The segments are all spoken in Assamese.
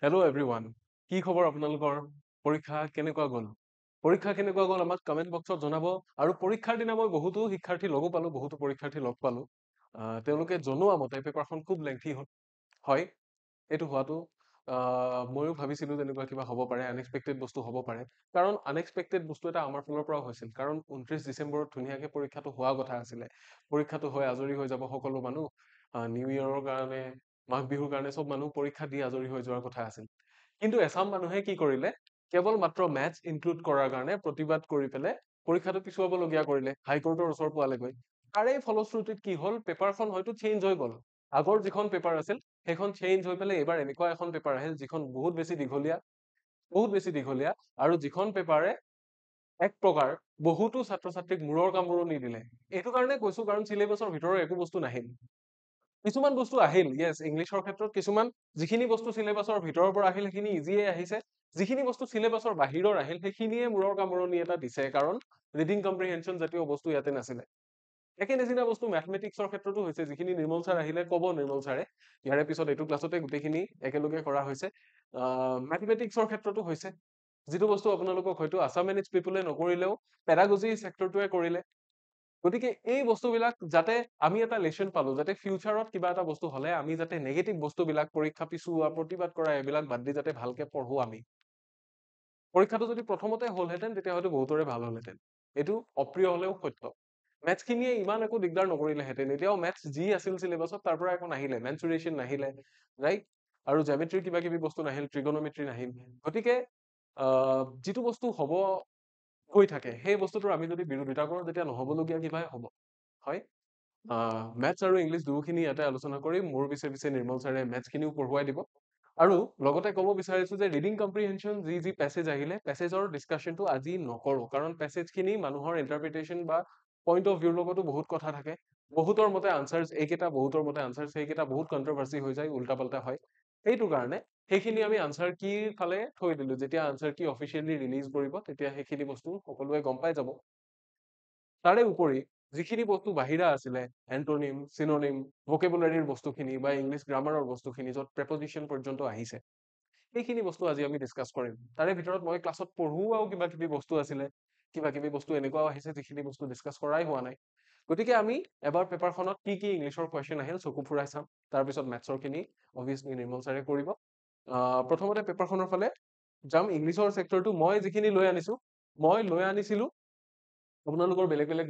হেল্ল' এভৰিৱান, কি খবৰ আপোনালোকৰ? পৰীক্ষা কেনেকুৱা গ'ল? পৰীক্ষা কেনেকুৱা গ'ল আমাক কমেণ্ট বক্সত জনাব। আৰু পৰীক্ষাৰ দিনা মই বহুতো শিক্ষাৰ্থী লগো পালো, বহুতো পৰীক্ষাৰ্থী লগ পালো। তেওঁলোকে জনোৱা মতে পেপাৰখন খুব লেংথি হয়। এইটো হোৱাটো ময়ো ভাবিছিলো তেনেকুৱা কিবা হ'ব পাৰে, আনএক্সপেক্টেড বস্তু হ'ব পাৰে। কাৰণ আনএক্সপেক্টেড বস্তু এটা আমাৰ ফালৰ পৰাও হৈছিল। কাৰণ 29 ডিচেম্বৰত ধুনীয়াকে পৰীক্ষাটো হোৱা কথা আছিলে। পৰীক্ষাটো হৈ আজৰি হৈ যাব সকলো মানুহ। নিউ ইয়েৰৰ কাৰণে, মাঘ বিহুৰ কাৰণে চব মানুহ পৰীক্ষা দি আজৰি হৈ যোৱাৰ কথা আছিল। কিন্তু এচাম মানুহে কি কৰিলে, কেৱল মাত্ৰ মেথছ ইনক্লুড কৰাৰ কাৰণে প্ৰতিবাদ কৰি পেলাই পৰীক্ষাটো পিছুৱাবলগীয়া কৰিলে, হাইকোৰ্টৰ ওচৰ পোৱালেগৈ। তাৰে ফলশ্ৰুতিত কি হ'ল, পেপাৰখন হয়তো চেঞ্জ হৈ গ'ল। আগৰ যিখন পেপাৰ আছিল সেইখন চেঞ্জ হৈ পেলাই এইবাৰ এনেকুৱা এখন পেপাৰ আহিল যিখন বহুত বেছি দীঘলীয়া, আৰু যিখন পেপাৰে এক প্ৰকাৰ বহুতো ছাত্ৰ ছাত্ৰীক মূৰৰ কামোৰো নিদিলে। এইটো কাৰণে কৈছো কাৰণ চিলেবাছৰ ভিতৰৰ একো বস্তু নাহিল। কিছুমান বস্তু আহিল, ইয়েছ, ইংলিছৰ ক্ষেত্ৰত কিছুমান যিখিনি বস্তু চিলেবাছৰ ভিতৰৰ পৰা আহিল সেইখিনি ইজিয়ে আহিছে। যিখিনি বস্তু চিলেবাছৰ বাহিৰৰ আহিল সেইখিনিয়ে মূৰৰ কামোৰণি এটা দিছে, কাৰণ ৰিডিং কম্প্ৰিহেনশ্যন জাতীয় বস্তু ইয়াতে নাছিলে। একে নিচিনা বস্তু মেথমেটিক্সৰ ক্ষেত্ৰতো হৈছে, যিখিনি নিৰ্মল ছাৰ আহিলে ক'ব নিৰ্মল ছাৰে ইয়াৰে পিছত এইটো ক্লাছতে গোটেইখিনি একেলগে কৰা হৈছে। মেথমেটিক্সৰ ক্ষেত্ৰতো হৈছে, যিটো বস্তু আপোনালোকক হয়তো আছাম এণ্ড ইটছ পিপলে নকৰিলেও পেডাগজি ছেক্টৰটোৱে কৰিলে। গতিকে এই বস্তুবিলাক যাতে আমি এটা লেচন পালো, যাতে ফিউচাৰত কিবা এটা বস্তু হলে আমি যাতে নেগেটিভ বস্তুবিলাক, পৰীক্ষা পিছুওৱা, প্ৰতিবাদ কৰা, এইবিলাক বাদ দি যাতে ভালকে পঢ়ো আমি। পৰীক্ষাটো যদি প্ৰথমতে হ'লহেঁতেন তেতিয়া হয়তো বহুতৰে ভাল হ'লহেঁতেন। এইটো অপ্ৰিয় হলেও সত্য। মেথছখিনিয়ে ইমান একো দিগদাৰ নকৰিলেহেঁতেন। এতিয়াও মেথছ যি আছিল চিলেবাছত তাৰ পৰা একো নাহিলে, মেনচুৰেশ্যন নাহিলে, ৰাইট? আৰু জেমেট্ৰিৰ কিবা কিবি বস্তু নাহিল, ট্ৰিগনমেট্ৰি নাহিল। গতিকে যিটো বস্তু হ'ব হৈ থাকে সেই বস্তুটোৰ আমি যদি বিৰোধিতা কৰো তেতিয়া নহ'বলগীয়া কিবাই হ'ব। হয়, মেথছ আৰু ইংলিছ দুয়োখিনি ইয়াতে আলোচনা কৰি মোৰ পিছে পিছে নিৰ্মল ছাৰে মেথছখিনিও পঢ়ুৱাই দিব। আৰু লগতে ক'ব বিচাৰিছো যে ৰিডিং কম্প্ৰিহেনশ্যন যি পেছেজ আহিলে, পেছেজৰ ডিছকাশ্যনটো আজি নকৰো, কাৰণ পেছেজখিনি মানুহৰ ইণ্টাৰপ্ৰিটেশ্যন বা পইণ্ট অফ ভিউৰ লগতো বহুত কথা থাকে। বহুতৰ মতে আনচাৰ্ছ এইকেইটা, বহুতৰ মতে আনচাৰ্ছ সেইকেইটা, বহুত কণ্ট্ৰভাৰ্চি হৈ যায়, উল্টা পাল্টা হয়। সেইটো কাৰণে সেইখিনি আমি আনচাৰ কিৰ ফালে থৈ দিলো। যেতিয়া আনচাৰ কি অফিচিয়েলি ৰিলিজ কৰিব তেতিয়া সেইখিনি বস্তু সকলোৱে গম পাই যাব। তাৰে উপৰি যিখিনি বস্তু বাহিৰা আছিলে, এন্টনিম, চিনোনিম, ভোকেবুলাৰীৰ বস্তুখিনি বা ইংলিছ গ্ৰামাৰৰ বস্তুখিনি য'ত প্ৰেপজিশ্যন পৰ্যন্ত আহিছে, সেইখিনি বস্তু আজি আমি ডিছকাছ কৰিম। তাৰে ভিতৰত মই ক্লাছত পঢ়ুৱাও কিবা কিবি বস্তু আছিলে, কিবা কিবি বস্তু এনেকুৱাও আহিছে যিখিনি বস্তু ডিছকাছ কৰাই হোৱা নাই। গতিকে আমি এবাৰ পেপাৰখনত কি কি ইংলিছৰ কুৱেশ্যন আহিল চকু ফুৰাই চাম। তাৰপিছত মেথছৰ খিনি অভিয়াছলি নিৰ্মল ছাৰে কৰিব। প্ৰথমতে পেপাৰখনৰ ফালে যাম। ইংলিছৰ ছেক্টৰটো মই যিখিনি লৈ আনিছিলো, আপোনালোকৰ বেলেগ বেলেগ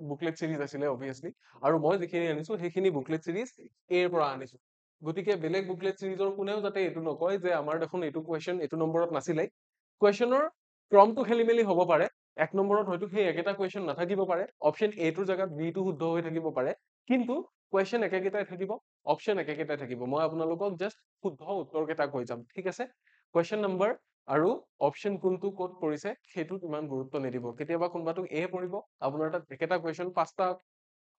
বুকলেট চিৰিজ আছিলে অভিয়াছলি, আৰু মই যিখিনি আনিছো সেইখিনি বুকলেট চিৰিজ এৰ পৰা আনিছো। গতিকে বেলেগ বুকলেট চিৰিজৰ কোনেও যাতে এইটো নকয় যে আমাৰ দেখোন এইটো কুৱেশ্যন এইটো নম্বৰত নাছিলে। কুৱেশ্যনৰ ক্ৰমটো খেলি মেলি হ'ব পাৰে। 1 নম্বৰত হয়তো সেই একেটা কুৱেশ্যন নাথাকিব পাৰে, অপশ্যন এ টোৰ জেগাত বি টো শুদ্ধ হৈ থাকিব পাৰে, কিন্তু কুৱেশ্যন একেকেইটাই থাকিব, অপশ্যন একেকেইটাই থাকিব। মই আপোনালোকক জাষ্ট শুদ্ধ উত্তৰ কেইটা কৈ যাম, ঠিক আছে? কুৱেশ্যন নম্বৰ আৰু অপশ্যন কোনটো ক'ত পৰিছে সেইটোত ইমান গুৰুত্ব নিদিব। কেতিয়াবা কোনোবাটো এ পৰিব, আপোনাৰ তাত একেটা কুৱেশ্যন 5টা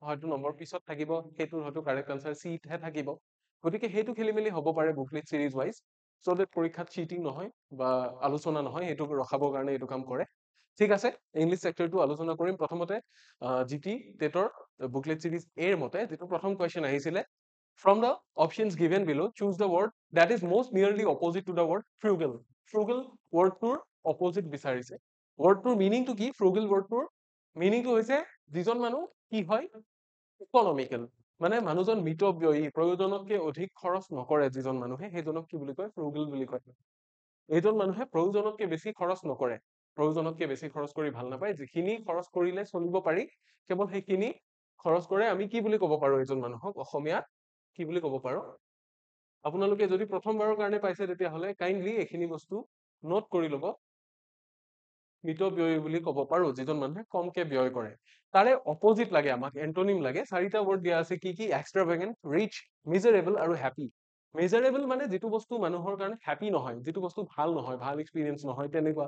হয়তো নম্বৰ পিছত থাকিব, সেইটোৰ হয়তো কাৰেক্ট আনচাৰ চিতহে থাকিব। গতিকে সেইটো খেলি মেলি হ'ব পাৰে বুকলেট চিৰিজ ৱাইজ, চ' ডেট পৰীক্ষাত চিটিং নহয় বা আলোচনা নহয়, সেইটো ৰখাবৰ কাৰণে এইটো কাম কৰে। ঠিক আছে, ইংলিছ ছেক্টৰটো আলোচনা কৰিম। প্ৰথমতে জিটি টেটৰ বুকলেট চিৰিজ এৰ মতে যিটো প্ৰথম কুৱেশ্যন আহিছিলে, from the options given below choose the word that is most nearly opposite to the word frugal. frugal wordটোৰ opposite বিচাৰিছে। wordটোৰ মিনিংটো কি? frugal wordটোৰ মিনিংটো হৈছে যিজন মানুহ কি হয়, ইকনমিকেল, মানে মানুহজন মিতব্যয়ী, প্ৰয়োজনতকে অধিক খৰচ নকৰে যিজন মানুহে, সেইজনক কি বুলি কয়? frugal বুলি কয়। এইজন মানুহে প্ৰয়োজনতকে বেছি খৰচ নকৰে, প্ৰয়োজনতকে বেছি খৰচ কৰি ভাল নাপায়, যিখিনি খৰচ কৰিলে চলিব পাৰি কেৱল সেইখিনি খৰচ কৰে। আমি কি বুলি ক'ব পাৰো এইজন মানুহক অসমীয়াত? কি বুলি ক'ব পাৰো? আপোনালোকে যদি প্ৰথমবাৰৰ কাৰণে পাইছে তেতিয়াহ'লে কাইণ্ডলি এইখিনি বস্তু নোট কৰি ল'ব। মিতব্যয়ী বুলি ক'ব পাৰো যিজন মানুহে কমকে ব্যয় কৰে। তাৰে অপজিট লাগে আমাক, এন্টনিম লাগে। 4টা ৱৰ্ড দিয়া আছে, কি কি? এক্সট্ৰাভেগেন্ট, ৰিচ, মিজাৰেবল আৰু হ্যাপি। মিজাৰেবল মানে যিটো বস্তু মানুহৰ কাৰণে হ্যাপি নহয়, যিটো বস্তু ভাল নহয়, ভাল এক্সপিৰিয়েঞ্চ নহয়, তেনেকুৱা।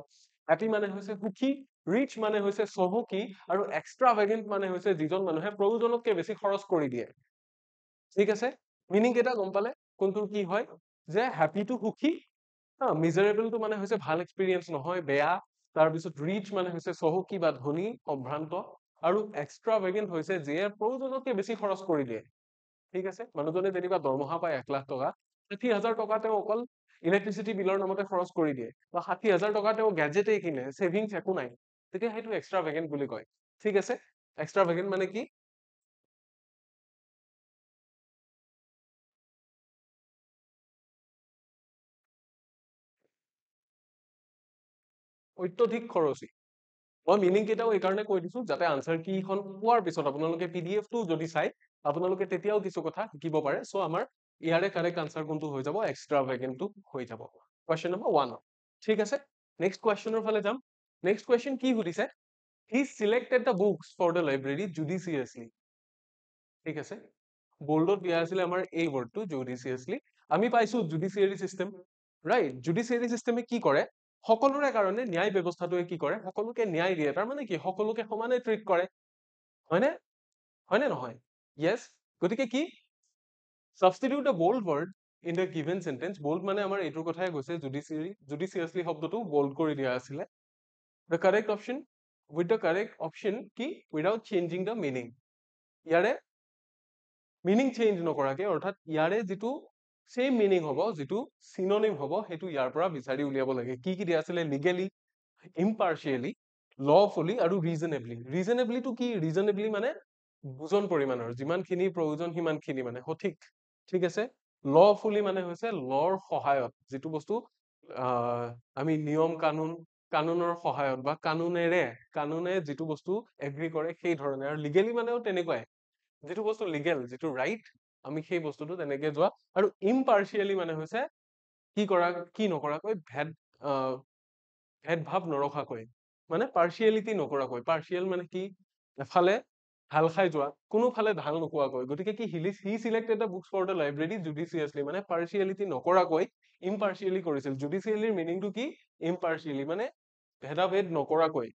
হ্যাপি মানে হৈছে সুখী, ৰিচ মানে হৈছে চহকী, আৰু এক্সট্ৰাভেগেন্ট মানে হৈছে যিজন মানুহে প্ৰয়োজনতকে বেছি খৰচ কৰি দিয়ে। ঠিক আছে, মিনিং কেইটা গম পালে কোনটো কি হয়? যে হ্যাপিটো সুখী, মিজাৰেবলটো মানে হৈছে ভাল এক্সপিৰিয়েঞ্চ নহয়, বেয়া। তাৰপিছত ৰিচ মানে হৈছে চহকী বা ধনী, সম্ভ্ৰান্ত, আৰু এক্সট্ৰাভেগেন্ট হৈছে যিয়ে প্ৰয়োজনতকে বেছি খৰচ কৰি দিয়ে। ঠিক আছে, মানুহজনে যেনিবা দৰমহা পায় 1 লাখ টকা, 60,000 টকা তেওঁ অকল ইলেক্ট্ৰিচিটি বিলৰ নামতে খৰচ কৰি দিয়ে বা 60,000 টকা তেওঁ গেজেটেই কিনে, ছেভিংছ একো নাই, তেতিয়া সেইটো এক্সট্ৰা ভেকেন্ট বুলি কয়। ঠিক আছে, এক্সট্ৰা ভেকেন্ট মানে কি? অত্যধিক খৰচী। মই মিনিং কেইটাও এইকাৰণে কৈ দিছো যাতে আনসাৰ কিখন পোৱাৰ পিছত আপোনালোকে PDF টো যদি চাই আপোনালোকে তেতিয়াও কিছু কথা শিকিব পাৰে। সো আমাৰ ইয়াৰে কাৰেক্ট আনসাৰ কোনটো হৈ যাব? এক্সট্ৰা ভেকেন্টটো হৈ যাব। Question number 1। ঠিক আছে, নেক্সট কুৱেশ্যনৰ ফালে যাম। নেক্সট কুৱেশ্যন কি সুধিছে? He selected the books for the library judiciously. ঠিক আছে, বোল্ডত দিয়া আছিলে আমাৰ এই ৱৰ্ডটো জুডিচিয়াছলি। আমি পাইছো জুডিচিয়াৰী চিষ্টেম, ৰাইট? জুডিচিয়াৰী চিষ্টেমে কি কৰে? সকলোৰে কাৰণে ন্যায় ব্যৱস্থাটোৱে কি কৰে? সকলোকে ন্যায় দিয়ে। তাৰ মানে কি? সকলোকে সমানে ট্ৰিট কৰে, হয়নে? হয়নে নহয়? ইয়েছ। গতিকে কি? Substitute a bold word in the given sentence. bold মানে আমাৰ এইটোৰ কথাই কৈছে, জুডিচিয়াছলি শব্দটো bold কৰি দিয়া আছিলে। The correct option, with the correct option কি? Without changing the meaning. ইয়াৰে মিনিং চেঞ্জ নকৰাকে, অৰ্থাৎ ইয়াৰে যিটো সেম মিনিং হ'ব, যিটো চিনোনিম হ'ব, সেইটো ইয়াৰ পৰা বিচাৰি উলিয়াব লাগে। কি কি দিয়া আছিলে? লিগেলি, ইম্পাৰ্চিয়েলি, লফুলি আৰু ৰিজনেবলি। ৰিজনেবলিটো কি? ৰিজনেবলি মানে বুজন পৰিমাণৰ, যিমানখিনি প্ৰয়োজন সিমানখিনি মানে সঠিক। ঠিক আছে, লফুলি মানে হৈছে লৰ সহায়ত, যিটো বস্তু আমি নিয়ম কানুনৰ সহায়ত বা কানুনে যিটো বস্তু এগ্ৰি কৰে সেই ধৰণে। আৰু লিগেলি মানেও তেনেকুৱাই, যিটো বস্তু লিগেল, যিটো ৰাইট, আমি সেই বস্তুটো তেনেকে যোৱা। আৰু ইম্পাৰ্চিয়েলি মানে হৈছে কি নকৰাকৈ, ভেদভাৱ নৰখাকৈ, মানে পাৰ্চিয়েলিটি নকৰাকৈ। পাৰ্চিয়েল মানে কি? এফালে ঢাল খাই যোৱা, কোনোফালে ঢাল নোখোৱাকৈ। গতিকে কি? He selected the books for the library judiciously, মানে পাৰ্চিয়েলিটি নকৰাকৈ ইম্পাৰ্চিয়েলি কৰিছিল। জুডিচিয়েলিৰ মিনিংটো কি? ইম্পাৰ্চিয়েলি মানে ভেদাভেদ নকৰাকৈ,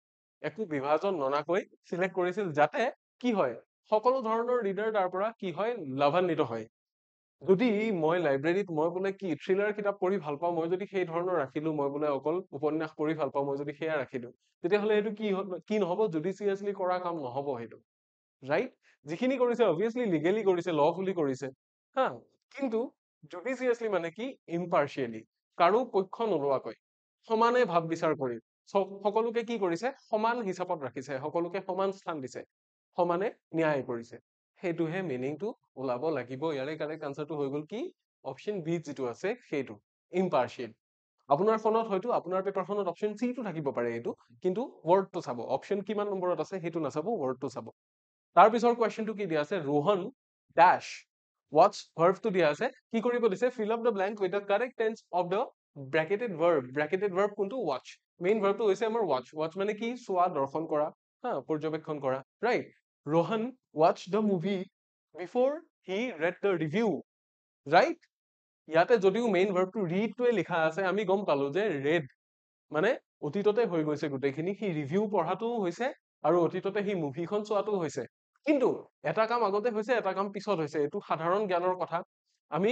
একো বিভাজন ননাকৈ চিলেক্ট কৰিছিল, যাতে কি হয়? সকলো ধৰণৰ ৰিডাৰ তাৰ পৰা কি হয়? লাভান্বিত হয়। যদি মই লাইব্ৰেৰীত মই বোলে কি থ্ৰিলাৰ কিতাপ পঢ়ি ভাল পাওঁ, মই যদি সেই ধৰণৰ ৰাখিলো, মই বোলে অকল উপন্যাস পঢ়ি ভাল পাওঁ, মই যদি সেয়া ৰাখিলো, তেতিয়াহ'লে এইটো কি নহ'ব? জুডিচিয়াছলি কৰা কাম নহ'ব সেইটো, ৰাইট? যিখিনি কৰিছে অবভিয়াছলি লিগেলি কৰিছে, লফুলি কৰিছে, হা। কিন্তু জুডিচিয়াছলি মানে কি? ইম্পাৰ্চিয়েলি, কাৰো পক্ষ নোলোৱাকৈ, সমানে ভাৱ বিচাৰ কৰি সকলোকে কি কৰিছে? সমান হিচাপত ৰাখিছে, সকলোকে সমান স্থান দিছে, সমানে ন্যায় কৰিছে। সেইটোহে মিনিংটো ওলাব লাগিব। ইয়াৰে কাৰেক্ট আনসাৰটো হৈ গ'ল কি? অপশ্যন বি যিটো আছে সেইটো, ইম্পাৰ্চিয়েল। আপোনাৰ ফোনত হয়তো আপোনাৰ পেপাৰখনত অপশ্যন চি টো থাকিব পাৰে এইটো, কিন্তু ৱৰ্ডটো চাব, অপশ্যন কিমান নম্বৰত আছে সেইটো নাচাব, ৱৰ্ডটো চাব। তাৰ পিছৰ কুৱেশ্যনটো কি দিয়া আছে? ৰোহন ডেশ ৱাটছ ভাৰ্বটো দিয়া আছে। কি কৰিব দিছে? Fill up the blank with the correct tense of the bracketed verb. Bracketed verb কোনটো? ৱাটচ। মেইন ভাৰ্বটো হৈছে আমাৰ ৱাটচ। ৱাটচ মানে কি? চোৱা, দৰ্শন কৰা, হা, পৰ্যবেক্ষণ কৰা, right? Rohan watched the movie before he read the review, right? ইয়াতে যদিও মেইন ভাৰ্বটো ৰিডটোৱে লিখা আছে, আমি গম পালো যে ৰেড মানে অতীততে হৈ গৈছে গোটেইখিনি। সি ৰিভিউ পঢ়াটোও হৈছে আৰু অতীততে সি মুভিখন চোৱাটোও হৈছে। কিন্তু এটা কাম আগতে হৈছে, এটা কাম পিছত হৈছে। এইটো সাধাৰণ জ্ঞানৰ কথা। আমি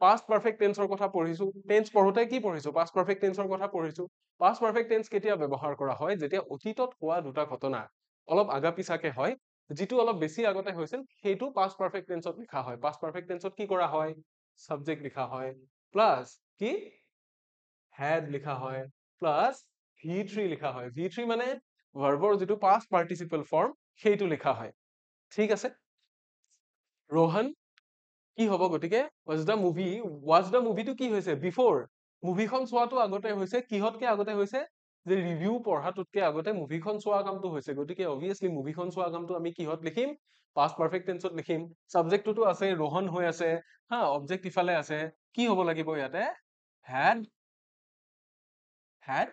পাষ্ট পাৰফেক্ট টেন্সৰ কথা পঢ়িছো। টেন্স পঢ়োতে কি পঢ়িছো? পাষ্ট পাৰফেক্ট টেন্সৰ কথা পঢ়িছো। পাষ্ট পাৰফেক্ট টেন্স কেতিয়া ব্যৱহাৰ কৰা হয়? যেতিয়া অতীতত হোৱা দুটা ঘটনা অলপ আগা পিছাকে হয়, যিটো অলপ বেছি আগতে হৈছিল সেইটো পাষ্ট পাৰফেক্ট টেন্সত লিখা হয়। পাষ্ট পাৰফেক্ট টেন্সত কি কৰা হয়? সাবজেক্ট লিখা হয়, প্লাস কি? হ্যাড লিখা হয়, প্লাস V3 লিখা হয়। V3 মানে ভাৰ্বৰ যিটো পাষ্ট পাৰ্টিচিপল ফৰ্ম, সেইটো লিখা হয়। ঠিক আছে, ৰোহন কি হ'ব? গতিকে ৱাচ দ্য মুভিটো কি হৈছে? বিফৰ, মুভিখন চোৱাটো আগতে হৈছে। কিহতকে আগতে হৈছে? যে ৰিভিউ পঢ়াটোতকে আগতে মুভিখন চোৱা কামটো হৈছে। গতিকে অবভিয়াছলি মুভিখন চোৱা কামটো আমি কিহত লিখিম? পাষ্ট পাৰফেক্ট টেন্সত লিখিম। সাবজেক্টটোতো আছে, ৰোহন হৈ আছে, হা, অবজেক্ট ইফালে আছে। কি হ'ব লাগিব ইয়াতে? had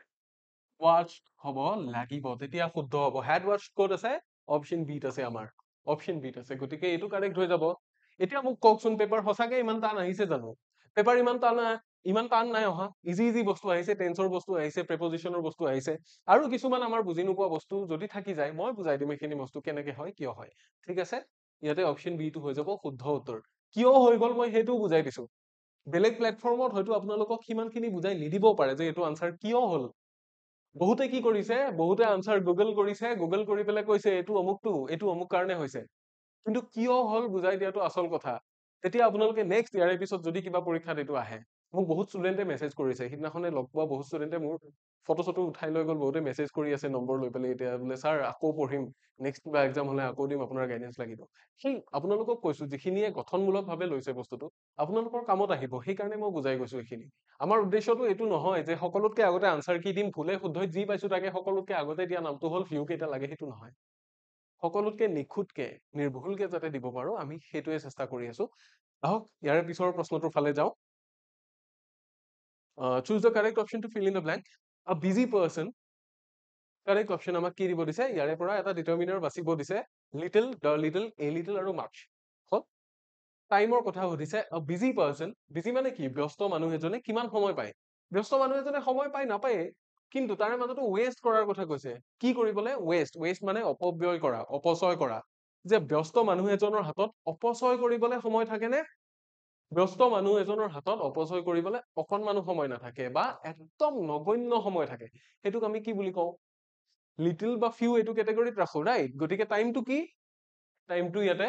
watched হ'ব লাগিব, তেতিয়া শুদ্ধ হ'ব। had watched ক'ত আছে? অপশ্যন বিত আছে আমাৰ, অপশ্যন বিত আছে। গতিকে এইটো কাৰেক্ট হৈ যাব। এতিয়া মোক কওকচোন, পেপাৰ সঁচাকে ইমান টান আহিছে জানো? পেপাৰ ইমান টান নাই অহা। ইজি বস্তু আহিছে, টেন্সৰ বস্তু আহিছে, প্ৰেপজিচনৰ বস্তু আহিছে, আৰু কিছুমান আমাৰ বুজি নোপোৱা বস্তু যদি থাকি যায় মই বুজাই দিম এইখিনি বস্তু কেনেকে হয়, কিয় হয়। ঠিক আছে, ইয়াতে অপশ্যন বিটো হৈ যাব শুদ্ধ উত্তৰ। কিয় হৈ গ'ল মই সেইটোও বুজাই দিছো। বেলেগ প্লেটফৰ্মত হয়তো আপোনালোকক সিমানখিনি বুজাই নিদিবও পাৰে যে এইটো আনসাৰ কিয় হ'ল। বহুতে কি কৰিছে? বহুতে আনসাৰ গুগল কৰিছে, গুগল কৰি পেলাই কৈছে এইটো অমুকটো, এইটো অমুক কাৰণে হৈছে। কিন্তু কিয় হ'ল বুজাই দিয়াটো আচল কথা। তেতিয়া আপোনালোকে নেক্সট ইয়াৰে পিছত যদি কিবা পৰীক্ষাত এইটো আহে, মোক বহুত ষ্টুডেণ্টে মেছেজ কৰিছে, সিদিনাখনে লগ পোৱা বহুত ষ্টুডেণ্টে মোৰ ফটো চটো উঠাই লৈ গ'ল, বহুতে মেছেজ কৰি আছে নম্বৰ লৈ পেলাই, এতিয়া বোলে ছাৰ আকৌ পঢ়িম, নেক্সট কিবা এক্সাম হলে আকৌ দিম, আপোনাৰ গাইডেন্স লাগিব। সেই আপোনালোকক কৈছো যিখিনিয়ে গঠনমূলকভাৱে লৈছে বস্তুটো আপোনালোকৰ কামত আহিব, সেইকাৰণে মই বুজাই গৈছো এইখিনি। আমাৰ উদ্দেশ্যটো এইটো নহয় যে সকলোতকে আগতে আনচাৰ কি দিম, ভুলে শুদ্ধই যি পাইছো তাকে সকলোতকে আগতে দিয়া নামটো হ'ল ভিউ কেইটা লাগে, সেইটো নহয়। সকলোতকে নিখুঁতকে নিৰ্ভুলকে যাতে দিব পাৰো আমি সেইটোৱে চেষ্টা কৰি আছো। আহক ইয়াৰে পিছৰ প্ৰশ্নটোৰ ফালে যাওঁ। Choose the correct option to fill in the blank. A busy person, correct option আমাক কি দিব দিছে, ইয়াৰে পৰা এটা ডিটাৰমিনাৰ বাচিব দিছে, little, the little, a little আৰু মাচ। হ'ল। টাইমৰ কথা সুধিছে, আ বিজি পাৰ্চন, বিজি মানে কি, ব্যস্ত মানুহ এজনে কিমান সময় পায়। ব্যস্ত মানুহ এজনে সময় পায় নাপায়ে, কিন্তু তাৰে মাজতো ৱেষ্ট কৰাৰ কথা কৈছে। কি কৰিবলৈ, ৱেষ্ট, ৱেষ্ট মানে অপব্যয় কৰা, অপচয় কৰা। যে ব্যস্ত মানুহ এজনৰ হাতত অপচয় কৰিবলৈ সময় থাকে নে? ব্যস্ত মানুহ এজনৰ হাতত অপচয় কৰিবলৈ অকণমানো সময় নাথাকে বা একদম নগণ্য সময় থাকে, সেইটোক আমি কি বুলি কওঁ, লিটিল বা ফিউ এইটো কেটেগৰীত ৰাখো, ৰাইট। গতিকে টাইমটো কি, টাইমটো ইয়াতে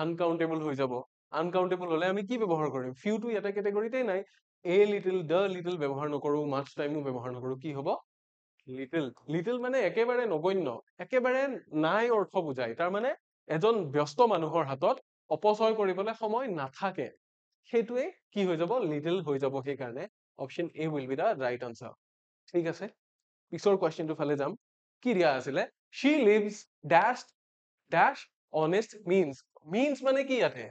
আনকাউন্টেবল হৈ যাব। আনকাউন্টেবল হলে আমি কি ব্যৱহাৰ কৰিম, ফিউটো ইয়াতে কেটেগৰীতেই নাই, এ লিটিল, দ্য লিটিল ব্যৱহাৰ নকৰো, মাচ টাইমো ব্যৱহাৰ নকৰো, কি হব, লিটিল। লিটিল মানে একেবাৰে নগণ্য, একেবাৰে নাই অৰ্থ বুজায়, তাৰ মানে এজন ব্যস্ত মানুহৰ হাতত অপচয় কৰিবলৈ সময় নাথাকে, সেইটোৱে কি হৈ যাব, লিটিল হৈ যাব। সেইকাৰণে option A will be the right answer. ঠিক আছে, পিছৰ কুৱেশ্যনটোৰ ফালে যাম। কি দিয়া আছিলে, she lives dash dash honest means, means মানে কি ইয়াতে,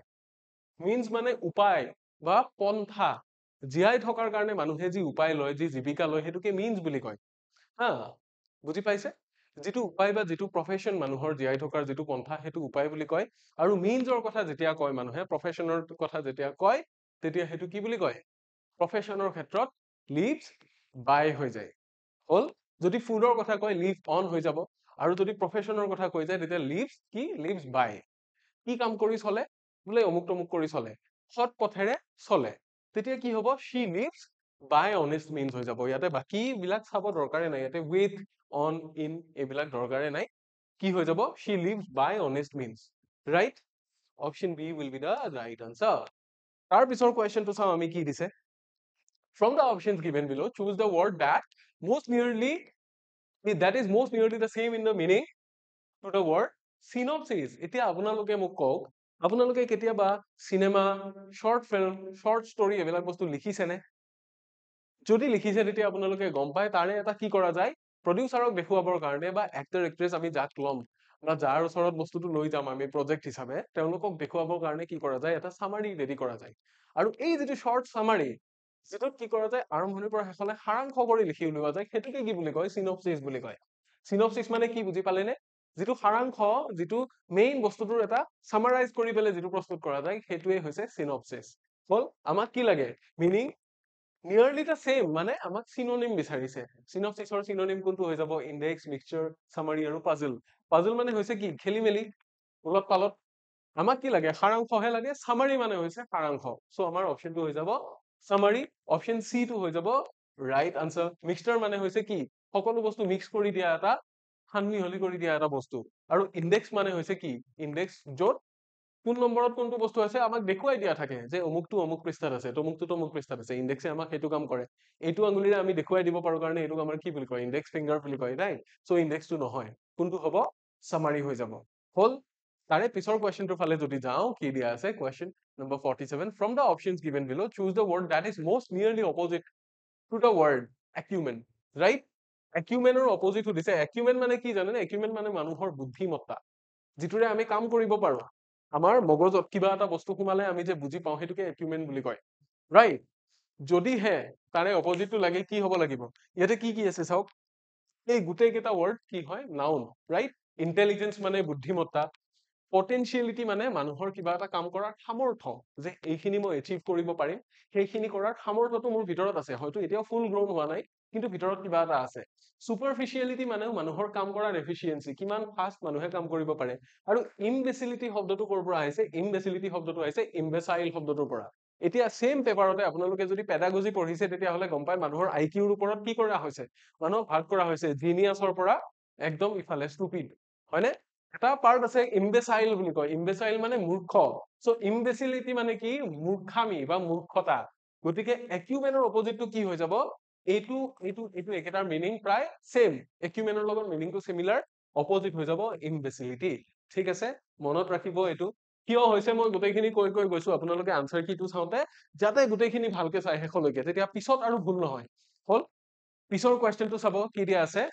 means মানে উপায় বা পন্থা, জীয়াই থকাৰ কাৰণে মানুহে যি উপায় লয়, যি জীৱিকা লয়, সেইটোকে means বুলি কয়। হা, বুজি পাইছে, যিটো উপায় বা যিটো প্ৰফেশ্যন মানুহৰ জীয়াই থকাৰ যিটো পন্থা, সেইটো উপায় বুলি কয়। আৰু মিনছৰ কথা যেতিয়া কয় মানুহে, প্ৰফেশ্যনৰ কথা যেতিয়া কয়, তেতিয়া সেইটো কি বুলি কয়, প্ৰফেশ্যনৰ ক্ষেত্ৰত লিভছ বাই হৈ যায়। হ'ল। যদি ফুডৰ কথা কয় লিভ অন হৈ যাব, আৰু যদি প্ৰফেশ্যনৰ কথা কৈ যায় তেতিয়া লিভছ কি, লিভছ বাই। কি কাম কৰি চলে, বোলে অমুক তমুক কৰি চলে, সৎ পথেৰে চলে, তেতিয়া কি হব, she lives by honest means হৈ যাব। ইয়াতে বাকী বিলাক চাব দৰকাৰে নাই, ইয়াতে with, on, in এইবিলাক দৰকাৰে নাই, কি হৈ যাব, she lives by honest means, right? Option B will be the right answer. তাৰ পিছৰ কুৱেশ্যনটো চাওঁ আমি কি দিছে। From the options given below, choose the word that is most nearly the same in the meaning to the word synopsis. এতিয়া আপোনালোকে মোক কওক, আপোনালোকে কেতিয়াবা cinema, short film, short story এইবিলাক বস্তু লিখিছেনে? যদি লিখিছে তেতিয়া আপোনালোকে গম পায় তাৰে এটা কি কৰা যায়, প্ৰডিউচাৰক দেখুৱাবৰ কাৰণে বা এক্টৰ এক্ট্ৰেছ আমি যাক ল'ম বা যাৰ ওচৰত বস্তুটো লৈ যাম আমি প্ৰজেক্ট হিচাপে, তেওঁলোকক দেখুৱাবৰ কাৰণে কি কৰা যায়, এটা চামাৰি ৰেডি কৰা যায়। আৰু এই যিটো শৰ্ট চামাৰি, যিটোত কি কৰা যায়, আৰম্ভণিৰ পৰা শেষলৈ সাৰাংশ কৰি লিখি উলিওৱা যায়, সেইটোকে কি বুলি কয়, চিনপচিছ বুলি কয়। চিনপচিছ মানে কি বুজি পালেনে? যিটো সাৰাংশ, যিটো মেইন বস্তুটোৰ এটা চামাৰাইজ কৰি পেলাই যিটো প্ৰস্তুত কৰা যায়, সেইটোৱে হৈছে চিনপচিছ। হ'ল। আমাক কি লাগে, মিনিং নিয়াৰলি দ্য সেম, মানে আমাক চিনোনিম বিচাৰিছে। চিনপচিছৰ চিনোনিম কোনটো হৈ যাব, ইনডেক্স, মিক্সচাৰ, চামাৰি আৰু পাজল। পাজল মানে হৈছে কি, খেলি মেলি, উলট পালট। আমাক কি লাগে, সাৰাংশহে লাগে, চামাৰি মানে হৈছে সাৰাংশ। সো আমাৰ অপশ্যনটো হৈ যাব চামাৰি, অপশ্যন চি টো হৈ যাব ৰাইট আনসাৰ। মিক্সচাৰ মানে হৈছে কি, সকলো বস্তু মিক্স কৰি দিয়া এটা, সানমিহলি কৰি দিয়া এটা বস্তু। আৰু ইনডেক্স মানে হৈছে কি, ইনডেক্স য'ত কোন নম্বৰত কোনটো বস্তু আছে আমাক দেখুৱাই দিয়া থাকে, যে অমুকটো অমুক পৃষ্ঠাত আছে, তমুকটো তমুক পৃষ্ঠাত আছে। ইনডেক্সে আমাক সেইটো কাম কৰে, এইটো আঙুলিৰে আমি দেখুৱাই দিব পাৰো কাৰণে এইটোক আমাৰ কি বুলি কয়, ইনডেক্স ফিংগাৰ বুলি কয়, ৰাইট? সো ইনডেক্সটো নহয়, কোনটো হ'ব, চামাৰি হৈ যাব। হ'ল। তাৰে পিছৰ কুৱেশ্যনটোৰ ফালে যদি যাওঁ, কি দিয়া আছে, question number 47, from the options given below choose the word that is most nearly opposite to the word acumen, right? acumenৰ opposite দিছে। acumen মানে কি জানেনে, acumen মানে মানুহৰ বুদ্ধিমত্তা, যিটোৰে আমি কাম কৰিব পাৰো। আমাৰ মগজত কিবা এটা বস্তু সোমালে আমি যে বুজি পাওঁ, সেইটোকে acumen বুলি কয়, ৰাইট? যদিহে তাৰে অপজিটটো লাগে, কি হ'ব লাগিব, ইয়াতে কি কি আছে চাওক, এই গোটেই কেইটা ৱৰ্ড কি হয়, নাউন, ৰাইট? ইন্টেলিজেন্স মানে বুদ্ধিমত্তা, পটেনচিয়েলিটি মানে মানুহৰ কিবা এটা কাম কৰাৰ সামৰ্থ্য, যে এইখিনি মই এচিভ কৰিব পাৰিম, সেইখিনি কৰাৰ সামৰ্থ্যটো মোৰ ভিতৰত আছে, হয়তো এতিয়াও ফুল গ্ৰ'ন হোৱা নাই, কিন্তু ভিতৰত কিবা এটা আছে। চুপাৰফিচিয়েলিটি মানে মানুহৰ কাম কৰাৰ এফিচিয়েঞ্চি, কিমান ফাষ্ট মানুহে কাম কৰিব পাৰে। আৰু ইমবেচিলিটি শব্দটো ক'ৰ পৰা আহিছে, ইমবেচিলিটি শব্দটো আহিছে ইমবেচাইল শব্দটোৰ পৰা। এতিয়া সেম পেপাৰতে আপোনালোকে যদি পেডাগজি পঢ়িছে, তেতিয়াহ'লে গম পায় মানুহৰ আইকিউৰ ওপৰত কি কৰা হৈছে, মানুহক ভাগ কৰা হৈছে, জিনিয়াছৰ পৰা একদম ইফালে ষ্টুপিড, হয়নে? এটা পাৰ্ট আছে ইম্বেচাইল বুলি কয়, ইম্বেচাইল মানে মূৰ্খ। সো ইম্বেচিলিটি মানে কি, মূৰ্খামি বা মূৰ্খতা। গতিকে একিউমেনৰ অপজিটটো কি হৈ যাব, এইটো এইটো এইটো একেটাৰ মিনিং প্ৰায় সেম, একিউমেনৰ লগত মিনিংটো সিমিলাৰ, অপজিট হৈ যাব ইম্বেচিলিটি। ঠিক আছে, মনত ৰাখিব এইটো। কিয় হৈছে মই গোটেইখিনি কৈ কৈ গৈছো, আপোনালোকে আনসাৰ কিটো চাওঁতে যাতে গোটেইখিনি ভালকে চাই শেষলৈকে, তেতিয়া পিছত আৰু ভুল নহয়। হল, পিছৰ কুৱেশ্যনটো চাব কি দিয়া আছে।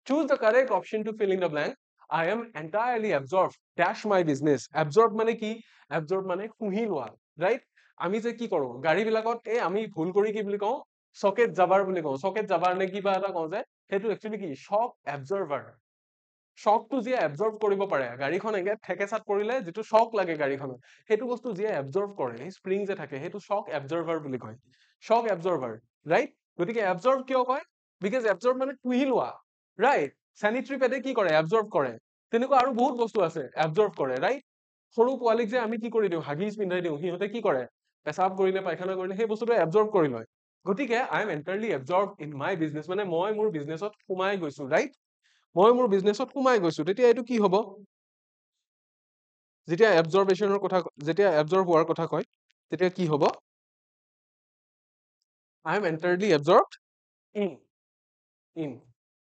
Choose the correct option to fill in the blank. I am entirely absorbed dash my business. Absorb মানে কি, absorb মানে শুহি লোৱা, right? আমি যে কি কৰো গাড়ী বিলাকত আমি ভুল কৰি কি বুলি কওঁ, সকেট জাবাৰ বুলি কওঁ, সকেট জাবাৰ নে কিবা এটা কওঁ যে, সেইটো একচুৱেলি কি শক এবজৰ্ভাৰ। শকটো যিয়ে এবজৰ্ভ কৰিব পাৰে, গাড়ীখন এনেকে ঠেকেচাত পৰিলে যিটো শক লাগে গাড়ীখনত, সেইটো বস্তু যিয়ে এবজৰ্ভ কৰে, সেই স্প্ৰিং যে থাকে, সেইটো শক এবজৰ্ভাৰ বুলি কয়, শক এবজৰ্ভাৰ, ৰাইট? গতিকে এবজৰ্ভ কিয় কয়, বিকজ এবজৰ্ভ মানে শুহি লোৱা, ৰাইট? চেনিটৰী পেডে কি কৰে, এবজৰ্ভ কৰে। তেনেকুৱা আৰু বহুত বস্তু আছে এবজৰ্ভ কৰে, ৰাইট? সৰু পোৱালীক যে আমি কি কৰি দিওঁ, হাগিজ পিন্ধাই দিওঁ, সিহঁতে কি কৰে, পেচাব কৰিলে পায়খানা কৰিলে সেই বস্তুটো এবজৰ্ভ কৰি লয়। গতিকে I am entirely observe in my business, মানে মই মোৰ বিজনেছত সোমাই গৈছো, ৰাইট? মই মোৰ বিজনেছত সোমাই গৈছো, তেতিয়া এইটো কি হব, যেতিয়া এবজৰ্বেশ্যনৰ কথা, যেতিয়া এবজৰ্ভ হোৱাৰ কথা কয়, তেতিয়া কি হব, আই এম এন্টাৰলি এবজৰ্ভড ইন, ইন।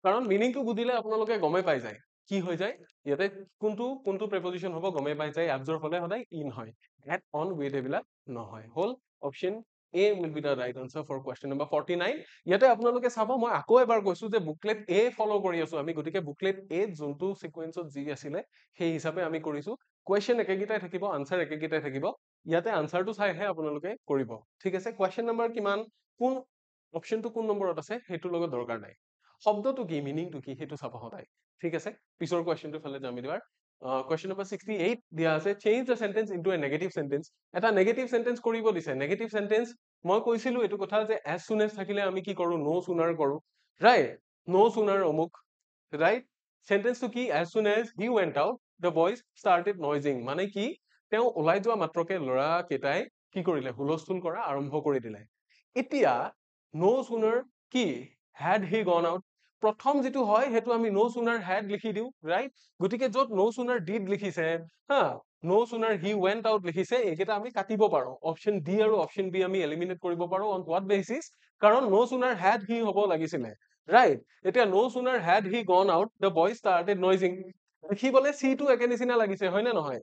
কাৰণ মিনিংটো বুজিলে আপোনালোকে গমেই পাই যায় কি হৈ যায়, ইয়াতে কোনটো কোনটো প্ৰেপজিশ্যন হ'ব গমেই পাই যায়, এবজৰ্ভ হলে সদায় ইন হয়, এট অন উইথ এইবিলাক নহয়। হল, option A will be the right answer for question number 49. ইয়াতে আপোনালোকে চাব, মই আকৌ এবাৰ কৈছো যে বুকলেট A ফলো কৰি আছো আমি, গতিকে বুকলেট A যোনটো সিকুৱেন্সত যি আছিলে সেই হিচাপে আমি কৰিছো। কুৱেশ্যন একেগিটাই থাকিব, আনসাৰ একেগিটাই থাকিব, ইয়াতে আনসাৰটো চাইহে আপোনালোকে কৰিব। ঠিক আছে, কুৱেশ্যন নম্বৰ কিমান, কোন অপশ্যনটো কোন নম্বৰত আছে সেইটোৰ লগত দৰকাৰ নাই, শব্দটো কি, মিনিংটো কি সেইটো চাব সদায়। ঠিক আছে, পিছৰ কুৱেশ্যনটো ফালে যাম এবাৰ। কুৱেশ্যন নম্বৰ 68 দিয়া আছে, change the sentence into a negative sentence. এটা নেগেটিভ সেন্টেন্স কৰিব দিছে, নেগেটিভ সেন্টেন্স মই কৈছিলো এইটো কথা যে as soon as থাকিলে আমি কি কৰো, no sooner কৰো, ৰাইট? no sooner অমুক, ৰাইট? সেন্টেন্সটো কি, as soon as he went out the boys started noising, মানে কি, তেওঁ ওলাই যোৱা মাত্ৰকে ল'ৰা কেইটাই কি কৰিলে, হুলস্থুল কৰা আৰম্ভ কৰি দিলে। এতিয়া no sooner কি, had he gone out, প্ৰথম যিটো হয় সেইটো আমি no sooner had লিখি দিওঁ, ৰাইট? গতিকে য'ত no sooner did লিখিছে, হা, no sooner he went out লিখিছে, এইকেইটা আমি কাটিব পাৰো, অপশ্যন ডি আৰু অপশ্যন বি আমি এলিমিনেট কৰিব পাৰো। অন হোৱাট বেচিছ, কাৰণ no sooner had he হ'ব লাগিছিলে, ৰাইট? এতিয়া no sooner had he gone out the boys started noising, দেখিবলে চি টো একে নিচিনা লাগিছে, হয় নে নহয়?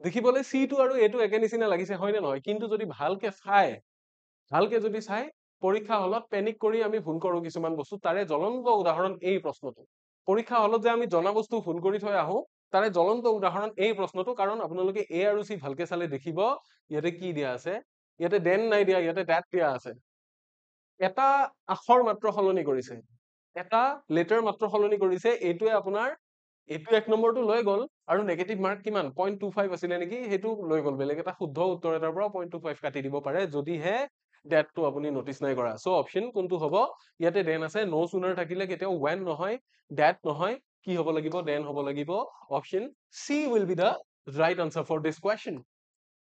দেখিবলে চি টো আৰু এইটো একে নিচিনা লাগিছে, হয় নে নহয়? কিন্তু যদি ভালকে যদি চাই, পৰীক্ষা হলত পেনিক কৰি আমি ভুল কৰো কিছুমান বস্তু, তাৰে জ্বলন্ত উদাহৰণ এই প্ৰশ্নটো। পৰীক্ষা হলত যে আমি জনা বস্তু ভুল কৰি থৈ আহো, তাৰে জ্বলন্ত উদাহৰণ এই প্ৰশ্নটো। কাৰণ আপোনালোকে এ আৰু চি ভালকে চালে দেখিব, ইয়াতে কি দিয়া আছে, ইয়াতে দেন নাই দিয়া, ইয়াতে ডেট দিয়া আছে। এটা আখৰ মাত্ৰ সলনি কৰিছে, এটা লেটাৰ মাত্ৰ সলনি কৰিছে, এইটোৱে আপোনাৰ এইটো এক নম্বৰটো লৈ গ'ল, আৰু নেগেটিভ মাৰ্ক কিমান 0.25 আছিলে নেকি, সেইটো লৈ গ'ল। বেলেগ এটা শুদ্ধ উত্তৰ এটাৰ পৰা 0.25 কাটি দিব পাৰে, যদিহে ডেটটো আপুনি নটিচ নাই কৰা। সো অপশ্যন কোনটো হ'ব, ইয়াতে দেন আছে, নো সুনাৰ থাকিলে কেতিয়াও when নহয়, ডেট নহয়, কি হ'ব লাগিব, দেন হ'ব লাগিব। Option C will be the right answer for this question.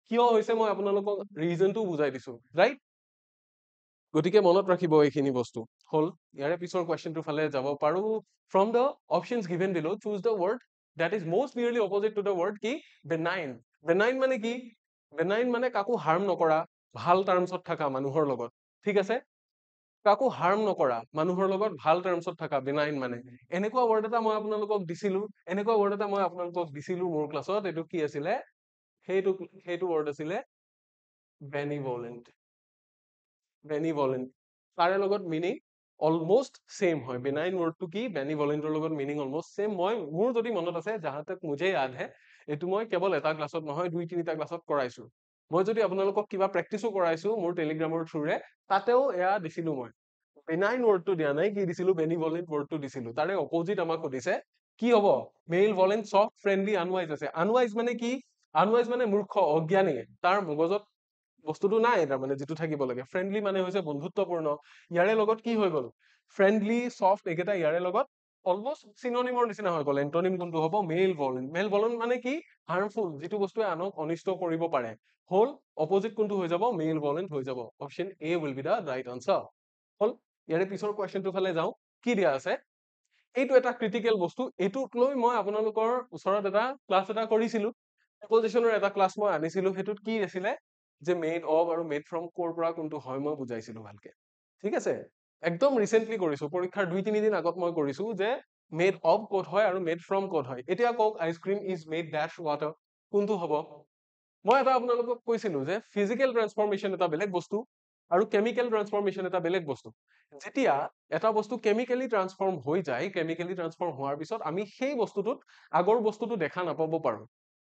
কিয় হৈছে মই আপোনালোকক ৰিজনটো বুজাই দিছো, ৰাইট? গতিকে মনত ৰাখিব এইখিনি বস্তু। হল, ইয়াৰে পিছৰ কুৱেশ্যনটোৰ ফালে যাব পাৰো। ফ্ৰম দ্য অপশ্যনছ গিভেন বিলো, choose the word that is most nearly opposite to the word কি, benign. benign মানে কি, benign মানে কাকো হাৰ্ম নকৰা, ভাল টাৰ্মছত থকা মানুহৰ লগত, ঠিক আছে? কাকো হাৰ্ম নকৰা মানুহৰ লগত ভাল টাৰ্মছত থকা, benign মানে। এনেকুৱা ৱৰ্ড এটা মই আপোনালোকক দিছিলো মোৰ ক্লাছত, এইটো কি আছিলে, সেইটো ৱৰ্ড আছিলে benevolent. benevolent, তাৰে লগত মিনিং অলমোষ্ট সেম হয়। বেনাইন ৱৰ্ডটো কি, বেনিভলেন্টৰ লগত মিনিং অলমোষ্ট সেম। মোৰ যদি মনত আছে, জাহাঁ তক মুঝে याद है, এইটো মই কেৱল এটা ক্লাছত নহয়, 2-3টা ক্লাছত কৰাইছো। মই যদি আপোনালোকক কিবা প্ৰেক্টিচো কৰাইছো মোৰ টেলিগ্ৰামৰ থ্ৰুৰে, তাতেও এয়া দিছিলো মই। বেনাইন ৱৰ্ডটো দিয়া নাই, কি দিছিলো, বেনিভলেন্ট ৱৰ্ডটো দিছিলো। তাৰে অপজিট আমাক সুধিছে কি হ'ব, মেইল ভলেন্ট, সফ্ট, ফ্ৰেণ্ডলি, আনৱাইজ আছে। আনৱাইজ মানে কি, আনৱাইজ মানে মূৰ্খ, অজ্ঞানী, তাৰ মগজত বস্তুটো নাই তাৰমানে যিটো থাকিব লাগে। ফ্ৰেণ্ডলি মানে হৈছে বন্ধুত্বপূৰ্ণ, ইয়াৰে লগত কি হৈ গ'ল, ফ্ৰেণ্ডলি, সফ্ট, এইকেইটা ইয়াৰে লগত অলমোষ্ট চিনোনিমৰ নিচিনা হৈ গ'ল। এন্টনিম কোনটো হ'ব, মেইল ভলেন্ট। মেইল ভলেন্ট মানে কি, হাৰ্মফুল, যিটো বস্তুৱে আনক অনিষ্ট কৰিব পাৰে। হল, অপজিট কোনটো হৈ যাব, মেইল ভলেন্ট হৈ যাব। Option A will be the right answer. হল, ইয়াৰে পিছৰ কুৱেশ্যনটোৰ ফালে যাওঁ। কি দিয়া আছে, এইটো এটা ক্ৰিটিকেল বস্তু, এইটোক লৈ মই আপোনালোকৰ ওচৰত এটা ক্লাছ এটা কৰিছিলো, প্ৰিপজিচনৰ এটা ক্লাছ মই আনিছিলো, সেইটোত কি আছিলে যে মেড অফ আৰু মেড ফ্ৰম কৰ পৰা কোনটো হয় মই বুজাইছিলো ভালকে, ঠিক আছে। একদম ৰিচেন্টলি কৰিছো, পৰীক্ষাৰ 2-3 দিন আগত মই কৰিছো যে মেড অফ ক'ত হয় আৰু মেড ফ্ৰম ক'ত হয়। এতিয়া কওক আইচক্ৰীম ইজ মেড ডেশ ৱাটাৰ, কোনটো হ'ব? মই এটা আপোনালোকক কৈছিলো যে ফিজিকেল ট্ৰান্সফৰ্মেশ্যন এটা বেলেগ বস্তু আৰু কেমিকেল ট্ৰান্সফৰ্মেশ্যন এটা বেলেগ বস্তু। যেতিয়া এটা বস্তু কেমিকেলি ট্ৰান্সফৰ্ম হৈ যায়, কেমিকেলি ট্ৰান্সফৰ্ম হোৱাৰ পিছত আমি সেই বস্তুটোত আগৰ বস্তুটো দেখা নাপাব পাৰো,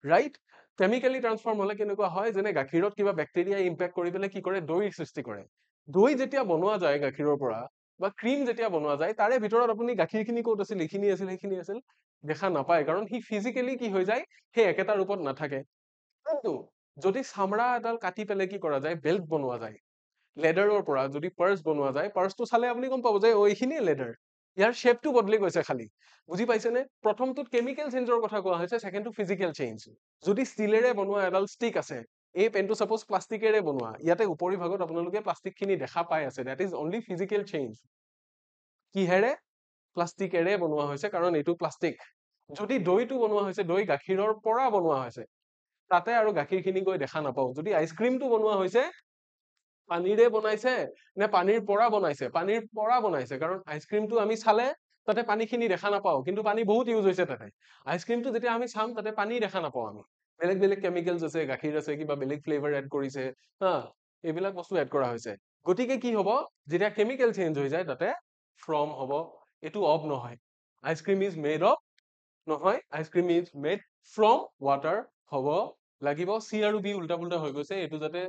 ৰাইট? কেমিকেলি ট্ৰান্সফৰ্ম হলে কেনেকুৱা হয়, যেনে গাখীৰত কিবা বেক্টেৰিয়া ইম্পেক্ট কৰি পেলাই কি কৰে, দৈৰ সৃষ্টি কৰে। দৈ যেতিয়া বনোৱা যায় গাখীৰৰ পৰা বা ক্ৰীম যেতিয়া বনোৱা যায়, তাৰে ভিতৰত আপুনি গাখীৰখিনি ক'ত আছিল, এইখিনি আছিল, সেইখিনি আছিল, দেখা নাপায়, কাৰণ সি ফিজিকেলি কি হৈ যায়, সেই একেটা ৰূপত নাথাকে। কিন্তু যদি চামৰা এডাল কাটি পেলাই কি কৰা যায়, বেল্ট বনোৱা যায়, লেডাৰৰ পৰা যদি পাৰ্চ বনোৱা যায়, পাৰ্চটো চালে আপুনি গম পাব যে এইখিনিয়ে লেডাৰ, ইয়াৰ শ্বেপটো বদলি গৈছে খালি, বুজি পাইছেনে? প্ৰথমটোত কেমিকেল চেঞ্জৰ কথা কোৱা হৈছে, ছেকেণ্ডটো ফিজিকেল চেঞ্জ। যদি ষ্টীলেৰে বনোৱা এডাল ষ্টিক আছে, এই পেনটো সাপোজ প্লাষ্টিকেৰে বনোৱা, ইয়াতে উপৰি ভাগত আপোনালোকে প্লাষ্টিক খিনি দেখা পাই আছে, that is only physical change. কিহেৰে? প্লাষ্টিকেৰে বনোৱা হৈছে, কাৰণ এইটো প্লাষ্টিক। যদি দৈটো বনোৱা হৈছে, দৈ গাখীৰৰ পৰা বনোৱা হৈছে, তাতে আৰু গাখীৰ খিনি গৈ দেখা নাপাও। যদি আইচক্ৰীমটো বনোৱা হৈছে, পানীৰে বনাইছে নে পানীৰ পৰা বনাইছে, পানীৰ পৰা বনাইছে, কাৰণ আইচক্ৰীমটো আমি চালে তাতে পানীখিনি দেখা নাপাও, কিন্তু পানী বহুত ইউজ হৈছে তাতে। আইচক্ৰীমটো যেতিয়া আমি চাম তাতে পানী দেখা নাপাও আমি, বেলেগ বেলেগ কেমিকেলছ আছে, গাখীৰ আছে, কিবা বেলেগ ফ্লেভাৰ এড কৰিছে, হা, এইবিলাক বস্তু এড কৰা হৈছে। গতিকে কি হব, যেতিয়া কেমিকেল চেঞ্জ হৈ যায় তাতে ফ্ৰম হব, এইটো অফ নহয়। আইচক্ৰীম ইজ মেড অফ নহয়, ice cream is made from water হব লাগিব। চি আৰু বি উল্টা পুল্টা হৈ গৈছে, এইটো যাতে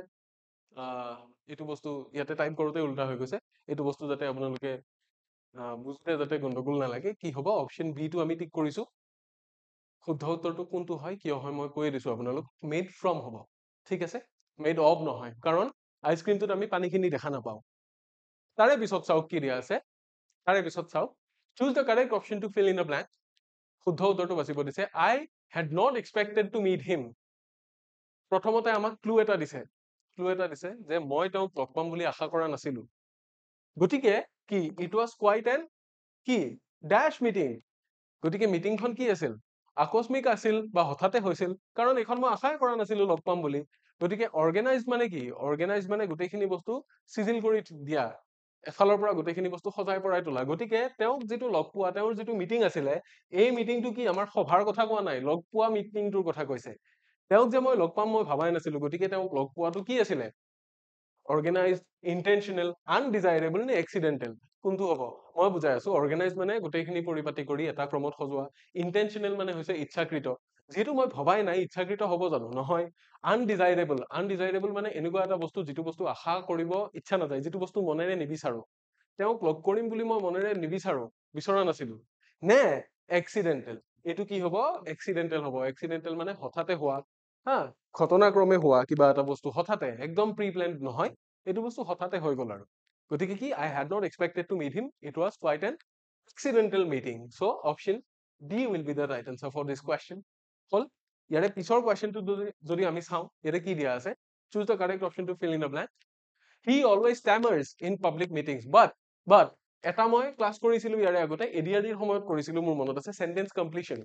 এইটো বস্তু ইয়াতে টাইপ কৰোতে উল্টা হৈ গৈছে, এইটো বস্তু যাতে আপোনালোকে বুজতে যাতে গণ্ডগোল নালাগে, কি হব, অপশ্যন বি টো আমি টিক কৰিছো। শুদ্ধ উত্তৰটো কোনটো হয়, কিয় হয় মই কৈ দিছো আপোনালোক, মেড ফ্ৰম হব, ঠিক আছে, মেড অফ নহয়, কাৰণ আইচক্ৰীমটোত আমি পানীখিনি দেখা নাপাওঁ। তাৰে পিছত চাওক কি দিয়া আছে, তাৰে পিছত চাওক, choose the correct option to fill in the blank. শুদ্ধ উত্তৰটো বাচিব দিছে, I had not expected to meet him. প্ৰথমতে আমাক ক্লু এটা দিছে, যে মই তেওঁক লগ পাম বুলি আশা কৰা নাছিলো। গতিকে কি, ইট ৱাজ কোৱাইট এন কি ডেশ মিটিং। গতিকে মিটিংখন কি আছিল, আকস্মিক আছিল বা হঠাতে হৈছিল, কাৰণ এইখন মই আশাই কৰা নাছিলো লগ পাম বুলি। গতিকে অৰ্গেনাইজ মানে কি, অৰ্গেনাইজ মানে গোটেইখিনি বস্তু চিজিল কৰি দিয়া, এফালৰ পৰা গোটেইখিনি বস্তু সজাই পৰাই তোলা। গতিকে তেওঁক যিটো লগ পোৱা, তেওঁৰ যিটো মিটিং আছিলে, এই মিটিংটো কি আমাৰ সভাৰ কথা কোৱা নাই, লগ পোৱা মিটিংটোৰ কথা কৈছে। তেওঁক যে মই লগ পাম মই ভাবাই নাছিলো, গতিকে তেওঁক লগ পোৱাটো কি আছিলে, অৰ্গেনাইজ, ইন্টেনচনেল, আনডিজাইৰেবল নে এক্সিডেন্টেল, কোনটো হ'ব? মই বুজাই আছো, অৰ্গেনাইজ মানে গোটেইখিনি পৰিপাতি কৰি এটা ক্ৰমত সজোৱা, ইন্টেনচনেল মানে হৈছে ইচ্ছাকৃত, যিহেতু মই ভবাই নাই, ইচ্ছাকৃত হ'ব জানো, নহয়। আনডিজাইৰেবল, আনডিজাইৰেবল মানে এনেকুৱা এটা বস্তু যিটো বস্তু আশা কৰিব ইচ্ছা নাযায়, যিটো বস্তু মনেৰে নিবিচাৰো, তেওঁক লগ কৰিম বুলি মই মনেৰে নিবিচাৰো, বিচৰা নাছিলো, নে এক্সিডেন্টেল। এইটো কি হ'ব, এক্সিডেন্টেল হ'ব। এক্সিডেন্টেল মানে হঠাতে হোৱা, হা, ঘটনাক্ৰমে হোৱা কিবা এটা বস্তু, হঠাতে, একদম প্ৰি প্লেন নহয়, এইটো বস্তু হঠাতে হৈ গল আৰু। গতিকে কি, I had not expected to meet him, it was quite an accidental meeting. So option D will be the right answer for this question. হল। ইয়াৰে পিছৰ কুৱেশ্যনটো যদি আমি চাওঁ, ইয়াতে কি দিয়া আছে, choose the correct option to fill in the blank. He always stammers in public meetings, but এটা মই ক্লাছ কৰিছিলো ইয়াৰে আগতে, এডিআৰডিৰ সময়ত কৰিছিলো, মোৰ মনত আছে, সেন্টেন্স কমপ্লিশন।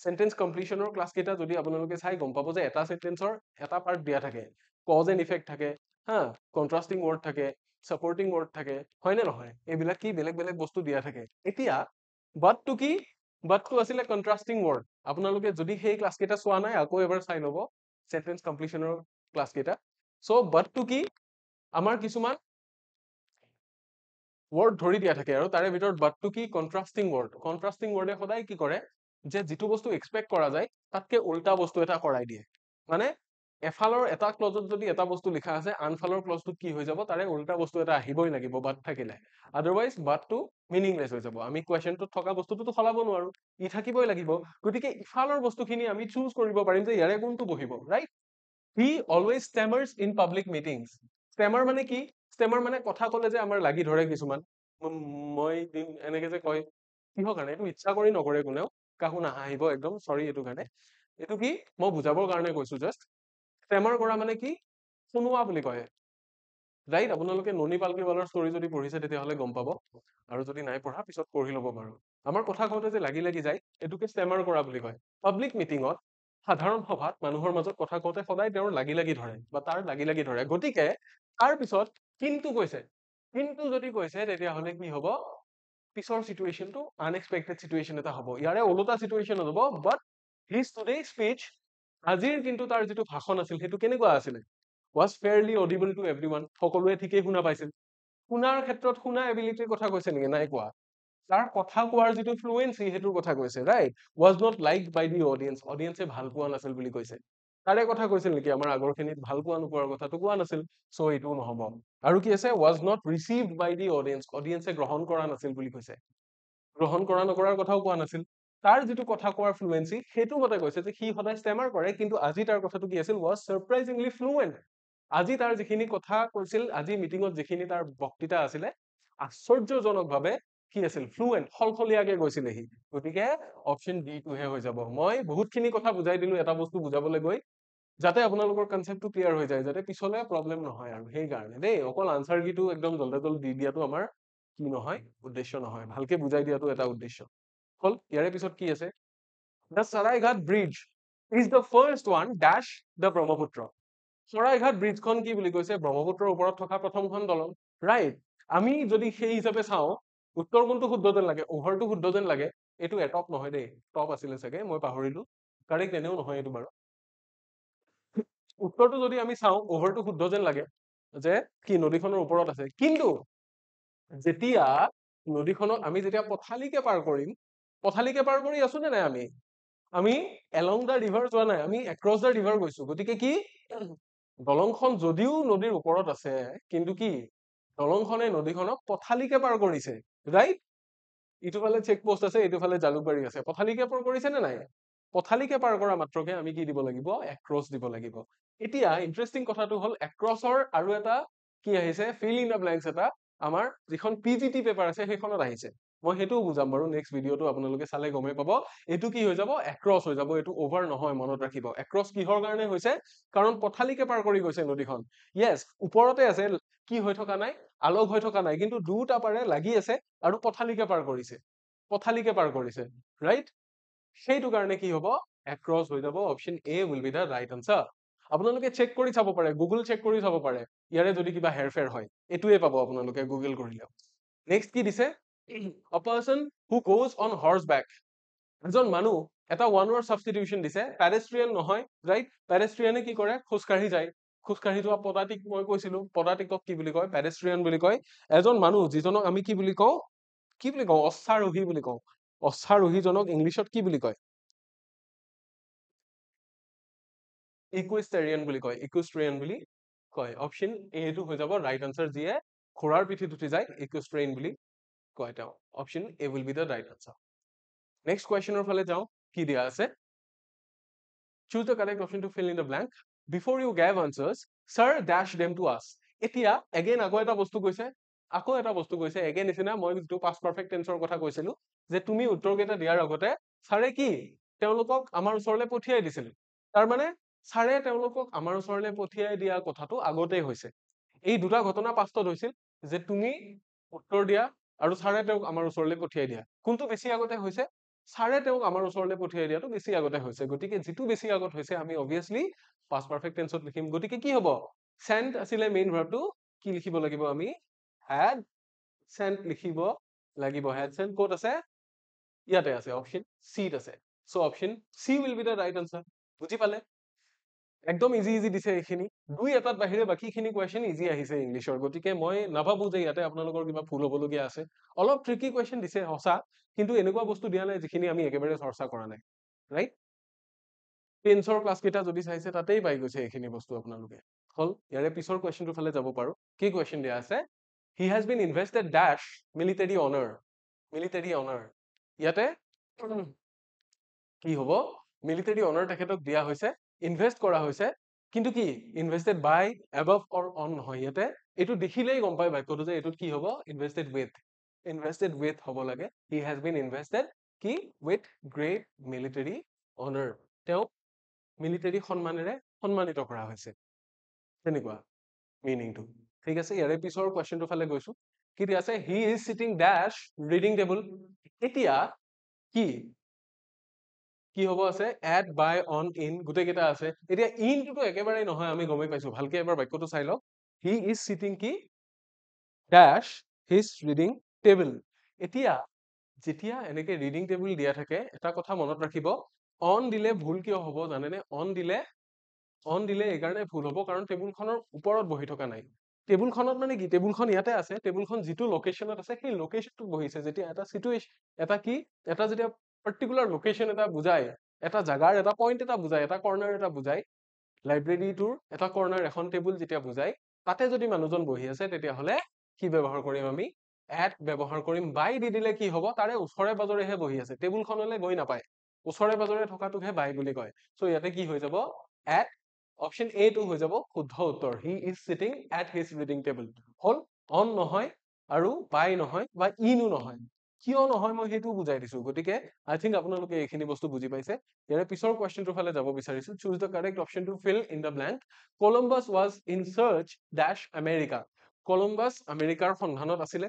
সেন্টেন্স কমপ্লিশনৰ ক্লাছ কেইটা যদি আপোনালোকে চাই গম পাব যে এটা সেন্টেন্সৰ এটা পাৰ্ট দিয়া থাকে, কজ এণ্ড ইফেক্ট থাকে, হা, কন্ট্ৰাষ্টিং ৱৰ্ড থাকে, সাপোৰ্টিং ৱৰ্ড থাকে, হয় নে নহয়, এইবিলাক কি বেলেগ বেলেগ বস্তু দিয়া থাকে। এতিয়া বাটটো কি, বাটটো আছিলে কন্ট্ৰাষ্টিং ৱৰ্ড। আপোনালোকে যদি সেই ক্লাছ কেইটা চোৱা নাই আকৌ এবাৰ চাই ল'ব, সেন্টেন্স কমপ্লিশনৰ ক্লাছ কেইটা। সো বাটটো কি, আমাৰ কিছুমান ৱৰ্ড ধৰি দিয়া থাকে, আৰু তাৰে ভিতৰত বাটটো কি, কন্ট্ৰাষ্টিং ৱৰ্ড। কন্ট্ৰাষ্টিং ৱৰ্ডে সদায় কি কৰে, যে যিটো বস্তু এক্সপেক্ট কৰা যায় তাতকে উল্টা বস্তু এটা কৰাই দিয়ে। মানে এফালৰ এটা ক্লজত যদি এটা বস্তু লিখা আছে, আনফালৰ ক্লজটোত কি হৈ যাব, তাৰে উল্টা বস্তু এটা আহিবই লাগিব বাট থাকিলে, আদাৰৱাইজ বাটটো মিনিংলেছ হৈ যাব। আমি কুৱেশ্যনটোত থকা বস্তুটোতো সলাব নোৱাৰো, ই থাকিবই লাগিব। গতিকে ইফালৰ বস্তুখিনি আমি চুজ কৰিব পাৰিম যে ইয়াৰে কোনটো বহিব, right. He always stammers in public meetings. Stammer মানে কি, ষ্টেমাৰ মানে কথা কলে যে আমাৰ লাগি ধৰে কিছুমান, মই এনেকে যে কয়, কিহৰ কাৰণে, এইটো ইচ্ছা কৰি নকৰে কোনেও, কাকো নাহাঁহিব একদম, চৰি এইটো কাৰণে। এইটো কি, মই বুজাবৰ কাৰণে কৈছো জাষ্ট। ষ্টেমাৰ কৰা মানে কি, শুনোৱা বুলি কয়, ৰাইট? আপোনালোকে ননী পালকিৱালাৰ ষ্টৰী যদি পঢ়িছে তেতিয়াহ'লে গম পাব, আৰু যদি নাই পঢ়া পিছত পঢ়ি ল'ব বাৰু। আমাৰ কথা কওঁতে যে লাগি লাগি যায় এইটোকে ষ্টেমাৰ কৰা বুলি কয়। পাব্লিক মিটিঙত, সাধাৰণ সভাত মানুহৰ মাজত কথা কওঁতে সদায় তেওঁৰ লাগি লাগি ধৰে বা তাৰ লাগি লাগি ধৰে। গতিকে তাৰ পিছত কিন্তু কৈছে, কিন্তু যদি কৈছে তেতিয়াহ'লে কি হ'ব? পিছৰ চিটুৱেশ্যনটো আনএক্সপেক্টেড চিটুৱেশ্যন এটা হ'ব। ইয়াৰে ওলোটা চিটুৱেশ্যন হ'ব, বাট হিজ টুডে স্পীচ, আজিৰ কিন্তু তাৰ যিটো ভাষণ আছিল সেইটো কেনেকুৱা আছিলে? was fairly audible to everyone, সকলোৱে ঠিকেই শুনা পাইছিল। শুনাৰ ক্ষেত্ৰত শুনা এবিলিটিৰ কথা কৈছে নেকি? নাই কোৱা। তাৰ কথা কোৱাৰ যিটো ফ্লুৱেঞ্চি সেইটোৰ কথা কৈছে, right? was not liked by the audience, অডিয়েন্সে ভাল পোৱা নাছিল বুলি কৈছে। তাৰে কথা কৈছিল নেকি? আমাৰ আগৰখিনিত ভাল পোৱা নোপোৱাৰ কথাটো কোৱা নাছিল, চ' এইটোও নহ'ব। আৰু কি আছে? was not received by the audience, অডিয়েন্সে গ্ৰহণ কৰা নাছিল বুলি কৈছে। গ্ৰহণ কৰা নকৰাৰ কথাও কোৱা নাছিল। তাৰ যিটো কথা কোৱাৰ ফ্লুৱেঞ্চি সেইটো মতে কৈছে যে সি সদায় ষ্টেমাৰ কৰে, কিন্তু আজি তাৰ কথাটো কি আছিল? was surprisingly fluent, আজি তাৰ যিখিনি কথা কৈছিল, আজি মিটিঙত যিখিনি তাৰ বক্তৃতা আছিলে, আশ্চৰ্যজনকভাৱে কি আছিল? ফ্লুৱেণ্ট, সলসলীয়াকে কৈছিলে সি। গতিকে অপশ্যন ডি টোহে হৈ যাব। মই বহুতখিনি কথা বুজাই দিলো এটা বস্তু বুজাবলৈ গৈ, যাতে আপোনালোকৰ কনচেপ্টটো ক্লিয়াৰ হৈ যায়, যাতে পিছলে প্ৰব্লেম নহয় আৰু সেইকাৰণে দেই। অকল আনচাৰ কিটো একদম জল্দে জল্দি দি দিয়াটো আমাৰ কি নহয়? উদ্দেশ্য নহয়। ভালকে বুজাই দিয়াটো এটা উদ্দেশ্য। হ'ল, ইয়াৰে পিছত কি আছে? The Saraighat Bridge is the first one dash the Brahmaputra. Saraighat ব্ৰিজখন কি বুলি কৈছে? ব্ৰহ্মপুত্ৰৰ ওপৰত থকা প্ৰথমখন দলং, ৰাইট? আমি যদি সেই হিচাপে চাওঁ, উত্তৰ কোনটো শুদ্ধ যেন লাগে? অভাৰটো শুদ্ধ যেন লাগে। এইটো এটপ নহয় দেই, টপ আছিলে চাগে, মই পাহৰিলো। কাৰেক্ট এনেও নহয় এইটো বাৰু। উত্তৰটো যদি আমি চাওঁ, অভাৰটো শুদ্ধ যেন লাগে, যে কি নদীখনৰ ওপৰত আছে। কিন্তু যেতিয়া নদীখনক আমি যেতিয়া পথালিকে পাৰ কৰিম, পথালিকে পাৰ কৰি আছো নে নাই আমি? আমি এলং দ্য ৰিভাৰ যোৱা নাই, আমি এক্ৰছ দ্য ৰিভাৰ গৈছো। গতিকে কি দলংখন যদিও নদীৰ ওপৰত আছে, কিন্তু কি দলংখনে নদীখনক পথালিকে পাৰ কৰিছে, ৰাইট? ইটোফালে চেকপোষ্ট আছে, এইটোফালে জালুকবাৰী আছে। পথালিকে পাৰ কৰিছে নে নাই? পথালিকে পাৰ কৰা মাত্ৰকে আমি কি দিব লাগিব? এক্ৰছ দিব লাগিব। এতিয়া ইণ্টাৰেষ্টিং কথাটো হ'ল, এক্ৰছৰ আৰু এটা কি আহিছে? ফিল ইন দ্য ব্লেংকছ এটা আমাৰ যিখন PGT পেপাৰ আছে সেইখনত আহিছে। মই সেইটোও বুজাম বাৰু নেক্সট ভিডিঅ'টো, আপোনালোকে চালে গমেই পাব। এইটো কি হৈ যাব? এক্ৰছ হৈ যাব, এইটো অভাৰ নহয়, মনত ৰাখিব। এক্ৰছ কিহৰ কাৰণে হৈছে? কাৰণ পথালিকে পাৰ কৰি গৈছে নদীখন। য়েছ, ওপৰতে আছে, কি হৈ থকা নাই? আলগ হৈ থকা নাই, কিন্তু দুটা পাৰে লাগি আছে আৰু পথালিকে পাৰ কৰিছে। পথালিকে পাৰ কৰিছে, ৰাইট? সেইটো কাৰণে কি হ'ব? এক্ৰছ হৈ যাব। Option A will be the right answer. আপোনালোকে চেক কৰি চাব পাৰে, গুগল চেক কৰি চাব পাৰে, ইয়াৰে যদি কিবা হেৰফেৰ হয় এইটোৱে পাব আপোনালোকে গুগল কৰিলেও। নেক্সট কি দিছে? A person who goes on horseback, এজন মানুহ, এটা ওৱান ৱৰ্ড সাবষ্টিটিউশন দিছে, পেডেষ্ট্ৰিয়ান নহয়, ৰাইট? পেডেষ্ট্ৰিয়ানে কি কৰে? খোজকাঢ়ি যায়। খোজকাঢ়ি যোৱা পদাতিক মই কৈছিলো, পদাতিকক কি বুলি কয়? পেডেষ্ট্ৰিয়ান বুলি কয়। এজন মানুহ যিজনক আমি কি বুলি কওঁ? কি বুলি কওঁ? অশ্বাৰোহী বুলি কওঁ। অশ্বাৰোহীজনক ইংলিছত কি বুলি কয়? ইকুইষ্টেৰিয়ান বুলি কয়, ইকুইষ্টেৰিয়ান বুলি কয়। অপশ্যন এ টো হৈ যাব ৰাইট আনসাৰ। যিয়ে ঘোঁৰাৰ পিঠিত উঠি যায়, ইকুইষ্টেৰিয়ান বুলি কয় তেওঁ। Option A will be the right answer. Next কুৱেশ্যনৰ ফালে যাওঁ, কি দিয়া আছে? Choose the correct option to fill in the blank. Before you gave answers, sir dash them to us. এতিয়া এগেইন আকৌ এটা বস্তু কৈছে, আকৌ এটা বস্তু কৈছে, এগেইন নিচিনা মই যিটো পাষ্ট পাৰফেক্ট টেন্সৰ কথা কৈছিলো, যে তুমি উত্তৰকেইটা দিয়াৰ আগতে ছাৰে কি তেওঁলোকক আমাৰ ওচৰলৈ পঠিয়াই দিছিল। তাৰমানে ছাৰে তেওঁলোকক আমাৰ ওচৰলৈ পঠিয়াই দিয়া কথাটো আগতেই হৈছে। এই দুটা ঘটনা পাষ্টত হৈছিল, যে তুমি উত্তৰ দিয়া আৰু ছাৰে তেওঁক আমাৰ ওচৰলৈ পঠিয়াই দিয়া। কোনটো বেছি আগতে হৈছে? ছাৰে তেওঁক আমাৰ ওচৰলৈ পঠিয়াই দিয়াটো বেছি আগতে হৈছে। গতিকে যিটো বেছি আগত হৈছে আমি অবভিয়াছলি পাষ্ট পাৰফেক্ট টেন্সত লিখিম। গতিকে কি হ'ব? সেন্ট আছিলে মেইন ভাৰ্বটো, কি লিখিব লাগিব আমি? had sent লিখিব লাগিব। had sent ক'ত আছে? ইয়াতে আছে, অপশ্যন চিত আছে। So' option C will be the right answer. বুজি পালে? একদম ইজি ইজি দিছে এইখিনি। দুই এটাত বাহিৰে বাকীখিনি কুৱেশ্যন ইজি আহিছে ইংলিছৰ। গতিকে মই নাভাবো যে ইয়াতে আপোনালোকৰ কিবা ভুল হ'বলগীয়া আছে। অলপ ট্ৰিকি কুৱেশ্যন দিছে সঁচা, কিন্তু এনেকুৱা বস্তু দিয়া নাই যিখিনি আমি একেবাৰে চৰ্চা কৰা নাই, ৰাইট? টেন্সৰ ক্লাছ কেইটা যদি চাইছে তাতেই পাই গৈছে এইখিনি বস্তু আপোনালোকে। হ'ল, ইয়াৰে পিছৰ কুৱেশ্যনটোৰ ফালে যাব পাৰো। কি কুৱেশ্যন দিয়া আছে? হি হেজ বিন ইনভেষ্টেড ডেশ মিলিটাৰী অনাৰ। মিলিটাৰী অনাৰ, ইয়াতে কি হ'ব? মিলিটাৰী অনাৰ তেখেতক দিয়া হৈছে, ইনভেষ্ট কৰা হৈছে, কিন্তু কি ইনভেষ্টেড বাই, এবাভ অৰ অন নহয়। ইয়াতে এইটো দেখিলেই গম পায় বাক্যটো যে এইটোত কি হ'ব? ইনভেষ্টেড উইথ। ইনভেষ্টেড উইথ হ'ব লাগে। হি হেজ বিন ইনভেষ্টেড কি উইথ গ্ৰেট মিলিটাৰী অনাৰ। তেওঁক মিলিটাৰী সন্মানেৰে সন্মানিত কৰা হৈছে, তেনেকুৱা মিনিংটো। ঠিক আছে, ইয়াৰে পিছৰ কুৱেশ্যনটোৰ ফালে গৈছো। কি দিয়া আছে, হি ইজ চিটিং ডেশ ৰিডিং টেবুল। এতিয়া কি কি হ'ব আছে, এট বাই অন ইন গোটেইকেইটা আছে। এতিয়া ইনটোতো একেবাৰেই নহয়, আমি গমেই পাইছো। ভালকে এবাৰ বাক্যটো চাই লওক। হি ইজ চিটিং কি ডেশ হিজ ৰিডিং টেবুল। এতিয়া যেতিয়া এনেকে ৰিডিং টেবুল দিয়া থাকে, এটা কথা মনত ৰাখিব, অন দিলে ভুল কিয় হ'ব জানেনে? অন দিলে এইকাৰণে ভুল হ'ব কাৰণ টেবুলখনৰ ওপৰত বহি থকা নাই। টেবুলখনত মানে কি, টেবুলখন ইয়াতে আছে, টেবুলখন যিটো লোকেশ্যনত আছে সেই লোকেশ্যনটোত বহিছে। যেতিয়া এটা চিটুৱেশ্যন, এটা কি, এটা যেতিয়া পাৰ্টিকুলাৰ লোকেশ্যন এটা বুজায়, এটা জাগাৰ এটা পইণ্ট এটা বুজায়, এটা কৰ্নাৰ এটা বুজায়, লাইব্ৰেৰীটোৰ এটা কৰ্নাৰ এখন টেবুল যেতিয়া বুজায়, তাতে যদি মানুহজন বহি আছে তেতিয়াহ'লে কি ব্যৱহাৰ কৰিম আমি? এট ব্যৱহাৰ কৰিম। বাই দি দিলে কি হ'ব, তাৰে ওচৰে পাজৰেহে বহি আছে, টেবুলখনলৈ গৈ নাপায়, ওচৰে পাজৰে থকাটোকহে বাই বুলি কয়। চ' ইয়াতে কি হৈ যাব, এট, অপশ্যন এ টো হৈ যাব শুদ্ধ উত্তৰ। He is cheating at his reading table. হ'ল, অন নহয় আৰু বাই নহয় বা ইনো নহয়। কিয় নহয় মই সেইটো বুজাই দিছো। গতিকে আই থিংক আপোনালোকে এইখিনি বস্তু বুজি পাইছে। ইয়াৰে পিছৰ কুৱেশ্যনটোৰ ফালে যাব বিচাৰিছো। Choose the correct option to fill in the blank. Columbus was in search dash America. Columbus আমেৰিকাৰ সন্ধানত আছিলে,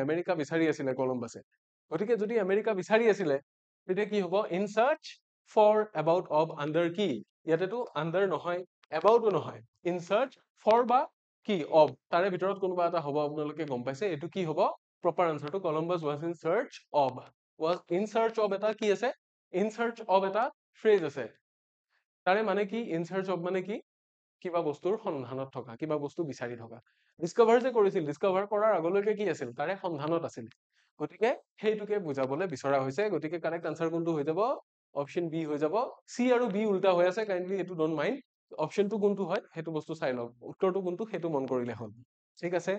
আমেৰিকা বিচাৰি আছিলে কলম্বাছে। গতিকে যদি আমেৰিকা বিচাৰি আছিলে তেতিয়া কি হ'ব, in search for about of under কি, ইয়াতেতো আণ্ডাৰ নহয়, এবাউটো নহয়, ইন চাৰ্চ ফৰ বা কি অফ, তাৰে ভিতৰত কোনোবা এটা হ'ব। আপোনালোকে গম পাইছে এইটো কি হ'ব প্ৰপাৰ আনচাৰটো। Columbus was in search of, was in search of এটা কি আছে, ইন চাৰ্চ অফ এটা ফ্ৰেজ আছে। তাৰে মানে কি, ইন চাৰ্চ অফ মানে কি, কিবা বস্তুৰ সন্ধানত থকা, কিবা বস্তু বিচাৰি থকা। ডিস্কভাৰ যে কৰিছিল, ডিস্কভাৰ কৰাৰ আগলৈকে কি আছিল, তাৰে সন্ধানত আছিল। গতিকে সেইটোকে বুজাবলৈ বিচৰা হৈছে। গতিকে কাৰেক্ট আনচাৰ কোনটো হৈ যাব, অপশ্যন বি হৈ যাব। চি আৰু বি উল্টা হৈ আছে, কাইণ্ডলি এইটো ডন্ট মাইণ্ড। অপশ্যনটো কোনটো হয় সেইটো বস্তু চাই লওক, উত্তৰটো কোনটো সেইটো মন কৰিলে হ'ল। ঠিক আছে,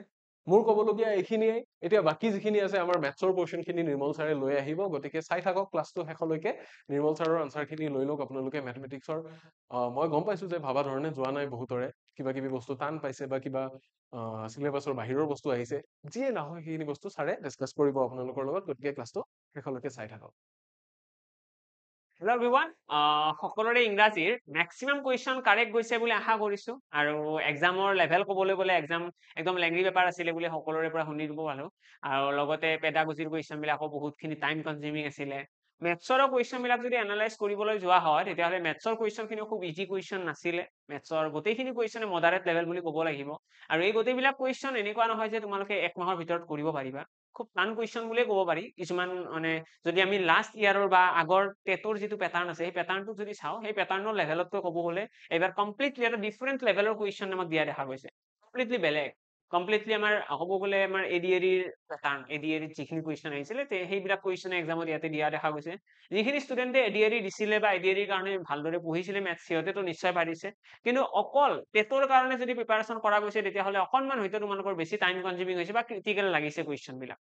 মোৰ ক'বলগীয়া এইখিনিয়ে। এতিয়া বাকী যিখিনি আছে, আমাৰ মেথছৰ পোৰ্চন খিনি নিৰ্মল ছাৰে লৈ আহিব। গতিকে চাই থাকক ক্লাছটো শেষলৈকে। নিৰ্মল ছাৰৰ আনচাৰ খিনি লৈ লওক আপোনালোকে মেথমেটিক্সৰ। মই গম পাইছো যে ভাবা ধৰণে যোৱা নাই বহুতৰে, কিবা কিবি বস্তু টান পাইছে বা কিবা চিলেবাছৰ বাহিৰৰ বস্তু আহিছে। যিয়ে নহয় সেইখিনি বস্তু ছাৰে ডিছকাছ কৰিব আপোনালোকৰ লগত। গতিকে ক্লাছটো শেষলৈকে চাই থাকক। হেল্ল' এভৰিৱান, সকলোৰে ইংৰাজীৰ মেক্সিমাম কুৱেশ্যন কাৰেক্ট গৈছে বুলি আশা কৰিছো। আৰু এক্সামৰ লেভেল ক'বলৈ গ'লে এক্সাম একদম লেংগি পেপাৰ আছিলে বুলি সকলোৰে পৰা শুনি দিব পালো। আৰু লগতে পেডাগজিৰ কুৱেশ্যন বিলাকো বহুতখিনি টাইম কনজিউমিং আছিলে। মেথছৰ কুৱেশ্যন বিলাক যদি এনালাইজ কৰিবলৈ যোৱা হয় তেতিয়াহ'লে মেথছৰ কুৱেশ্যন খিনি খুব ইজি কুৱেশ্যন নাছিলে। মেথছৰ গোটেইখিনি কুৱেশ্যনে মডাৰেট লেভেল বুলি ক'ব লাগিব। আৰু এই গোটেইবিলাক কুৱেশ্যন এনেকুৱা নহয় যে তোমালোকে এক মাহৰ ভিতৰত কৰিব পাৰিবা। খুব টান কুৱেশ্যন বুলিয়ে ক'ব পাৰি। কিছুমান মানে যদি আমি লাষ্ট ইয়াৰৰ বা আগৰ টেটৰ যিটো পেটাৰ্ণ আছে সেই পেটাৰ্ণটো যদি চাওঁ, সেই পেটাৰ্ণৰ লেভেলতকৈ ক'ব গ'লে এইবাৰ কমপ্লিটলি এটা ডিফাৰেণ্ট লেভেলৰ কুৱেশ্যন আমাক দিয়া দেখা গৈছে। কমপ্লিটলি বেলেগ, কমপ্লিটলি আমাৰ ক'ব গ'লে আমাৰ এডিএৰিৰ পেটাৰ্ণ, এডিএৰিত যিখিনি কুৱেশ্যন আহিছিলে সেইবিলাক কুৱেশ্যন এক্সামত ইয়াতে দিয়া দেখা গৈছে। যিখিনি ষ্টুডেণ্টে এডিএৰি দিছিলে বা এডিএৰিৰ কাৰণে ভালদৰে পঢ়িছিলে মেথছ, সিহঁতেতো নিশ্চয় পাৰিছে। কিন্তু অকল টেটৰ কাৰণে যদি প্ৰিপাৰেশ্যন কৰা গৈছে তেতিয়াহ'লে অকণমান হয়তো তোমালোকৰ বেছি টাইম কনজিউমিং হৈছে বা ক্ৰিটিকেল লাগিছে কুৱেশ্যন বিলাক।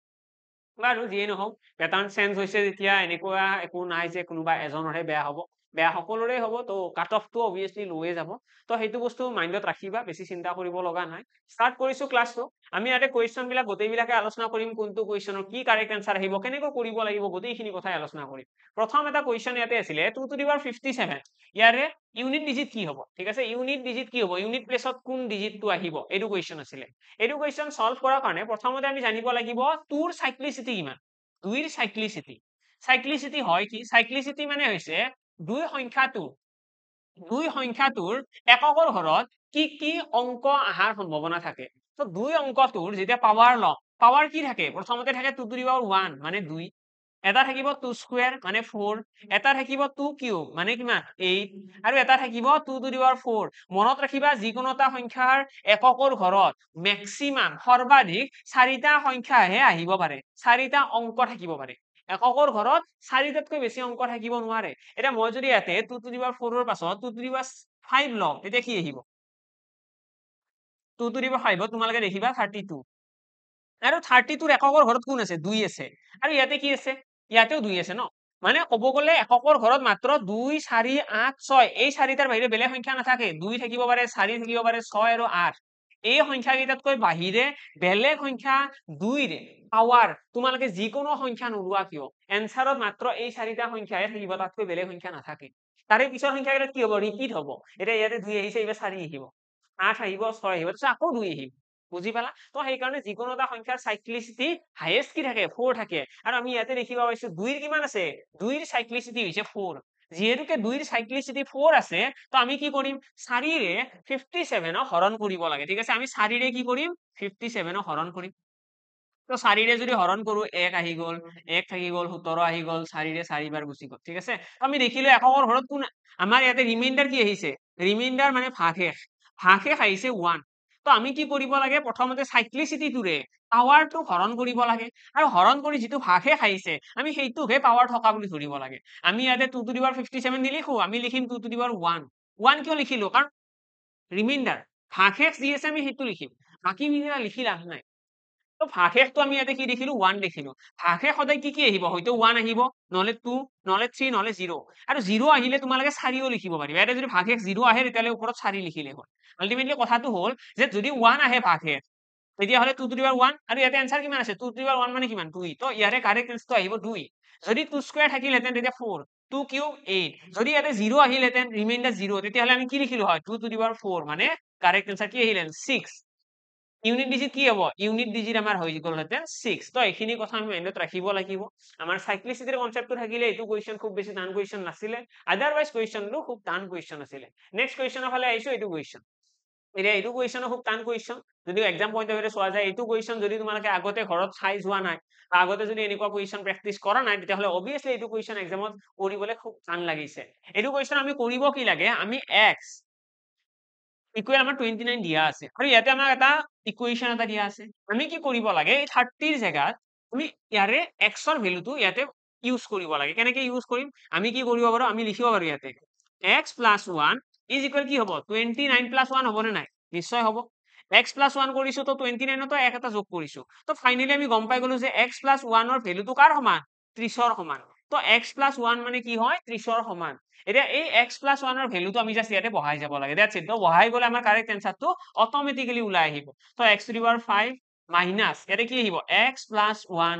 বাৰু যিয়ে নহওক, পেটাৰ্ণ চেঞ্জ হৈছে যেতিয়া এনেকুৱা একো নাই যে কোনোবা এজনৰহে বেয়া হ'ব, বেয়া সকলোৰে হ'ব। তো কাট অফটো অবভিয়াছলি লয়ে যাব। তো সেইটো বস্তু মাইণ্ডত ৰাখিবা, বেছি চিন্তা কৰিব লগা নাই। ষ্টাৰ্ট কৰিছো ক্লাছটো। আমি ইয়াতে কুৱেশ্যন বিলাক গোটেইবিলাকে আলোচনা কৰিম, কোনটো কুৱেশ্যনৰ কি কাৰেক্ট এনচাৰ আহিব, কেনেকৈ কৰিব লাগিব, গোটেইখিনি কথাই আলোচনা কৰিম। প্ৰথম এটা কুৱেশ্যন ইয়াতে আছিলে 2 to the power 57। ইয়াৰে ইউনিট ডিজিট কি হ'ব? ঠিক আছে, ইউনিট ডিজিট কি হ'ব, ইউনিট প্লেছত কোন ডিজিটটো আহিব, এইটো কুৱেশ্যন আছিলে। এইটো কুৱেশ্যন সলভ কৰাৰ কাৰণে প্ৰথমতে আমি জানিব লাগিব 2ৰ সাইক্লিসিটি কিমান। 2ৰ সাইক্লিসিটি, সাইক্লিসিটি হয় কি, সাইক্লিসিটি মানে হৈছে দুই সংখ্যাটোৰ এককৰ ঘৰত কি কি অংক আহাৰ সম্ভাৱনা থাকে। তো দুই অংকটোৰ যেতিয়া পাৱাৰ লম, পাৱাৰ কি থাকে, প্ৰথমতে থাকে 2 to the power 1 মানে 2, এটা থাকিব 2 স্কয়াৰ মানে 4, এটা থাকিব 2 কিউব মানে কিমান 8, আৰু এটা থাকিব 2 to the power 4। মনত ৰাখিবা যিকোনো এটা সংখ্যাৰ এককৰ ঘৰত মেক্সিমাম সৰ্বাধিক 4টা সংখ্যাহে আহিব পাৰে, 4টা অংক থাকিব পাৰে। এককৰ ঘৰত 4টাতকৈ বেছি অংক থাকিব নোৱাৰে। এতিয়া মই যদি ইয়াতে 2 to the power 4ৰ পাছত 2 to the power 5 লওঁ তেতিয়া কি আহিব, 2 to the power 5ত তোমালোকে দেখিবা 32। আৰু 32ৰ এককৰ ঘৰত কোন আছে, 2 আছে। আৰু ইয়াতে কি আছে, ইয়াতেও 2 আছে ন। মানে ক'ব গ'লে এককৰ ঘৰত মাত্ৰ 2, 4, 8, 6 এই 4টাৰ বাহিৰে বেলেগ সংখ্যা নাথাকে। 2 থাকিব পাৰে, 4 থাকিব পাৰে, 6 আৰু 8 এই সংখ্যাকেইটাতকৈ বাহিৰে বেলেগ সংখ্যা 2ৰ পাৱাৰ তোমালোকে যিকোনো সংখ্যা নোলোৱা কিয় এনসাৰত মাত্ৰ এই 4টা সংখ্যাহে থাকিব, তাতকৈ বেলেগ সংখ্যা নাথাকে। তাৰে পিছৰ সংখ্যাকেইটা কি হ'ব, ৰিপিট হ'ব। এতিয়া ইয়াতে 2 আহিছে, এইবাৰ 4 আহিব। 8 আহিব 6 আহিব তাৰপিছত আকৌ 2 আহিব বুজি পালা তো সেইকাৰণে যিকোনো এটা সংখ্যাৰ সাইক্লিসিটি হাইয়েস্ট কি থাকে 4 থাকে আৰু আমি ইয়াতে দেখিব পাইছো 2 ৰ কিমান আছে 2 ৰ সাইক্লিসিটি হৈছে 4 যেহেতুকে 2 ৰ সাইক্লিসিটি 4 আছে তো আমি কি কৰিম 4 ৰে 57 হৰণ কৰিব লাগে ঠিক আছে আমি 4 ৰে কি কৰিম 57 হৰণ কৰিম তো 4 ৰে যদি হৰণ কৰো 1 আহি গল 1 থাকি গল 17 আহি গল 4 ৰে 4 বাৰ গুচি গল ঠিক আছে আমি দেখিলো এককৰ ঘৰত কোন আমাৰ ইয়াতে ৰিমাইন্ডাৰ কি আহিছে ৰিমাইন্ডাৰ মানে ভাগশেষ আহিছে 1 তো আমি কি কৰিব লাগে প্ৰথমতে সাইক্লিসিটিটোৰে পাৱাৰটো হৰণ কৰিব লাগে আৰু হৰণ কৰি যিটো ভাগশেষ আহিছে আমি সেইটোহে পাৱাৰ থকা বুলি ধৰিব লাগে আমি ইয়াতে 2 to the power 57 নিলিখো আমি লিখিম 2 to the power 1 কিয় লিখিলো কাৰণ ৰিমাইন্ডাৰ ভাগশেষ যি আছে আমি সেইটো লিখিম বাকি বিনা লিখি লাভ নাই তো ভাগশেষটো আমি ইয়াতে কি দেখিলো 1 দেখিলো ভাগশেষ সদায় কি আহিব হয়তো 1 আহিব নহলে 2 নহলে 3 নহলে 0 আৰু 0 আহিলে তোমালোকে 4ও লিখিব পাৰিবা ইয়াতে যদি ভাগশেষ 0 আহে তেতিয়ালে ওপৰত 4 লিখিলে হ'ল আলটিমেটলি কথাটো হ'ল যে যদি 1 আহে ভাগশেষ তেতিয়াহলে 2 to the power 1 আৰু ইয়াতে आंसर কিমান আছে 2 to the power 1 মানে কিমান 2 তো ইয়াৰে কারেক্ট আনসারটো আহিব 2 যদি 2 স্কয়ার থাকিলহেতেন তেতিয়া 4 2 কিউব 8 যদি ইয়াতে 0 আহিলহেতেন ৰিমাইন্ডাৰ 0 তেতিয়াহলে আমি কি লিখিলো হয় 2 to the power 4 মানে কারেক্ট আনসার কি আহিলেন 6 ইউনিট ডিজিট কি হব ইউনিট ডিজিট আমাৰ হৈ গলহেতেন 6 তো এইখিনি কথা আমি মাইন্ডত ৰাখিব লাগিব আমাৰ সাইক্লিসিটিৰ কনসেপ্টটো থাকিলে এইটো কোৱেশ্চন খুব বেছি টান কোৱেশ্চন নাছিলে আদাৰৱাইজ কোৱেশ্চনটো খুব টান কোৱেশ্চন আছিলে নেক্সট কোৱেশ্চনৰ ফালে আহিছো এইটো কোৱেশ্চন এতিয়া এইটো কোৱেশ্চনো খুব টান কোৱেশ্চন যদি এক্সাম পইণ্ট অফ ভিউৰে চোৱা যায় এইটো কোৱেশ্চন যদি তোমালোকে আগতে ঘৰত চাই যোৱা নাই বা আগতে যদি এনেকুৱা কোৱেশ্চন প্ৰেক্টিস কৰা নাই তেতিয়াহলে অবিয়াসলি এইটো কোৱেশ্চন এক্সামত কৰিবলৈ খুব টান লাগিছে এইটো কোৱেশ্চন আমি কৰিব কি লাগে আমি x ইকুৱেল আমাৰ 29 দিয়া আছে আৰু ইয়াতে আমাক এটা ইকুৱেশ্যন এটা দিয়া আছে আমি কি কৰিব লাগে এই 30 ৰ জায়গাত আমি ইয়াৰে x ৰ ভ্যালুটো ইয়াতে ইউজ কৰিব লাগে কেনেকৈ ইউজ কৰিম আমি কি কৰিব পাৰো আমি লিখিব পাৰো ইয়াতে x + 1 ইজ ইকুৱেল কি হ'ব 29 + 1 হ'ব নে নাই নিশ্চয় হ'ব x + 1 কৰিছো তো 29 তো এক এটা যোগ কৰিছো তো ফাইনালি আমি গম পাই গলো যে x + 1 ৰ ভ্যালুটো কাৰ সমান 30 ৰ সমান তো x + 1 মানে কি হয় 30 ৰ সমান এতিয়া এই x + 1 ৰ ভ্যালুটো আমি জাস্ট ইয়াতে বহাই যাব লাগে দ্যাটস ইট তো বহাই গলে আমাৰ কারেক্ট আনসারটো অটোমেটিক্যালি ওলাই আহিব তো x to the power 5 minus ইয়াতে কি আহিব x + 1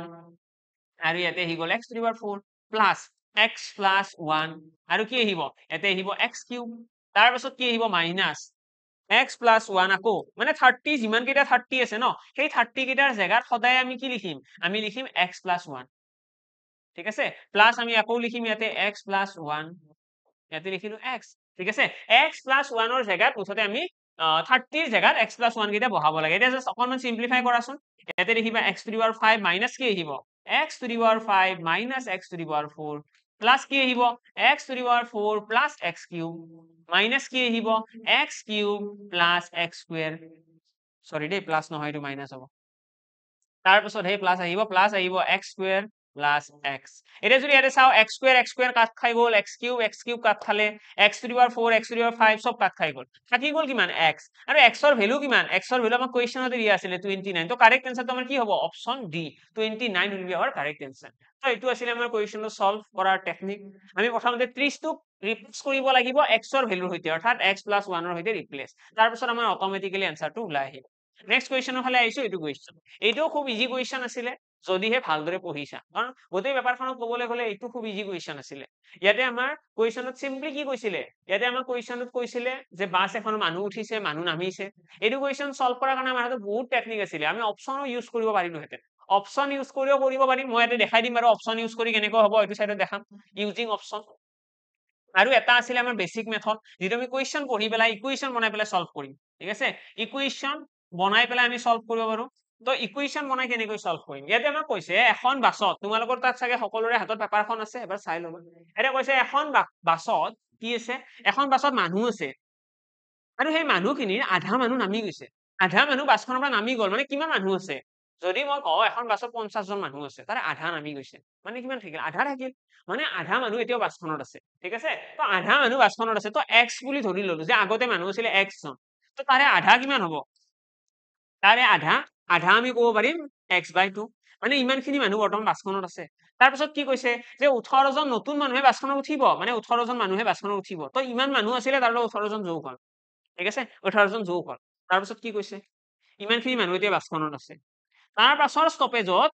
আৰু ইয়াতে আহি গল x to the power 4 plus x + 1 আৰু কি আহিব ইয়াতে আহিব x³ তাৰ পাছত কি আহিব মাইনাস x + 1 আকৌ মানে 30 যিমান কেইটা 30 আছে ন সেই 30 কেইটাৰ জায়গাত সদায় আমি কি লিখিম আমি লিখিম x + 1 ঠিক আছে প্লাস আমি আকৌ লিখিম ইয়াতে x + 1 ইয়াতে লিখিলো x ঠিক আছে x + 1 ৰ জায়গাত মুঠতে আমি 30 ৰ জায়গাত x + 1 কেইটা বহাব লাগে এটা জাস্ট অকনমান সিম্পলিফাই কৰাচোন ইয়াতে লিখিবা x to the power 5 minus কি আহিব x to the power 5 minus x to the power 4 plus কি আহিব x to the power 4 plus x³ minus কি আহিব x³ প্লাস x² সরি দেই প্লাস নহয় এটো মাইনাস হ'ব তাৰ পাছত হে প্লাস আহিব x² প্লাস x এটা যদি ইয়াতে চাও x² কাট খাই গল x³ কাট খালে x to the power 4 x to the power 5 সব কাট খাই গল থাকি গল কিমান x আৰু x ৰ ভ্যালু কিমান x ৰ ভ্যালু আমাক কোৱেশ্চনতে দিয়া আছিল 29 তো কাৰেক্ট আনসাৰটো আমাৰ কি হ'ব option D 29 will be our correct answer তো এটো আছিল আমাৰ কোৱেশ্চনটো সলভ কৰাৰ টেকনিক আমি প্ৰথমতে 30 টো ৰিপ্লেস কৰিব লাগিব x ৰ ভ্যালুৰ সৈতে অৰ্থাৎ x + 1 ৰ সৈতে ৰিপ্লেস তাৰ পিছত আমাৰ অটোমেটিক্যালি আনসাৰটো ওলাই আহিব নেক্সট কোৱেশ্চনৰ ফালে আহিছো এইটো কোৱেশ্চন এইটো খুব ইজি কোৱেশ্চন আছিলে যদিহে ভালদৰে পঢ়িছা কাৰণ গোটেই পেপাৰখনত ক'বলৈ গ'লে এইটো খুব ইজি কোৱেশ্চন আছিলে ইয়াতে আমাৰ কোৱেশ্চনত সিম্পলি কি কৈছিলে ইয়াতে আমাৰ কোৱেশ্চনত কৈছিলে যে বাস এখন মানুহ উঠিছে মানুহ নামিছে এইটো কোৱেশ্চন সলভ কৰাৰ কাৰণে আমাৰ হাতত বহুত টেকনিক আছিলে আমি অপচনো ইউজ কৰিব পাৰিলোহেঁতেন অপচন ইউজ কৰিও কৰিব পাৰিম মই ইয়াতে দেখাই দিম বাৰু অপচন ইউজ কৰি কেনেকৈ হ'ব এইটো সাইডত দেখাম ইউজিং অপচন আৰু এটা আছিলে আমাৰ বেসিক মেথড যেটো আমি কোৱেশ্চন পঢ়ি পেলাই ইকুৱেশ্যন বনাই পেলাই সলভ কৰিম ঠিক আছে ইকুৱেশ্যন বনাই পেলাই আমি সলভ কৰিব পাৰো তো ইকুৱেশ্যন বনাই কেনেকৈ সলভ কৰিম ইয়াতে আমাক কৈছে এখন বাছত তোমালোকৰ তাত চাগে সকলোৰে হাতত পেপাৰখন আছে এবাৰ চাই ল'বা এটা কৈছে এখন বাছত কি আছে এখন বাছত মানুহ আছে আৰু সেই মানুহখিনিৰ আধা মানুহ নামি গৈছে আধা মানুহ বাছখনৰ পৰা নামি গল মানে কিমান মানুহ আছে যদি মই কওঁ এখন বাছত 50 জন মানুহ আছে তাৰে আধা নামি গৈছে মানে কিমান থাকিল আধা থাকিল মানে আধা মানুহ এতিয়াও বাছখনত আছে ঠিক আছে তো আধা মানুহ বাছখনত আছে তো x বুলি ধৰি ললো যে আগতে মানুহ আছিল x জন তো তাৰে আধা কিমান হ'ব তাৰে আধা আমি ক'ব পাৰিম x/2 মানে ইমানখিনি মানুহ বৰ্তমান বাছখনত আছে তাৰ পিছত কি কৈছে যে 18 জন নতুন মানুহে বাছখনত উঠিব মানে 18 জন মানুহে বাছখনত উঠিব তো ইমান মানুহ আছিলে তাৰ লগত 18 জন যোগ হ'ল ঠিক আছে 18 জন যোগ হ'ল তাৰ পিছত কি কৈছে ইমানখিনি মানুহ এতিয়া বাছখনত আছে তাৰ পাছৰ ষ্টপেজত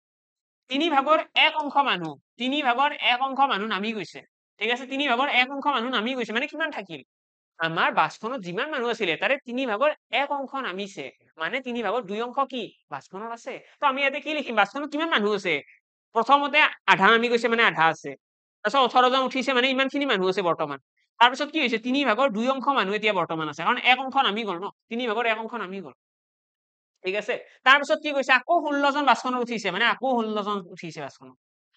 3/1 অংশ মানুহ 3/1 অংশ মানুহ নামি গৈছে ঠিক আছে 3/1 অংশ মানুহ নামি গৈছে মানে কিমান থাকিল আমাৰ বাছখনত যিমান মানুহ আছিলে তাৰে 3 ভাগৰ 1 অংশ নামিছে মানে 3 ভাগৰ 2 অংশ কি বাছখনত আছে তো আমি ইয়াতে কি লিখিম বাছখনত কিমান মানুহ আছে প্ৰথমতে আধা নামি গৈছে মানে আধা আছে তাৰপিছত 18 জন উঠিছে মানে ইমানখিনি মানুহ আছে বৰ্তমান তাৰপিছত কি হৈছে 3 ভাগৰ 2 অংশ মানুহ এতিয়া বৰ্তমান আছে কাৰণ 1 অংশ নামি গ'ল ন 3 ভাগৰ 1 অংশ নামি গ'ল ঠিক আছে তাৰপিছত কি কৈছে আকৌ 16 জন বাছখনত উঠিছে মানে আকৌ 16 জন উঠিছে বাছখনত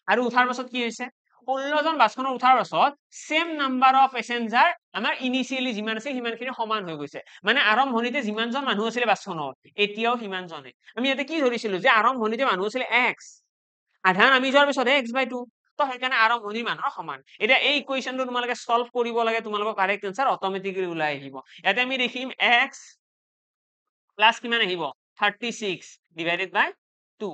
আৰু উঠাৰ পাছত কি হৈছে 16 জন বাছখনত উঠাৰ পাছত সেম নাম্বাৰ অফ পেছেঞ্জাৰ আমাৰ ইনিচিয়েলি যিমান আছিল সিমানখিনি সমান হৈ গৈছে মানে আৰম্ভণিতে যিমানজন মানুহ আছিলে বাছখনত এতিয়াও সিমানজনে আমি ইয়াতে কি ধৰিছিলো যে আৰম্ভণিতে মানুহ আছিলে x আধা নামি যোৱাৰ পিছত x/2 তো সেইকাৰণে আৰম্ভণিৰ মানুহৰ সমান এতিয়া এই ইকুৱেশ্যনটো তোমালোকে সলভ কৰিব লাগে তোমালোকৰ কাৰেক্ট আনসাৰ অটোমেটিক্যালি ওলাই আহিব ইয়াতে আমি দেখিম x প্লাস কিমান আহিব 36 ডিভাইডেড বাই 2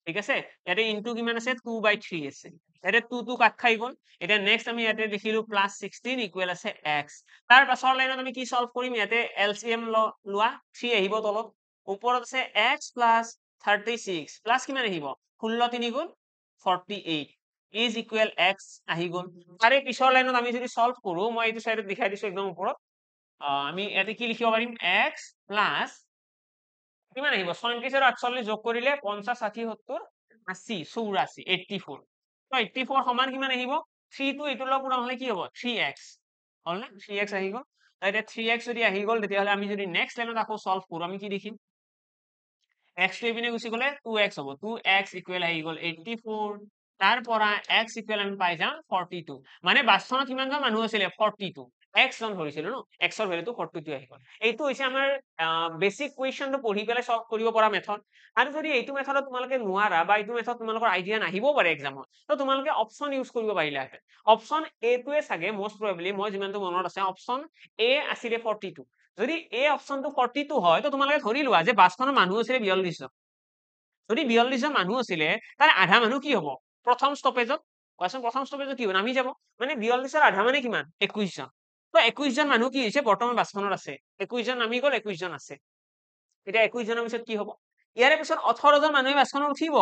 ঠিক আছে ইয়াতে ইনটু কিমান আছে 2/3 আছে ইয়াতে 2 কাট খাই গ'ল এতিয়া নেক্সট আমি ইয়াতে দেখিলো প্লাস 16 ইকুৱেল আছে x তাৰ পাছৰ লাইনত আমি কি সলভ কৰিম ইয়াতে এলসিএম লোৱা 3 আহিব তলত ওপৰত আছে x প্লাস 36 প্লাস কিমান আহিব 16 3 গুণ 48 is equal x আহি গ'ল তাৰে পিছৰ লাইনত আমি যদি সলভ কৰো মই এইটো সাইডত দেখাই দিছো একদম ওপৰত আমি ইয়াতে কি লিখিব পাৰিম x প্লাস কিমান আহিব 37 আৰু 48 যোগ কৰিলে 50 60 70 80 84 84 তো 84 সমান কিমান আহিব 3 টো এইটোৰ লগত পুৰা হলে কি হ'ব 3x হল না 3x আহি গ'ল এতিয়া 3x যদি আহি গ'ল তেতিয়াহলে আমি যদি নেক্সট লাইনত আকৌ সলভ কৰো আমি কি দেখিম x টো এইপিনে গুচি গ'লে 2x হ'ব 2x ইকুৱেল আহি গ'ল 84 তাৰ পৰা x ইকুৱেল আমি পাই যাম 42 মানে বাছখনত কিমানজন মানুহ আছিলে 42 x জন ধৰিছিলো ন x ৰ ভ্যালুটো 42 আহি গ'ল এইটো হৈছে আমাৰ বেসিক কুৱেশ্যনটো পঢ়ি পেলাই সলভ কৰিব পৰা মেথড আৰু যদি এইটো মেথডত তোমালোকে নোৱাৰা বা এইটো মেথড তোমালোকৰ আইডিয়া নাহিবও পাৰে এক্সামত তো তোমালোকে অপচন ইউজ কৰিব পাৰিলাহেঁতেন অপচন এ টোৱে চাগে মোষ্ট প্ৰবেবলি মই যিমানটো মনত আছে অপচন এ আছিলে 42 যদি এই অপচনটো 42 হয় তো তোমালোকে ধৰি লোৱা যে বাছখনৰ মানুহ আছিলে 42 জন যদি 42 জন মানুহ আছিলে তাৰে আধা মানুহ কি হ'ব প্ৰথম ষ্টপেজত কোৱাচোন প্ৰথম ষ্টপেজত কি হ'ব নামি যাব মানে 42 ৰ আধা মানে কিমান 21 জন তো 21 জন মানুহ কি হৈছে বৰ্তমান বাছখনত আছে 21 জন নামি গ'ল 21 জন আছে এতিয়া 21 জনৰ পিছত কি হ'ব ইয়াৰে পিছত 18 জন মানুহে বাছখনত উঠিব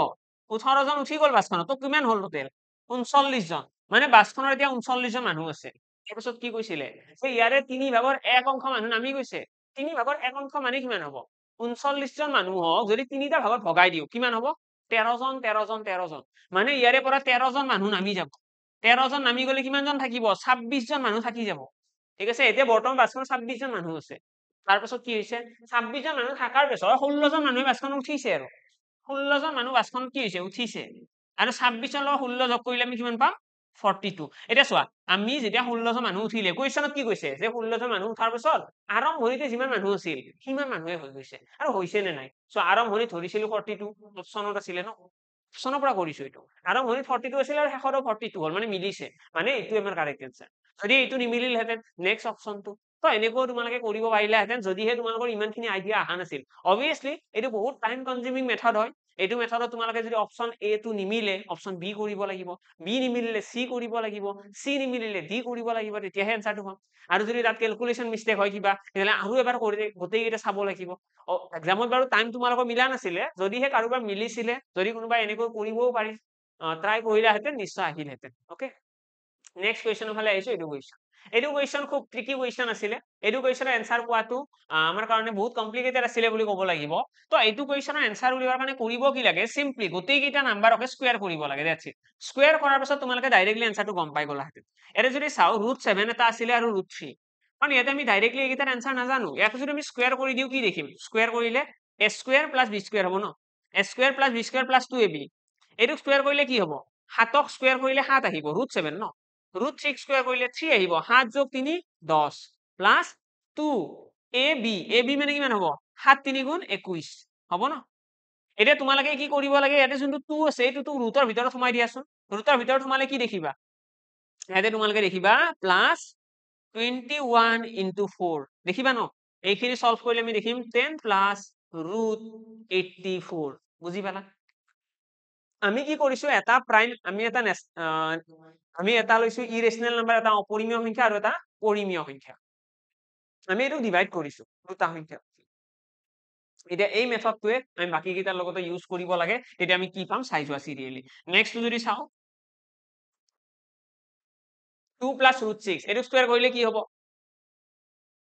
18 জন উঠি গ'ল বাছখনত তো কিমান হ'ল টোটেল 39 জন মানে বাছখনৰ এতিয়া 39 জন মানুহ আছে তাৰপিছত কি কৈছিলে যে ইয়াৰে 3 ভাগৰ 1 অংশ মানুহ নামি গৈছে 3 ভাগৰ 1 অংশ মানে কিমান হ'ব 39 জন মানুহক যদি 3টা ভাগত ভগাই দিও কিমান হ'ব 13 জন 13 জন 13 জন মানে ইয়াৰে পৰা 13 জন মানুহ নামি যাব 13 জন নামি গ'লে কিমান জন থাকিব 26 জন মানুহ থাকি যাব ঠিক আছে এতিয়া বৰ্তমান বাছখনত 26 জন মানুহ আছে তাৰপিছত কি হৈছে 26 জন মানুহ থাকাৰ পিছত 16 জন মানুহে বাছখনত উঠিছে আৰু 16 জন মানুহ বাছখনত কি হৈছে উঠিছে আৰু 26 জন লগত 16 যোগ কৰিলে আমি কিমান পাম 42 এতিয়া চোৱা আমি যেতিয়া 16 জন মানুহ উঠিলে কুৱেশ্যনত কি কৈছে যে 16 জন মানুহ উঠাৰ পিছত আৰম্ভণিতে যিমান মানুহ আছিল সিমান মানুহে হৈ গৈছে আৰু হৈছে নে নাই সো আৰম্ভণিত ধৰিছিলো 42 অপচনত আছিলে ন অপচনৰ পৰা কৰিছো এইটো আৰম্ভণিত 42 আছিল আৰু শেষত 42 হ'ল মানে মিলিছে মানে এইটো আমাৰ কাৰেক্ট আনসাৰ যদি এইটো নিমিলিলহেঁতেন নেক্সট অপচনটো তো এনেকৈ তোমালোকে কৰিব পাৰিলাহেঁতেন যদিহে তোমালোকৰ ইমানখিনি আইডিয়া অহা নাছিল অবভিয়াছলি এইটো বহুত টাইম কনজিউমিং মেথড হয় এইটো মেথডত তোমালোকে যদি অপচন এ টো নিমিলে অপচন বি কৰিব লাগিব বি নিমিলিলে চি কৰিব লাগিব চি নিমিলিলে ডি কৰিব লাগিব তেতিয়াহে এনসাৰটো পাম আৰু যদি তাত ক্যালকুলেশন মিস্টেক হয় কিবা তেতিয়াহলে আৰু এবাৰ কৰি গোটেইকেইটা চাব লাগিব এক্সামত বাৰু টাইম তোমালোকৰ মিলা নাছিলে যদিহে কাৰোবাৰ মিলিছিলে যদি কোনোবা এনেকৈ কৰিবও পাৰি ট্ৰাই কৰিলাহেঁতেন নিশ্চয় আহিলহেঁতেন ওকে নেক্সট কুৱেশ্যনৰ ফালে আহিছো এইটো কুৱেশ্যন খুব ট্ৰিকি কুৱেশ্যন আছিলে এইটো কুৱেশ্যনৰ এনসাৰ পোৱাটো আমাৰ কাৰণে বহুত কমপ্লিকেটেড আছিলে বুলি ক'ব লাগিব তো এইটো কুৱেশ্যনৰ এনসাৰ উলিয়াৰ কাৰণে কৰিব কি লাগে সিম্পলি গোটেই কেইটা নাম্বাৰকে স্কয়াৰ কৰিব লাগে দ্যাটস ইট স্কয়াৰ কৰাৰ পিছত তোমালোকে ডাইৰেক্টলি এনসাৰটো গম পাই গ'লাহেঁতেন এটা যদি চাও √7 এটা আছিলে আৰু √3 কাৰণ ইয়াতে আমি ডাইৰেক্টলি এইকেইটাৰ এনসাৰ নাজানো ইয়াক যদি আমি স্কয়াৰ কৰি দিও কি দেখিম স্কয়াৰ কৰিলে a square plus b square হ'ব ন a square plus b square plus 2ab এইটো স্কয়াৰ কৰিলে কি হ'ব 7ক স্কয়াৰ কৰিলে 7 আহিব √7 ন √3 স্কয়াৰ কৰিলে 3 আহিব 7 যোগ 3 10 প্লাস 2 ab মানে কিমান হ'ব 7 3 গুণ 21 হ'ব ন এতিয়া তোমালোকে কি কৰিব লাগে ইয়াতে যোনটো 2 আছে এইটো ৰুটৰ ভিতৰত সোমাই দিয়াচোন ৰুটৰ ভিতৰত সোমালে কি দেখিবা ইয়াতে তোমালোকে দেখিবা প্লাস 21 into 4 দেখিবা ন এইখিনি সলভ কৰিলে আমি দেখিম 10 প্লাস √84 বুজি পালা আমি কি কৰিছো এটা প্ৰাইম আমি এটা লৈছো ইৰেশনেল নাম্বাৰ এটা অপৰিমেয় সংখ্যা আৰু এটা পৰিমেয় সংখ্যা আমি এইটো ডিভাইড কৰিছো দুটা সংখ্যা এতিয়া এই মেথডটোৱে আমি বাকি কেইটাৰ লগতে ইউজ কৰিব লাগে তেতিয়া আমি কি পাম চাই যোৱা সিৰিয়ালি নেক্সট যদি চাও 2 প্লাস √6 এইটো স্কয়াৰ কৰিলে কি হ'ব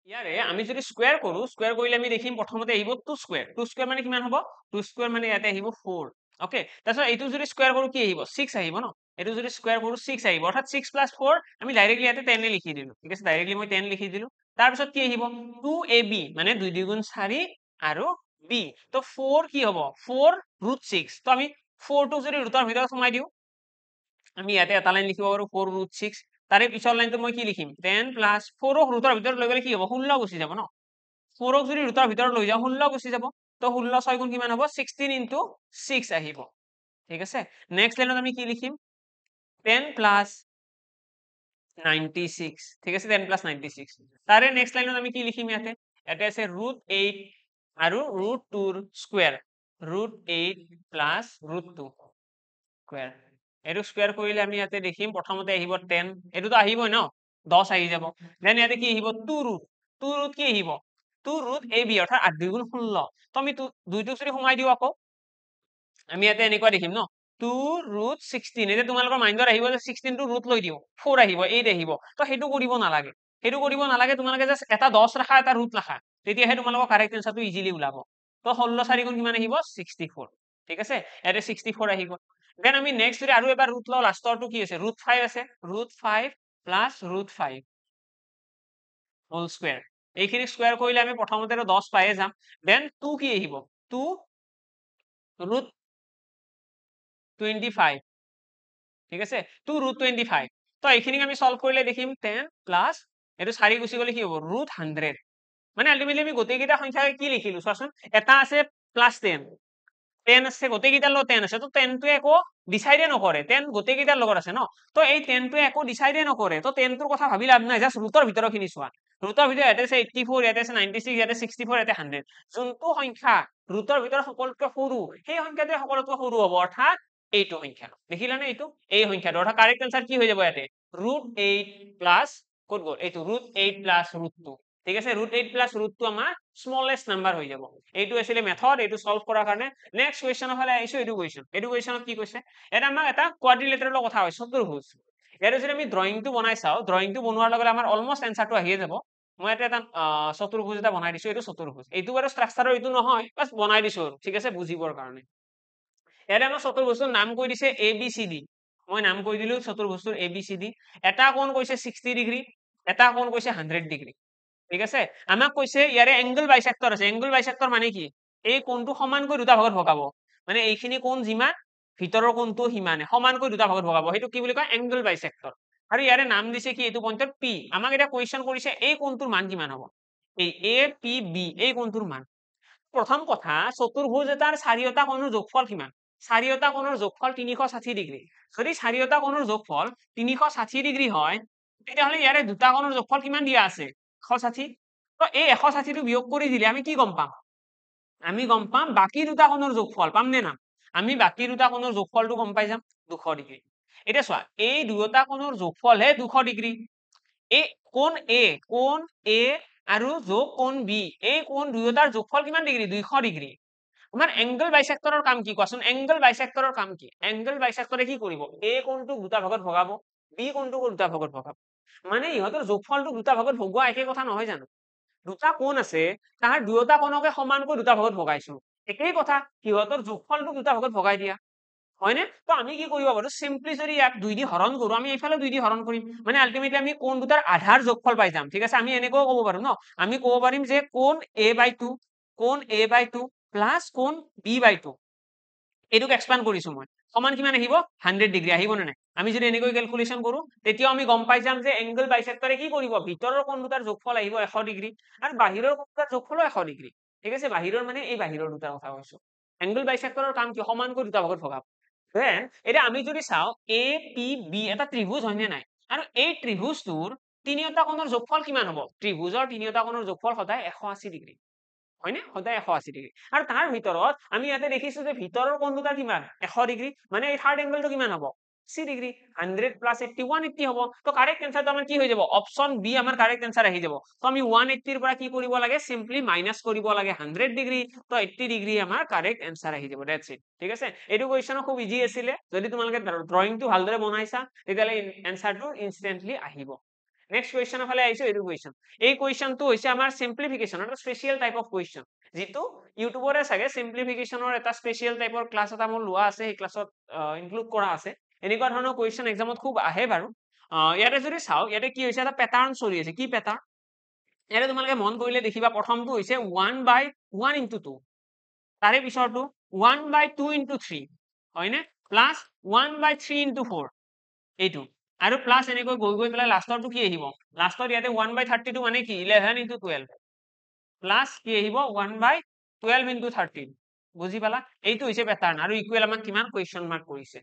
ইয়াৰে আমি যদি স্কোয়াৰ কৰো স্কোয়াৰ কৰিলে আমি দেখিম প্ৰথমতে আহিব 2 স্কোয়াৰ 2 স্কোয়াৰ মানে কিমান হ'ব 2 স্কোয়াৰ মানে ইয়াতে আহিব 4 ওকে তাৰপিছত এইটো যদি স্কোয়াৰ কৰো কি আহিব 6 আহিব ন এইটো যদি স্কোয়াৰ কৰো 6 আহিব অৰ্থাৎ 6 + 4 আমি ডাইৰেক্টলি ইয়াতে 10 এ লিখি দিলো ঠিক আছে ডাইৰেক্টলি মই 10 লিখি দিলো তাৰপিছত কি আহিব 2ab মানে 2 2 4 আৰু b তো 4 কি হ'ব 4√6 তো আমি 4 টো যদি ৰুটৰ ভিতৰত সোমাই দিও আমি ইয়াতে এটা লাইন লিখিব পাৰো 4√6 তাৰে পিছৰ লাইনটো মই কি লিখিম 10 + 4 ক ৰুটৰ ভিতৰত লৈ গ'লে কি হ'ব 16 গুচি যাব ন 4 ক যদি ৰুটৰ ভিতৰত লৈ যাও 16 গুচি যাব তো 16 6 গুণ কিমান হ'ব 16 * 6 আহিব ঠিক আছে নেক্সট লাইনত আমি কি লিখিম 10 + 96 ঠিক আছে 10 + 96 তাৰে নেক্সট লাইনত আমি কি লিখিম ইয়াতে ইয়াতে আছে √8 আৰু √2 ৰ স্কয়াৰ √8 + √2 স্কয়াৰ এইটো স্কয়াৰ কৰিলে আমি ইয়াতে দেখিম প্ৰথমতে আহিব 10 এইটোতো আহিবই ন 10 আহি যাব দেন ইয়াতে কি আহিব 2 ৰুট কি আহিব 2√ab অৰ্থাৎ 8 2 গুণ 16 তো আমি 2 টো যদি সোমাই দিও আকৌ আমি ইয়াতে এনেকুৱা দেখিম ন 2√16 এতিয়া তোমালোকৰ মাইণ্ডত আহিব যে 16 টো ৰুট লৈ দিও 4 আহিব 8 আহিব তো সেইটো কৰিব নালাগে তোমালোকে জাস্ট এটা 10 ৰাখা এটা ৰুট ৰাখা তেতিয়াহে তোমালোকৰ কাৰেক্ট আনসাৰটো ইজিলি ওলাব তো 16 4 গুণ কিমান আহিব 64 ঠিক আছে ইয়াতে 64 আহিব দেন আমি নেক্সট যদি আৰু এবাৰ ৰুট লও লাষ্টৰটো কি আছে √5 আছে √5 + √5 হোল স্কয়াৰ এইখিনি স্কয়াৰ কৰিলে আমি প্ৰথমতে 10 পায়ে যাম দেন 2 কি আহিব 2 √25 ঠিক আছে 2 √25 তো এইখিনিক আমি সলভ কৰিলে দেখিম 10 প্লাস এটো 4 গুচি গলে কি হ'ব √100 মানে আলটিমেটলি আমি গোটেইকেইটা সংখ্যাকে কি লিখিলো চোৱাচোন এটা আছে +10 10 আছে গোটেইকেইটাৰ লগত 10 আছে তো 10 টোৱে একো ডিসাইডে নকৰে 10 গোটেইকেইটাৰ লগত আছে ন তো এই 10 টোৱে একো ডিসাইডে নকৰে তো 10 টোৰ কথা ভাবি লাভ নাই জাস্ট ৰুটৰ ভিতৰখিনি চোৱা ৰুটৰ ভিতৰত ইয়াতে আছে 84 ইয়াতে আছে 96 ইয়াতে 64 ইয়াতে 100 যোনটো সংখ্যা ৰুটৰ ভিতৰত সকলোতকৈ সৰু সেই সংখ্যাটোৱে সকলোতকৈ সৰু হ'ব অৰ্থাৎ এইটো সংখ্যা দেখিলানে এইটো এই সংখ্যাটো অৰ্থাৎ কারেক্ট आंसर কি হৈ যাব ইয়াতে √8 প্লাস কত গল এইটো √8 প্লাস √2 ঠিক আছে √8 প্লাস √2 আমাৰ স্মলেস্ট নাম্বাৰ হৈ যাব এইটো আছিল মেথড এইটো সলভ কৰাৰ কাৰণে নেক্সট কোৱেশ্চনৰ ফালে আইছো এইটো কোৱেশ্চনত কি কৈছে এটা আমাক এটা কোৱাড্ৰিলেটাৰেলৰ কথা হয় চতুৰ্ভুজ ইয়াৰ যদি আমি ড্ৰয়িংটো বনাই চাও ড্ৰয়িংটো বনোৱাৰ লগে আমাৰ অলমোস্ট আনসাৰটো আহিয়ে যাব মই এটা চতুৰ্ভুজ এটা বনাই দিছো এইটো চতুৰ্ভুজ এইটো বাৰু ষ্ট্ৰাকচাৰৰ এইটো নহয় বাস বনাই দিছো ঠিক আছে বুজিবৰ কাৰণে ইয়াতে আমাৰ চতুৰ্ভুজৰ নাম কৈ দিছে ABCD মই নাম কৈ দিলো চতুৰ্ভুজৰ ABCD এটা কোণ কৈছে 60 ডিগ্ৰী এটা কোণ কৈছে 100 ডিগ্ৰী ঠিক আছে আমাক কৈছে ইয়াৰে এংগল বাইসেক্টৰ আছে এংগল বাইসেক্টৰ মানে কি এই কোণটো সমানকৈ দুটা ভাগত ভগাব মানে এইখিনি কোণ যিমান ভিতৰৰ কোণটো সিমানে সমানকৈ দুটা ভাগত ভগাব সেইটো কি বুলি কয় এংগল বাইসেক্টৰ আৰু ইয়াৰে নাম দিছে কি এইটো পইণ্টৰ P আমাক এটা কোৱেশ্চন কৰিছে এই কোণটোৰ মান কিমান হ'ব এই APB এই কোণটোৰ মান প্ৰথম কথা চতুৰ্ভুজ এটাৰ চাৰিওটা কোণৰ যোগফল কিমান চাৰিওটা কোণৰ যোগফল 360 ডিগ্ৰী যদি চাৰিওটা কোণৰ যোগফল 360 ডিগ্ৰী হয় তেতিয়াহলে ইয়াৰে দুটা কোণৰ যোগফল কিমান দিয়া আছে 160 তো এই 160 টো বিয়োগ কৰি দিলে আমি কি গম পাম আমি গম পাম বাকি দুটা কোণৰ যোগফল পাম নে না আমি বাকি দুটা কোণৰ যোগফলটো গম পাই যাম 200 ডিগ্ৰী এটা চোৱা এই দুটা কোণৰ যোগফল হে 200 ডিগ্ৰী এই কোণ A আৰু যোগ কোণ B এই কোণ দুয়োটাৰ যোগফল কিমান ডিগ্ৰী 200 ডিগ্ৰী আমাৰ এংগল বাইসেক্টৰৰ কাম কি কোৱাচোন এংগল বাইসেক্টৰৰ কাম কি এংগল বাইসেক্টৰে কি কৰিব A কোণটো দুটা ভাগত ভগাব B কোণটো দুটা ভাগত ভগাব মানে ইহঁতৰ যোগফলটো দুটা ভাগত ভগোৱা একে কথা নহয় জানো দুটা কোণ আছে তাৰ দুয়োটা কোণকে সমানকৈ দুটা ভাগত ভগাইছো একেই কথা সিহঁতৰ যোগফলটো দুটা ভাগত ভগাই দিয়া হয়নে তো আমি কি কৰিব পাৰো সিম্পলি যদি ইয়াক 2 দি হৰণ কৰো আমি এইফালে 2 দি হৰণ কৰিম মানে আলটিমেটলি আমি কোণ দুটাৰ আধাৰ যোগফল পাই যাম ঠিক আছে আমি এনেকৈ ক'ব পাৰো ন আমি ক'ব পাৰিম যে কোণ A/2 কোণ A/2 প্লাস কোণ B/2 এইটোক এক্সপান্ড কৰিছো মই সমান কিমান আহিব 100 ডিগ্ৰী আহিব নে নাই আমি যদি এনেকৈ ক্যালকুলেশন কৰো তেতিয়াও আমি গম পাই যাম যে এংগল বাইসেক্টৰে কি কৰিব ভিতৰৰ কোণ দুটাৰ যোগফল আহিব 100 ডিগ্ৰী আৰু বাহিৰৰ কোণ দুটাৰ যোগফল 100 ডিগ্ৰী ঠিক আছে বাহিৰৰ মানে এই বাহিৰৰ দুটাৰ কথা কৈছো এংগল বাইসেক্টৰৰ কাম কি সমানকৈ দুটা ভাগত ভগাব দেন এটা আমি যদি চাও APB এটা ত্ৰিভুজ হয় নে নাই আৰু এই ত্ৰিভুজটোৰ তিনিটা কোণৰ যোগফল কিমান হ'ব ত্ৰিভুজৰ তিনিটা কোণৰ যোগফল সদায় 180 ডিগ্ৰী হয়নে সদায় 180 ডিগ্ৰী আৰু তাৰ ভিতৰত আমি ইয়াতে দেখিছো যে ভিতৰৰ কোণ দুটা কিমান 100 ডিগ্ৰী মানে এই থাৰ্ড এংগলটো কিমান হ'ব 80 ডিগ্ৰী 100 + 80 180 হ'ব তো কাৰেক্ট आंसरটো আমাৰ কি হৈ যাব অপচন বি আমাৰ কাৰেক্ট आंसर আহি যাব তো আমি 180 ৰ পৰা কি কৰিব লাগে সিম্পলি মাইনাস কৰিব লাগে 100 ডিগ্ৰী তো 80 ডিগ্ৰী আমাৰ কাৰেক্ট आंसर আহি যাব দ্যাটস ইট ঠিক আছে এইটো কোৱেশ্চন খুব ইজি আছিল যদি তোমালোকে ড্ৰয়িংটো ভালদৰে বনাইছা তেতিয়ালে आंसरটো ইনস্ট্যান্টলি আহিব নেক্সট কুৱেশ্যনৰ ফালে আহিছো এইটো কুৱেশ্যন এই কুৱেশ্যনটো হৈছে আমাৰ সিম্পলিফিকেশ্যন এটা স্পেচিয়েল টাইপ অফ কুৱেশ্যন যিটো ইউটিউবৰে চাগে সিম্পলিফিকেশ্যনৰ এটা স্পেচিয়েল টাইপৰ ক্লাছ এটা মোৰ লোৱা আছে এই ক্লাছত ইনক্লুড কৰা আছে এনেকুৱা ধৰণৰ কুৱেশ্যন এক্সামত খুব আহে বাৰু ইয়াতে যদি চাও ইয়াতে কি হৈছে এটা প্যাটাৰ্ন চলি আছে কি প্যাটাৰ্ন ইয়াতে তোমালোকে মন কৰিলে দেখিবা প্ৰথমটো হৈছে 1/1 * 2 তাৰে পিছৰটো 1/2 * 3 হয়নে প্লাস 1/3 * 4 এইটো আৰু প্লাস এনেকৈ গৈ গৈ পেলাই লাষ্টৰটো কি আহিব লাষ্টৰ ইয়াতে 1/32 মানে কি 11 * 12 প্লাস কি আহিব 1/12 * 13 বুজি পালা এইটো হৈছে প্যাটাৰ্ন আৰু ইকুৱেল আমাক কিমান কোৱেশ্চন মাৰ্ক কৰিছে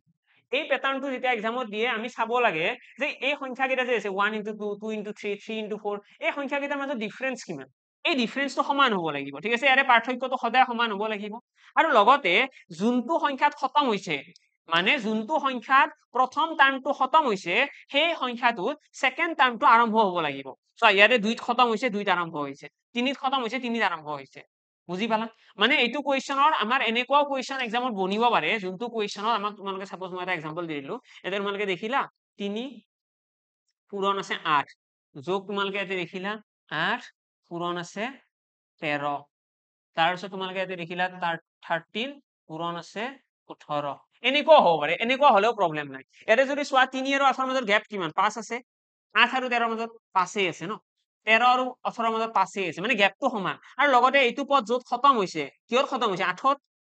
এই প্যাটাৰ্নটো যেতিয়া এক্সামত দিয়ে আমি চাব লাগে যে এই সংখ্যা কেইটা যে আছে 1 * 2 2 * 3 3 * 4 এই সংখ্যা কেইটাৰ মাজত ডিফাৰেন্স কিমান এই ডিফাৰেন্সটো সমান হ'ব লাগিব ঠিক আছে ইয়াৰে পাৰ্থক্যটো সদায় সমান হ'ব লাগিব আৰু লগতে যোনটো সংখ্যাত খতম হৈছে মানে যোনটো সংখ্যাত প্ৰথম টাৰ্মটো খতম হৈছে সেই সংখ্যাটোত সেকেন্ড টাৰ্মটো আৰম্ভ হ'ব লাগিব সো ইয়াতে 2 ত খতম হৈছে 2 ত আৰম্ভ হৈছে 3 ত খতম হৈছে 3 ত আৰম্ভ হৈছে বুজি পালা মানে এইটো কুৱেশ্যনৰ আমাৰ এনেকুৱাও কুৱেশ্যন এক্সামত বনিব পাৰে যোনটো কুৱেশ্যনৰ আমাক তোমালোকে সাপোজ মই এটা এক্সাম্পল দি দিলো এটা তোমালোকে দেখিলা 3 পূৰণ আছে 8 যোগ তোমালোকে ইয়াতে দেখিলা 8 পূৰণ আছে 13 তাৰপিছত তোমালোকে ইয়াতে দেখিলা 13 পূৰণ আছে 18 এনেকুৱা হ'ব পাৰে এনেকুৱা হলেও প্ৰব্লেম নাই ইয়াতে যদি চোৱা 3 আৰু 8 ৰ মাজত গ্যাপ কিমান 5 আছে 8 আৰু 13 ৰ মাজত 5 আছে ন 13 আৰু 18 ৰ মাজত 5 আছে মানে গ্যাপটো সমান আৰু লগতে এইটো পদ য'ত খতম হৈছে কিহত খতম হৈছে 8ত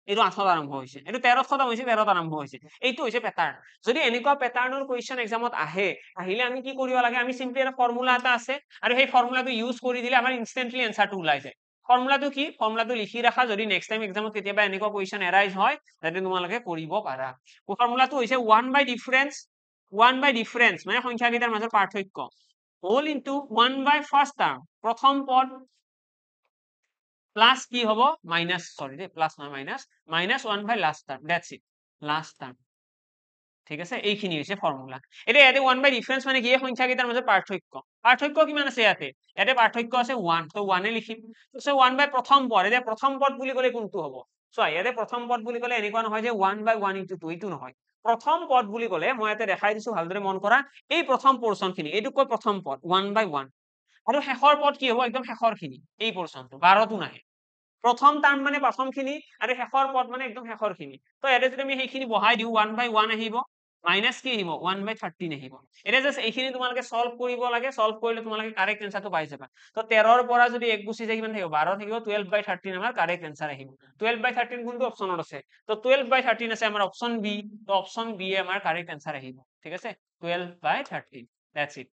এইটো 8ত আৰম্ভ হৈছে এইটো 13ত খতম হৈছে 13ত আৰম্ভ হৈছে এইটো হৈছে প্যাটাৰ্ন যদি এনেকুৱা প্যাটাৰ্নৰ কুৱেশ্যন এক্সামত আহিলে আমি কি কৰিব লাগে আমি সিম্পলি এটা ফৰ্মুলা এটা আছে আৰু সেই ফৰ্মুলাটো ইউজ কৰি দিলে আমাৰ ইনস্ট্যান্টলি এনসাৰটো ওলাই যায় ফৰ্মুলাটো কি ফৰ্মুলাটো লিখি ৰাখা যদি নেক্সট টাইম এক্সামত কেতিয়াবা এনেকুৱা কুৱেশ্যন এৰাইজ হয় যাতে তোমালোকে কৰিব পাৰা ফৰ্মুলাটো হৈছে 1/ডিফাৰেন্স মানে সংখ্যা কেইটাৰ মাজৰ পাৰ্থক্য হোল ইনটু 1/ফাৰ্স্ট টাৰ্ম প্ৰথম পদ প্লাস কি হ'ব মাইনাস সরি দে প্লাস নহয় মাইনাস -1/লাস্ট term that's it last term ঠিক আছে এইখিনি হৈছে ফৰ্মুলা এতিয়া ইয়াতে 1/ডিফাৰেন্স মানে কি এই সংখ্যা কেইটাৰ মাজত পাৰ্থক্য কিমান আছে ইয়াতে পাৰ্থক্য আছে 1 তো 1 এ লিখিম সো 1/প্ৰথম পদ এতিয়া প্ৰথম পদ বুলি ক'লে কোনটো হ'ব সো ইয়াতে প্ৰথম পদ বুলি ক'লে এনেকুৱা নহয় যে 1/1 * 2 এইটো নহয় প্ৰথম পদ বুলি ক'লে মই ইয়াতে দেখাই দিছো ভালদৰে মন কৰা এই প্ৰথম পোৰশন খিনি এইটো কয় প্ৰথম পদ 1/1 আৰু শেষৰ পদ কি হ'ব একদম শেষৰ খিনি এই পোৰশনটো 12 টো নাহে প্ৰথম টাৰ্ম মানে প্ৰথম খিনি আৰু শেষৰ পদ মানে একদম শেষৰ খিনি তো ইয়াতে যদি আমি সেইখিনি বহাই দিও 1/1 আহিব মাইনাস কি আহিব 1/13 আহিব এটা জাস্ট এইখিনি তোমালোকে সলভ কৰিব লাগে সলভ কৰিলে তোমালোকে কাৰেক্ট এনসাৰটো পাই যাবা তো 13 ৰ পৰা যদি 1 গুছি যায় কিমান থাকিব 12 থাকিব 12/13 আমাৰ কারেক্ট এনসার আহিব 12/13 কোনটো অপচনত আছে তো 12/13 আছে আমাৰ অপচন বি তো অপচন বি এ আমাৰ কাৰেক্ট এনসাৰ আহিব ঠিক আছে 12/13 দ্যাটস ইট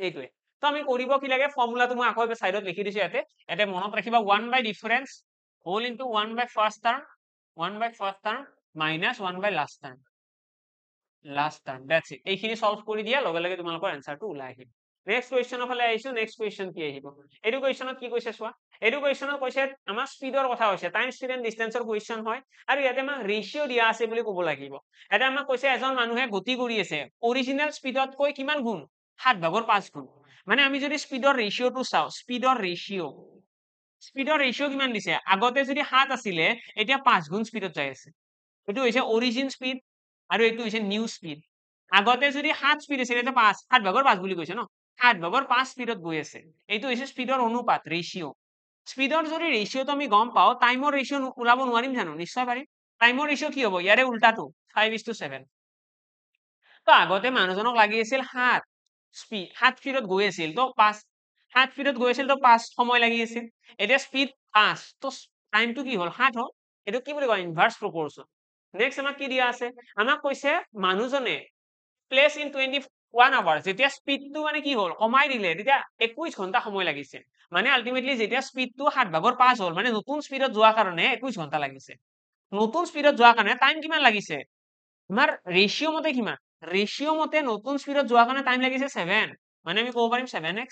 এইটোৱে তো আমি কৰিব কি লাগে ফৰ্মুলাটো মই আকৌ সাইডত লিখি দিছো ইয়াতে মনত ৰাখিবা 1/ডিফাৰেন্স হোল ইনটু 1/ফাৰ্স্ট টাৰ্ম মাইনাস 1/লাস্ট টাৰ্ম দ্যাটস ইট এইখিনি সলভ কৰি দিয়া লগে লগে তোমালোকৰ এনসাৰটো ওলাই আহিব নেক্সট কুৱেশ্যনৰ ফালে আহিছো নেক্সট কুৱেশ্যন কি আহিব এইটো কুৱেশ্যনত কি কৈছে চোৱা এইটো কুৱেশ্যনত কৈছে আমাৰ স্পীডৰ কথা কৈছে টাইম স্পীড এণ্ড ডিসটেন্সৰ কুৱেশ্যন হয় আৰু ইয়াতে আমাক ৰেশিও দিয়া আছে বুলি ক'ব লাগিব এটা আমাক কৈছে এজন মানুহে গতি কৰি আছে অৰিজিনেল স্পীডতকৈ কিমান গুণ 7/5 গুণ মানে আমি যদি স্পীডৰ ৰেশিওটো চাও স্পীডৰ ৰেশিও কিমান দিছে আগতে যদি 7 আছিলে এতিয়া 5 গুণ স্পীডত যাই আছে এটো হৈছে অৰিজিন স্পীড আৰু এটো হৈছে নিউ স্পীড আগতে যদি 7 স্পীড আছিল এটা 5 7/5 বুলি কৈছে ন 7/5 স্পীডত গৈ আছে এইটো হৈছে স্পীডৰ অনুপাত ৰেশিও স্পীডৰ যদি ৰেশিওটো আমি গম পাও টাইমৰ ৰেশিও ওলাব নোৱাৰিম জানো নিশ্চয় পাৰিম টাইমৰ ৰেশিও কি হ'ব ইয়াৰে উল্টাটো 5:7 তো আগতে মানুহজনক লাগি আছিল 7 স্পীডত গৈ আছিল তো 7 স্পীডত গৈ আছিল তো 5 সময় লাগি আছিল এতিয়া স্পীড 5 তো টাইমটো কি হ'ল 7 হ'ল এটো কি বুলি কয় ইনভার্স প্রপোর্শন নেক্সট আমাক কি দিয়া আছে আমাক কৈছে মানুহজনে প্লেস ইন 21 আৱাৰ্স যেতিয়া স্পীডটো মানে কি হ'ল কমাই দিলে তেতিয়া 21 ঘন্টা সময় লাগিছে মানে আলটিমেটলি যেতিয়া স্পীডটো 7/5 হ'ল মানে নতুন স্পীডত যোৱাৰ কাৰণে 21 ঘন্টা লাগিছে নতুন স্পীডত যোৱাৰ কাৰণে টাইম কিমান লাগিছে আমাৰ ৰেশিও মতে কিমান ৰেশিও মতে নতুন স্পীডত যোৱাৰ কাৰণে টাইম লাগিছে 7 মানে আমি ক'ব পাৰিম 7x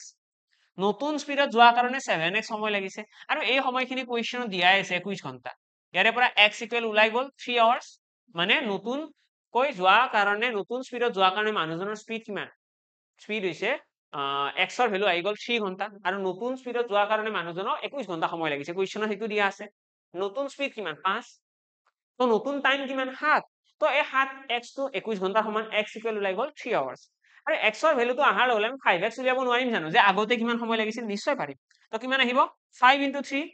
নতুন স্পীডত যোৱাৰ কাৰণে 7x সময় লাগিছে আৰু এই সময়খিনি কুৱেশ্যনত দিয়াই আছে 21 ঘন্টা ইয়াৰে পৰা x ইকুৱেল ওলাই গ'ল 3 আৱাৰ্স মানে নতুন কৈ যোৱাৰ কাৰণে নতুন স্পীডত যোৱাৰ কাৰণে মানুহজনৰ স্পীড কিমান স্পীড হৈছে x ৰ ভ্যালু আহি গ'ল 3 ঘন্টা আৰু নতুন স্পীডত যোৱাৰ কাৰণে মানুহজনৰ 21 ঘন্টা সময় লাগিছে কুৱেশ্যনত হেতু দিয়া আছে নতুন স্পীড কিমান 5 তো নতুন টাইম কিমান 7 তো এই 7x টো 21 ঘন্টাৰ সমান x ইকুৱেল ওলাই গ'ল 3 আৱাৰ্স আৰু x ৰ ভ্যালুটো আহাৰ লগে আমি 5x উলিয়াব নোৱাৰিম জানো যে আগতে কিমান সময় লাগিছিল নিশ্চয় পাৰিম তো কিমান আহিব 5 * 3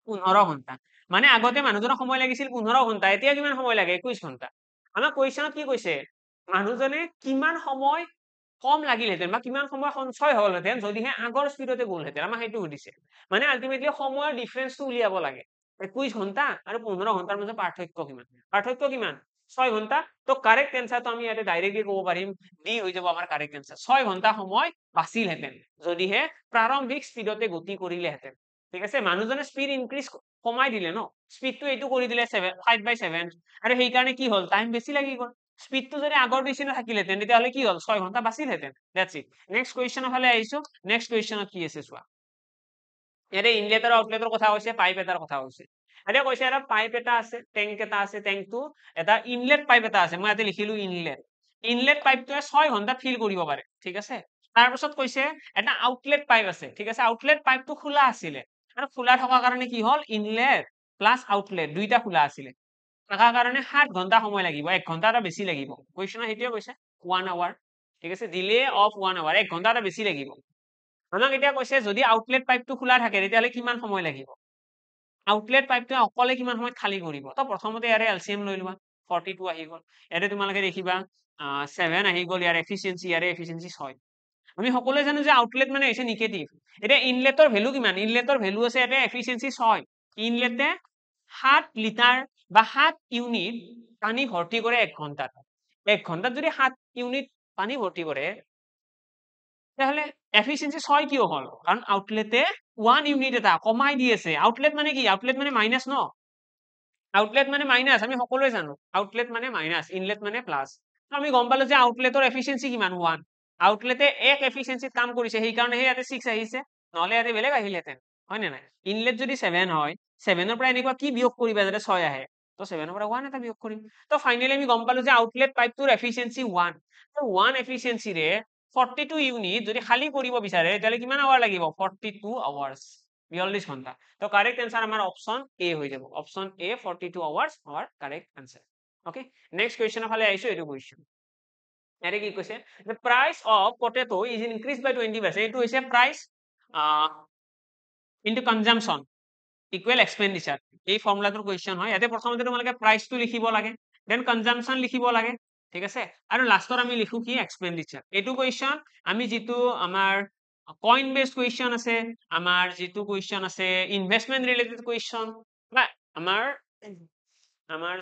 15 ঘন্টা মানে আগতে মানুহজনৰ সময় লাগিছিল 15 ঘন্টা এতিয়া কিমান সময় লাগে 21 ঘন্টা আমাৰ কোৱেশ্চনত কি কৈছে মানুহজনে কিমান সময় কম লাগিলহেঁতেন বা কিমান সময় সঞ্চয় হলহেঁতেন যদিহে আগৰ স্পীডতে গ'লহেঁতেন আমাক সেইটো সুধিছে মানে আলটিমেটলি সময়ৰ ডিফাৰেন্সটো উলিয়াব লাগে 21 ঘন্টা আৰু 15 ঘন্টাৰ মাজত পাৰ্থক্য কিমান 6 ঘন্টা তো কাৰেক্ট এনসাৰটো আমি ইয়াতে ডাইৰেক্টলি ক'ব পাৰিম ডি হৈ যাব আমাৰ কাৰেক্ট এনসাৰ 6 ঘন্টা সময় বাচিলহেঁতেন যদিহে প্ৰাৰম্ভিক স্পীডতে গতি কৰিলেহেঁতেন ঠিক আছে মানুহজনে স্পীড ইনক্ৰিজ কমাই দিলে ন স্পীডটো এইটো কৰি দিলে 5/7 আৰু সেইকাৰণে কি হ'ল টাইম বেছি লাগি গ'ল স্পীডটো যদি আগৰ নিচিনা থাকিলহেঁতেন তেতিয়াহ'লে কি হ'ল 6 ঘন্টা বাচিলহেঁতেন দ্যাটছ ইট নেক্সট কুৱেশ্যনৰ ফালে আহিছো নেক্সট কুৱেশ্যনত কি আছে চোৱা ইয়াতে ইনলেট আৰু আউটলেটৰ কথা কৈছে পাইপ এটাৰ কথা কৈছে এতিয়া কৈছে এটা পাইপ এটা আছে টেংক এটা আছে টেংকটো এটা ইনলেট পাইপ এটা আছে মই ইয়াতে লিখিলো ইনলেট পাইপটোৱে 6 ঘন্টা ফিল কৰিব পাৰে ঠিক আছে তাৰপিছত কৈছে এটা আউটলেট পাইপ আছে ঠিক আছে আউটলেট পাইপটো খোলা আছিলে আৰু খোলা থকাৰ কাৰণে কি হ'ল ইনলেট প্লাস আউটলেট দুইটা খোলা আছিলে থকাৰ কাৰণে 7 ঘন্টা সময় লাগিব 1 ঘন্টা এটা বেছি লাগিব কুৱেশ্যনৰ সেইটোৱে কৈছে 1 আৱাৰ ঠিক আছে ডিলে অফ 1 আৱাৰ 1 ঘন্টা এটা বেছি লাগিব আমাক এতিয়া কৈছে যদি আউটলেট পাইপটো খোলা থাকে তেতিয়াহ'লে কিমান সময় লাগিব আউটলেট পাইপটো অকলে কিমান সময়ত খালী কৰিব তো প্ৰথমতে ইয়াৰে এলচিএম লৈ লোৱা 42 আহি গ'ল ইয়াতে তোমালোকে দেখিবা 7 আহি গ'ল ইয়াৰ এফিচিয়েন্সি 6 আমি সকলোৱে জানো যে আউটলেট মানে হৈছে নিগেটিভ এতিয়া ইনলেটৰ ভ্যালু কিমান ইনলেটৰ ভ্যালু আছে ইয়াতে এফিচিয়েন্সি 6 ইনলেটে 7 লিটাৰ বা 7 ইউনিট পানী ভৰ্তি কৰে 1 ঘন্টাত 1 ঘন্টাত যদি 7 ইউনিট পানী ভৰ্তি কৰে তাহলে এফিচিয়েন্সি 6 কিয় হল কারণ আউটলেটে 1 ইউনিট এটা কমাই দি আছে আউটলেট মানে কি আউটলেট মানে মাইনাস ন আউটলেট মানে মাইনাস আমি সকলোৱে জানো আউটলেট মানে মাইনাস ইনলেট মানে প্লাস আমি গম পালো যে আউটলেটৰ এফিচিয়েন্সি কিমান 1 আউটলেটে এক এফিচিয়েন্সিত কাম কৰিছে সেই কাৰণে ইয়াতে 6 আহিছে নহলে ইয়াতে বেলেগ আহিলহেঁতেন হয় নে নাই ইনলেট যদি 7 হয় 7 পৰা এনেকুৱা কি বিয়োগ কৰিবা যাতে 6 আহে তো 7 পৰা 1 এটা বিয়োগ কৰিম তো ফাইনালি আমি গম পালো যে আউটলেট পাইপটোৰ এফিচিয়েন্সি 1 তো 1 এফিচিয়েন্সি ৰে 42 ইউনিট যদি খালি কৰিব বিচাৰে তাহলে কিমান আৱাৰ লাগিব 42 আৱাৰ্স 42 ঘন্টা তো কাৰেক্ট आंसर আমাৰ অপশন এ হৈ যাব option A 42 hours our correct answer okay next কোৱেশ্চনৰ ফালে আইছো এটো কোৱেশ্চন এৰে কি কৈছে the price of potato is increased by 20% এটো হৈছে price into consumption equal expenditure এই ফৰ্মুলাটোৰ কোৱেশ্চন হয় ইয়াতে প্ৰথমতে তোমালোকে প্ৰাইসটো লিখিব লাগে দেন কনজাম্পশন লিখিব লাগে ঠিক আছে আৰু লাষ্টত আমি লিখো কি এক্সপেন্ডিচাৰ এইটো কোৱেশ্চন আমি যেটো আমাৰ কইন বেসড কোৱেশ্চন আছে আমাৰ যেটো কোৱেশ্চন আছে ইনভেষ্টমেন্ট ৰিলেটেড কোৱেশ্চন বা আমাৰ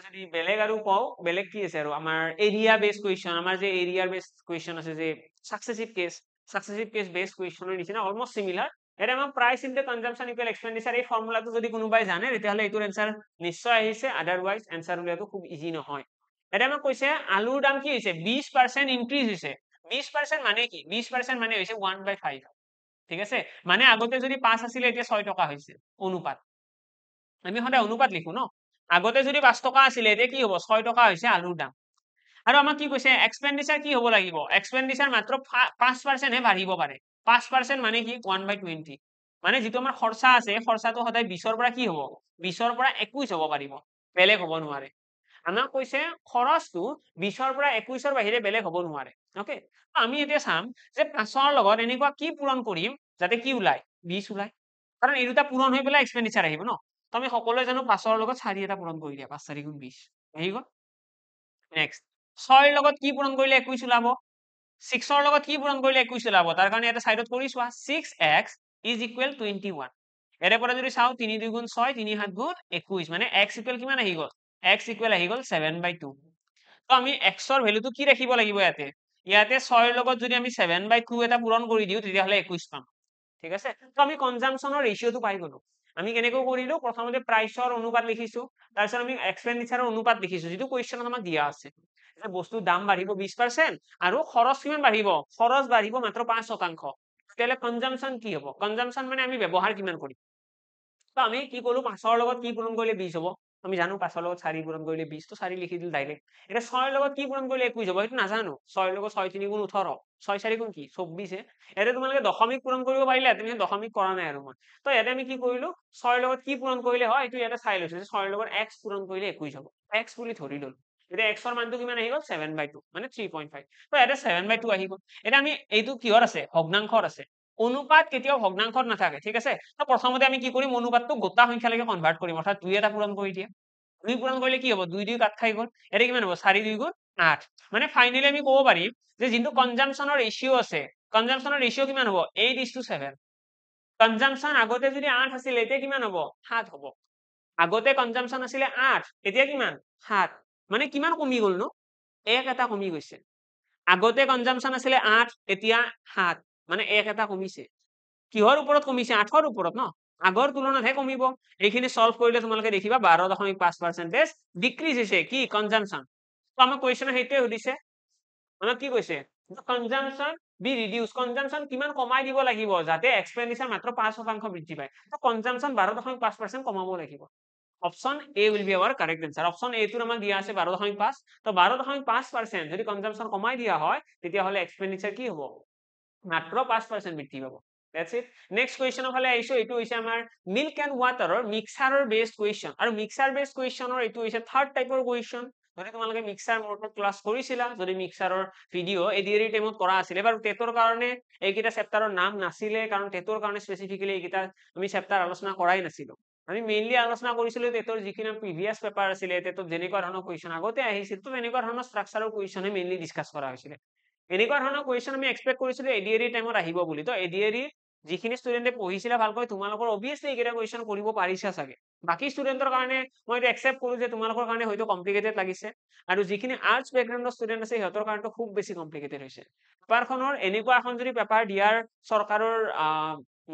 যদি বেলেগ আৰু কও বেলেগ কি আছে আৰু আমাৰ এৰিয়া বেসড কোৱেশ্চন আমাৰ যে এৰিয়া বেসড কোৱেশ্চন আছে যে সাকসেসিভ কেস বেসড কোৱেশ্চনৰ নিচিনা অলমোস্ট সিমিলাৰ এটা আমাৰ প্ৰাইস ইনটু কনজাম্পশন ইকুৱেল এক্সপেন্ডিচাৰ এই ফৰ্মুলাটো যদি কোনোবাই জানে তেতিয়াহলে এইটোৰ आंसर নিশ্চয় আহিছে আদাৰৱাইজ आंसर উলিয়াটো খুব ইজি নহয় এটা আমাক কৈছে আলুৰ দাম কি হৈছে 20% ইনক্ৰিজ হৈছে 20% মানে কি 20% মানে হৈছে 1/5 ঠিক আছে মানে আগতে যদি 5 আছিল এতিয়া 6 টকা হৈছে অনুপাত আমি সদায় অনুপাত লিখো ন আগতে যদি 5 টকা আছিল এতিয়া কি হ'ব 6 টকা হৈছে আলুৰ দাম আৰু আমাক কি কৈছে এক্সপেন্ডিচাৰ কি হ'ব লাগিব এক্সপেন্ডিচাৰ মাত্ৰ 5% হে বাঢ়িব পাৰে 5% মানে কি 1/20 মানে যেটো আমাৰ খৰচা আছে খৰচাটো সদায় 20 ৰ পৰা কি হ'ব 20 ৰ পৰা 21 হ'ব পাৰিব বেলেগ হ'ব নোৱাৰে আমাক কৈছে খৰচটো 20 ৰ পৰা 21 ৰ বাহিৰে বেলেগ হ'ব নোৱাৰে ওকে আমি এতিয়া চাম যে 5 ৰ লগত এনেকুৱা কি পূৰণ কৰিম যাতে কি ওলাই 20 ওলাই কাৰণ এই দুটা পূৰণ হৈ পেলাই এক্সপেন্ডিচাৰ আহিব ন তো আমি সকলোৱে জানো 5 ৰ লগত 4 এটা পূৰণ কৰি দিয়া 5 4 গুণ 20 আহি গ'ল নেক্সট 6 ৰ লগত কি পূৰণ কৰিলে 21 ওলাব 6 ৰ লগত কি পূৰণ কৰিলে 21 ওলাব তাৰ কাৰণে এটা সাইডত কৰি চোৱা 6x is equal 21 এৰে পৰা যদি চাও 3 2 গুণ 6 3 7 গুণ 21 মানে x equal কিমান আহি গ'ল x equal আহি গ'ল 7/2 তো আমি x ৰ ভ্যালুটো কি ৰাখিব লাগিব ইয়াতে 6 ৰ লগত যদি আমি 7/2 এটা পূৰণ কৰি দিও তেতিয়াহলে 21 পাম ঠিক আছে তো আমি কনজাম্পশনৰ ৰেশিওটো পাই গলো আমি কেনেকৈ কৰিলো প্ৰথমতে প্ৰাইসৰ অনুপাত লিখিছো তাৰপিছত আমি এক্সপেন্ডিচাৰৰ অনুপাত লিখিছো যেটো কোৱেশ্চনত আমাক দিয়া আছে যে বস্তুৰ দাম বাঢ়িব 20% আৰু খৰচ কিমান বাঢ়িব খৰচ বাঢ়িব মাত্ৰ 5% তেতিয়াহলে কনজাম্পশন কি হ'ব কনজাম্পশন মানে আমি ব্যৱহাৰ কিমান কৰিম তো আমি কি কলো 5 ৰ লগত কি পূৰণ কৰিলে 20 হ'ব আমি জানো 5 ৰ লগত 4 পূৰণ কৰিলে 20 তো 4 লিখি দিল ডাইৰেক্ট এটা 6 ৰ লগত কি পূৰণ কৰিলে 21 হ'ব সেইটো নাজানো 6 ৰ লগত 6 3 গুণ 18 6 4 গুণ কি 24 হে এটা তোমালোকে দশমিক পূৰণ কৰিব পাৰিলে তুমি দশমিক কৰা নাই আৰু মই তো ইয়াতে আমি কি কৰিলো 6 ৰ লগত কি পূৰণ কৰিলে হয় এইটো ইয়াতে চাই লৈছো যে 6 ৰ লগত x পূৰণ কৰিলে 21 হ'ব x বুলি ধৰি ললো এতিয়া x ৰ মানটো কিমান আহি গ'ল 7/2 মানে 3.5 তো ইয়াতে 7/2 আহি গ'ল এতিয়া আমি এইটো কিহৰ আছে ভগ্নাংশত আছে অনুপাত কেতিয়াও ভগ্নাংশত নাথাকে ঠিক আছে তো প্ৰথমতে আমি কি কৰিম অনুপাতটো গোটা সংখ্যালৈকে কনভাৰ্ট কৰিম অৰ্থাৎ 2 এটা পূৰণ কৰি দিয়া 2 পূৰণ কৰিলে কি হ'ব 2 কাট খাই গ'ল এটা কিমান হ'ব 4 2 গুণ 8 মানে ফাইনালি আমি ক'ব পাৰিম যে যোনটো কনজাম্পচনৰ ৰেশিও আছে কনজাম্পচনৰ ৰেশিও কিমান হ'ব 8:7 কনজাম্পচন আগতে যদি 8 আছিল এতিয়া কিমান হ'ব 7 হ'ব আগতে কনজাম্পচন আছিলে 8 এতিয়া কিমান 7 মানে কিমান কমি গ'ল নো এক এটা কমি গৈছে আগতে কনজাম্পচন আছিলে 8 এতিয়া 7 মানে এক এটা কমিছে কিহৰ ওপৰত কমিছে 8ৰ ওপৰত ন আগৰ তুলনাতহে কমিব এইখিনি সলভ কৰিলে তোমালোকে দেখিবা 12.5% ডিক্ৰিজ হৈছে কি কনজাম্পচন তো আমাক কোৱেশ্চনে সেইটোৱে সুধিছে আমাক কি কৈছে কনজাম্পচন বি ৰিডিউস কনজাম্পচন কিমান কমাই দিব লাগিব যাতে এক্সপেন্ডিচাৰ মাত্ৰ 5% বৃদ্ধি পায় তো কনজাম্পচন 12.5% কমাব লাগিব option A will be our correct answer option A টোৰ আমাক দিয়া আছে 12.5 তো 12.5% যদি কনজাম্পচন কমাই দিয়া হয় তেতিয়া হলে এক্সপেন্ডিচাৰ কি হ'ব মাত্ৰ 5% বৃদ্ধি পাব দ্যাটস ইট নেক্সট কুৱেশ্যনৰ ফালে আহিছো এইটো হৈছে আমাৰ মিল্ক এণ্ড ৱাটাৰৰ মিক্সাৰৰ বেসড কুৱেশ্যন আৰু মিক্সাৰ বেসড কুৱেশ্যনৰ এইটো হৈছে থাৰ্ড টাইপৰ কুৱেশ্যন যদি তোমালোকে মিক্সাৰ মোডত ক্লাছ কৰিছিলা যদি মিক্সাৰৰ ভিডিও এডিআৰি টাইমত কৰা আছিলে বাৰু টেটৰ কাৰণে এইকেইটা চেপ্টাৰৰ নাম নাছিলে কাৰণ টেটৰ কাৰণে স্পেচিফিকেলি এইকেইটা আমি চেপ্টাৰ আলোচনা কৰাই নাছিলো আমি মেইনলি আলোচনা কৰিছিলো টেটৰ যিখিনি প্ৰিভিয়াছ পেপাৰ আছিলে টেটত যেনেকুৱা ধৰণৰ কুৱেশ্যন আগতে আহিছিল তো তেনেকুৱা ধৰণৰ ষ্ট্ৰাকচাৰৰ কুৱেশ্যনে মেইনলি ডিসকাস কৰা হৈছিলে এনেকুৱা ধৰণৰ কুৱেশ্যন আমি এক্সপেক্ট কৰিছিলো এডিআৰি টাইমত আহিব বুলি তো এডিআৰি যিখিনি ষ্টুডেণ্টে পঢ়িছিলা ভালকৈ তোমালোকৰ অবভিয়াছলি এইকেইটা কুৱেশ্যন কৰিব পাৰিছা চাগে বাকি ষ্টুডেণ্টৰ কাৰণে মই এইটো একচেপ্ট কৰো যে তোমালোকৰ কাৰণে হয়তো কমপ্লিকেটেড লাগিছে আৰু যিখিনি আৰ্টছ বেকগ্ৰাউণ্ডৰ ষ্টুডেণ্ট আছে সিহঁতৰ কাৰণেতো খুব বেছি কমপ্লিকেটেড হৈছে পেপাৰখনৰ এনেকুৱা এখন যদি পেপাৰ দিয়াৰ চৰকাৰৰ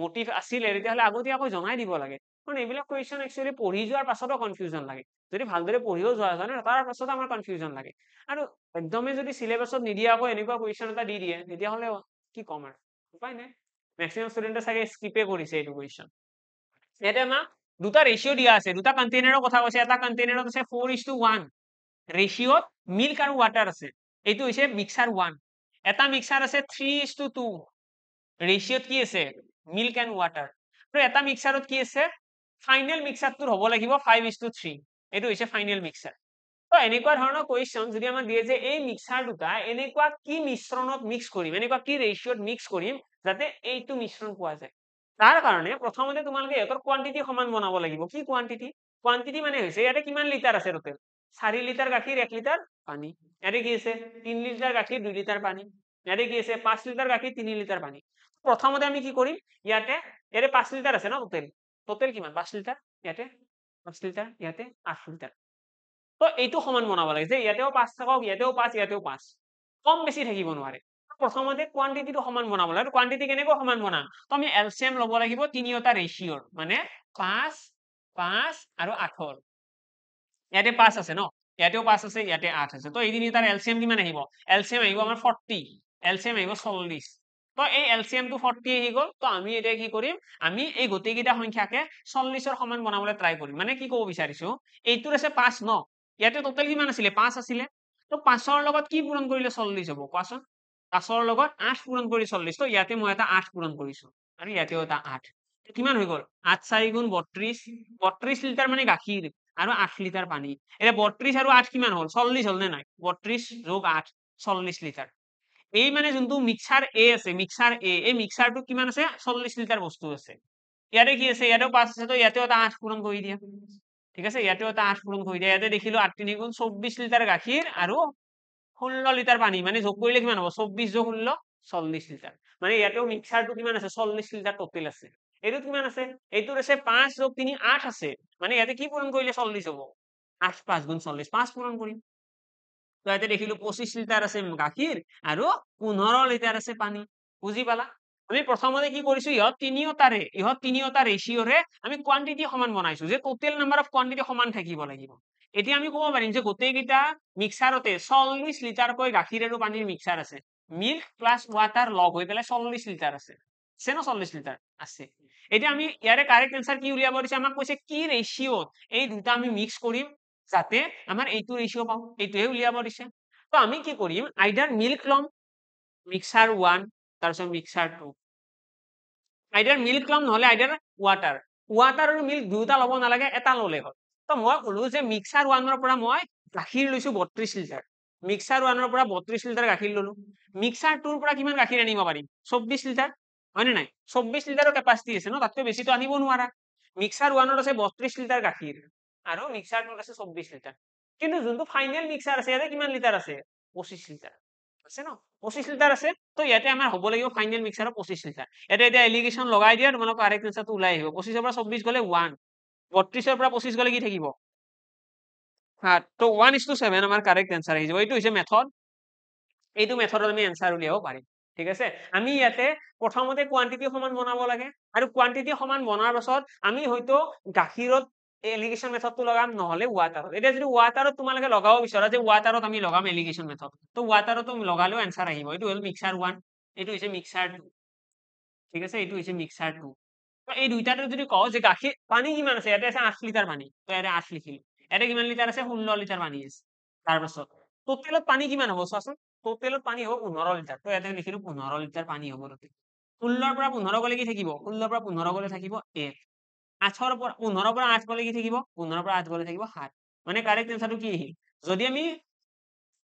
মোটিভ আছিলে তেতিয়াহ'লে আগতীয়াকৈ জনাই দিব লাগে কাৰণ এইবিলাক কুৱেশ্যন একচুৱেলি পঢ়ি যোৱাৰ পাছতো কনফিউজন লাগে যদি ভালদৰে পঢ়িও যোৱা যায় ন তাৰ পাছত আমাৰ কনফিউজন লাগে আৰু একদমে যদি সিলেবাছত নিদিয়াকৈ এনেকুৱা কুৱেশ্যন এটা দি দিয়ে তেতিয়াহ'লে কি ক'ম আৰু উপায় নাই মেক্সিমাম ষ্টুডেণ্টে চাগে স্কিপে কৰিছে এইটো কুৱেশ্যন ইয়াতে আমাক দুটা ৰেচিঅ' দিয়া আছে দুটা কণ্টেইনাৰৰ কথা কৈছে এটা কণ্টেইনাৰত আছে 4:1 ৰেচিঅ'ত মিল্ক আৰু ৱাটাৰ আছে এইটো হৈছে মিক্সাৰ 1 এটা মিক্সাৰ আছে 3:2 ৰেচিঅ'ত কি আছে মিল্ক এণ্ড ৱাটাৰ আৰু এটা মিক্সাৰত কি আছে ফাইনেল মিক্সাৰটোৰ হ'ব লাগিব 5:3 এইটো হৈছে ফাইনেল মিক্সাৰ তো এনেকুৱা ধৰণৰ কুৱেশ্যন যদি আমাক দিয়ে যে এই মিক্সাৰ দুটা এনেকুৱা কি মিশ্ৰণত মিক্স কৰিম এনেকুৱা কি ৰেচিঅ'ত মিক্স কৰিম যাতে এইটো মিশ্ৰণ পোৱা যায় তাৰ কাৰণে প্ৰথমতে তোমালোকে ইহঁতৰ কোৱান্টিটি সমান বনাব লাগিব কি কোৱান্টিটি কোৱান্টিটি মানে হৈছে ইয়াতে কিমান লিটাৰ আছে টোটেল 4 লিটাৰ গাখীৰ 1 লিটাৰ পানী ইয়াতে কি আছে 3 লিটাৰ গাখীৰ 2 লিটাৰ পানী ইয়াতে কি আছে 5 লিটাৰ গাখীৰ 3 লিটাৰ পানী প্ৰথমতে আমি কি কৰিম ইয়াতে 5 লিটাৰ আছে ন টোটেল টোটেল কিমান 5 লিটাৰ ইয়াতে 5 লিটাৰ ইয়াতে 8 লিটাৰ তো এইটো সমান বনাব লাগে যে ইয়াতেও 5 থাকক ইয়াতেও 5 ইয়াতেও 5 কম বেছি থাকিব নোৱাৰে প্ৰথমতে কোৱান্টিটিটো সমান বনাব লাগে কোৱান্টিটি কেনেকৈ সমান বনাম তো আমি এলচিএম ল'ব লাগিব তিনিওটা ৰেচিঅ'ৰ মানে 5 5 আৰু 8 ইয়াতে 5 আছে ন ইয়াতেও 5 আছে ইয়াতে 8 আছে তো এই তিনিটাৰ এলচিএম কিমান আহিব এলচিএম আহিব আমাৰ 40 এলচিএম আহিব 40 তো এই এলচিএম টো 40 আহি গ'ল তো আমি এতিয়া কি কৰিম আমি এই গোটেইকেইটা সংখ্যাকে 40ৰ সমান বনাবলৈ ট্ৰাই কৰিম মানে কি ক'ব বিচাৰিছো এইটোৰ আছে 5 ন ইয়াতে টোটেল কিমান আছিলে 5 আছিলে তো 5ৰ লগত কি পূৰণ কৰিলে 40 হ'ব কোৱাচোন 5ৰ লগত 8 পূৰণ কৰি 40 তো ইয়াতে মই এটা 8 পূৰণ কৰিছো আৰু ইয়াতেও এটা 8 কিমান হৈ গ'ল 8 4 গুণ 32 32 লিটাৰ মানে গাখীৰ আৰু 8 লিটাৰ পানী এটা 32 আৰু 8 কিমান হ'ল 40 হ'ল নে নাই 32 যোগ 8 40 লিটাৰ এই মানে যোনটো মিক্সাৰ এ আছে মিক্সাৰ এ এই মিক্সাৰটো কিমান আছে 40 লিটাৰ বস্তু আছে ইয়াতে কি আছে ইয়াতেও 5 আছে তো ইয়াতেও এটা 8 পূৰণ কৰি দিয়া ঠিক আছে ইয়াতেও এটা 8 পূৰণ কৰি দিয়া ইয়াতে দেখিলো 8 3 গুণ 24 লিটাৰ গাখীৰ আৰু 16 লিটাৰ পানী মানে যোগ কৰিলে কিমান হ'ব 24 যোগ 16 40 লিটাৰ মানে ইয়াতেও মিক্সাৰটো কিমান আছে 40 লিটাৰ টোটেল আছে এইটো কিমান আছে এইটোৰ আছে 5 যোগ 3 8 আছে মানে ইয়াতে কি পূৰণ কৰিলে 40 হ'ব 8 5 গুণ 40 5 পূৰণ কৰিম তো ইয়াতে দেখিলো 25 লিটাৰ আছে গাখীৰ আৰু 15 লিটাৰ আছে পানী বুজি পালা আমি প্ৰথমতে কি কৰিছো ইহত তিনিওটা ৰেচিঅ'ৰে আমি কোৱান্টিটি সমান বনাইছো যে টোটেল নাম্বাৰ অফ কোৱান্টিটি সমান থাকিব লাগিব এতিয়া আমি ক'ব পাৰিম যে গোটেইকেইটা মিক্সাৰতে 40 লিটাৰকৈ গাখীৰ আৰু পানীৰ মিক্সাৰ আছে মিল্ক প্লাস ৱাটাৰ লগ হৈ পেলাই 40 লিটাৰ আছে ন 40 লিটাৰ আছে এতিয়া আমি ইয়াৰে কাৰেক্ট এনসাৰ কি উলিয়াব দিছে আমাক কৈছে কি ৰেচিঅ'ত এই দুটা আমি মিক্স কৰিম যাতে আমাৰ এইটো ৰেচিঅ' পাওঁ এইটোহে উলিয়াব দিছে তো আমি কি কৰিম আইদাৰ মিল্ক লম মিক্সাৰ 1 তাৰপিছত মিক্সাৰ 2 আইদাৰ মিল্ক লম নহলে আইদাৰ ৱাটাৰ আৰু মিল্ক দুটা ল'ব নালাগে এটা ল'লে হ'ল তো মই কলো যে মিক্সাৰ 1ৰ পৰা মই গাখীৰ লৈছো 32 লিটাৰ মিক্সাৰ 1ৰ পৰা 32 লিটাৰ গাখীৰ ললো মিক্সাৰ 2ৰ পৰা কিমান গাখীৰ আনিব পাৰিম 24 লিটাৰ হয় নে নাই 24 লিটাৰৰ কেপাচিটি আছে ন তাতকৈ বেছিটো আনিব নোৱাৰা মিক্সাৰ 1ত আছে 32 লিটাৰ গাখীৰ আৰু মিক্সাৰ 2ত আছে 24 লিটাৰ কিন্তু যোনটো ফাইনেল মিক্সাৰ আছে ইয়াতে কিমান লিটাৰ আছে 25 লিটাৰ আছে ন 25 লিটাৰ আছে তো ইয়াতে আমাৰ হ'ব লাগিব ফাইনেল মিক্সাৰৰ 25 লিটাৰ ইয়াতে এতিয়া এলিগেশ্যন লগাই দিয়া তোমালোকৰ কাৰেক্ট আনসাৰটো ওলাই আহিব 25ৰ পৰা 24 গলে 1 32ৰ পৰা 25 গলে কি থাকিব তো 1:7 আমাৰ কাৰেক্ট আনসাৰ আহি যাব এইটো হৈছে মেথড এইটো মেথডত আমি আনসাৰ উলিয়াব পাৰিম ঠিক আছে আমি ইয়াতে প্ৰথমতে কোৱান্টিটি সমান বনাব লাগে আৰু কোৱান্টিটি সমান বনাৰ পাছত আমি হয়তো গাখীৰত এলিগেশ্যন মেথডটো লগাম নহলে ওয়াটাৰত এতিয়া যদি ওয়াটাৰত তোমালোকে লগাব বিচৰা যে ওয়াটাৰত আমি লগাম এলিগেশ্যন মেথড তো ওয়াটাৰতো লগালেও আনসাৰ আহিব এইটো হল মিক্সাৰ 1 এইটো হৈছে মিক্সাৰ 2 ঠিক আছে এইটো হৈছে মিক্সাৰ 2 এই দুইটাতে যদি কওঁ যে গাখীৰ পানী কিমান আছে ইয়াতে আছে 8 লিটাৰ পানী তো ইয়াতে 8 লিখিলো ইয়াতে কিমান লিটাৰ আছে 16 লিটাৰ পানী আছে তাৰপাছত টোটেলত পানী কিমান হ'ব চোৱাচোন টোটেলত পানী হ'ব 15 লিটাৰ তো ইয়াতে লিখিলো 15 লিটাৰ পানী হ'ব টোটেল 16ৰ পৰা 15 গলে কি থাকিব 16ৰ পৰা 15 গলে থাকিব 1 8ৰ পৰা 15ৰ পৰা 8 গলে কি থাকিব 15ৰ পৰা 8 গলে থাকিব 7 মানে কাৰেক্ট আনসাৰটো কি আহিল যদি আমি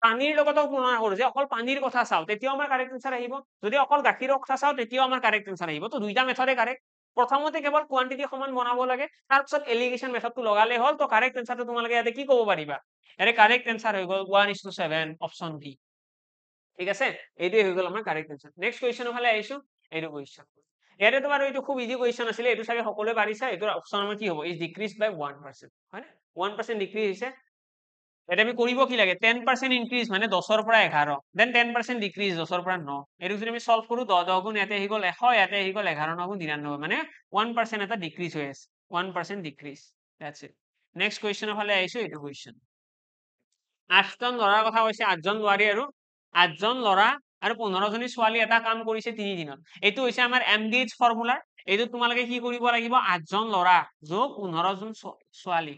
পানীৰ লগতো তুলনা কৰো যে অকল পানীৰ কথা চাও তেতিয়াও আমাৰ কাৰেক্ট আনসাৰ আহিব যদি অকল গাখীৰৰ কথা চাও তেতিয়াও আমাৰ কাৰেক্ট আনসাৰ আহিব তো দুইটা মেথডে কাৰেক্ট প্ৰথমতে কেৱল কোৱান্টিটি সমান বনাব লাগে তাৰপিছত এলিগেশ্যন মেথডটো লগালে হ'ল তো কাৰেক্ট আনসাৰটো তোমালোকে ইয়াতে কি ক'ব পাৰিবা ইয়াতে কাৰেক্ট আনসাৰ হৈ গ'ল 1:7 অপচন বি ঠিক আছে এইটোৱে হৈ গ'ল আমাৰ কাৰেক্ট আনসাৰ নেক্সট কুৱেশ্যনৰ ফালে আহিছো এইটো কুৱেশ্যন ইয়াতে তোমাৰ এইটো খুব ইজি কুৱেশ্যন আছিলে এইটো চাগে সকলোৱে পাৰিছা এইটোৰ অপচন আমাৰ কি হ'ব ইজ ডিক্ৰিজ বাই 1% হয় না 1% ডিক্ৰিজ হৈছে এটা আমি কৰিব কি লাগে 10% ইনক্ৰিজ মানে 10ৰ পৰা 11 দেন 10% ডিক্ৰিজ 10ৰ পৰা 9 এইটো যদি আমি সলভ কৰো 10 10 গুণ ইয়াতে আহি গ'ল 100 ইয়াতে আহি গ'ল 11 9 গুণ 99 মানে 1% এটা ডিক্ৰিজ হৈ আছে 1% ডিক্ৰিজ দ্যাটস ইট নেক্সট কুৱেশ্যনৰ ফালে আহিছো এইটো কুৱেশ্যন 8জন ল'ৰাৰ কথা কৈছে 8জন বোৱাৰী আৰু 8জন ল'ৰা আৰু 15 জনী ছোৱালী এটা কাম কৰিছে 3 দিনত এইটো হৈছে আমাৰ এমডিএইচ ফৰ্মুলাৰ এইটো তোমালোকে কি কৰিব লাগিব 8জন ল'ৰা যো 15 জন ছোৱালী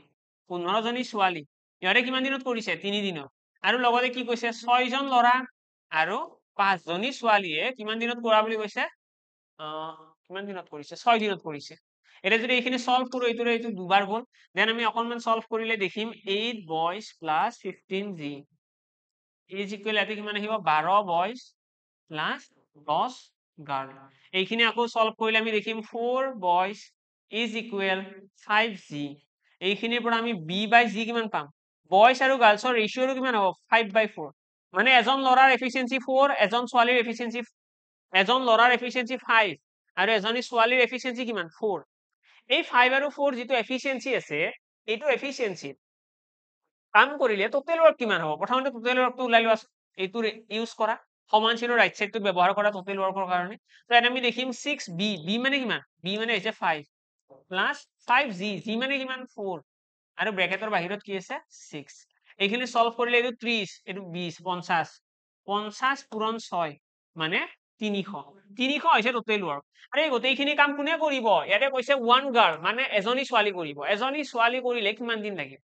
15 জনী ছোৱালী ইহঁতে কিমান দিনত কৰিছে 3 দিনত আৰু লগতে কি কৈছে 6জন ল'ৰা আৰু 5 জনী ছোৱালীয়ে কিমান দিনত কৰা বুলি কৈছে কিমান দিনত কৰিছে 6 দিনত কৰিছে এটা যদি এইখিনি সলভ কৰো এইটোৰে এইটো দুবাৰ গ'ল দেন আমি অকনমান সলভ কৰিলে দেখিম 8 boys plus 15 G is equal ইয়াতে কিমান আহিব 12 বয়জ প্লাস 10 গাৰ্ল এইখিনি আকৌ সলভ কৰিলে আমি দেখিম 4 বয়জ ইজ ইকুৱেল 5 জি এইখিনিৰ পৰা আমি বি বাই জি কিমান পাম বয়জ আৰু গাৰ্লছৰ ৰেচিঅ'টো কিমান হ'ব 5/4 মানে এজন ল'ৰাৰ এফিচিয়েন্সি 4 এজন ছোৱালীৰ এফিচিয়েন্সি এজন ল'ৰাৰ এফিচিয়েন্সি 5 আৰু এজনী ছোৱালীৰ এফিচিয়েন্সি কিমান 4 এই 5 আৰু 4 যেটো এফিচিয়েন্সি আছে এইটো এফিচিয়েন্সি কাম কৰিলে টোটেল ওয়াৰ্ক কিমান হ'ব প্ৰথমতে টোটেল ওয়াৰ্কটো উলাই লোৱা এইটো ইউজ কৰা সমান চিনৰ ৰাইট সাইডটো ব্যৱহাৰ কৰা টোটেল ওয়াৰ্কৰ কাৰণে তো এটা আমি দেখিম 6b b মানে কিমান b মানে হৈছে 5 প্লাস 5g g মানে কিমান 4 আৰু ব্ৰেকেটৰ বাহিৰত কি আছে 6 এইখিনি সলভ কৰিলে এইটো 30 এইটো 20 50 50 পূৰণ 6 মানে 300 300 হৈছে টোটেল ওয়াৰ্ক আৰু এই গোটেইখিনি কাম কোনে কৰিব ইয়াতে কৈছে ওয়ান গাৰ্ল মানে এজনী ছোৱালী কৰিব এজনী ছোৱালী কৰিলে কিমান দিন লাগিব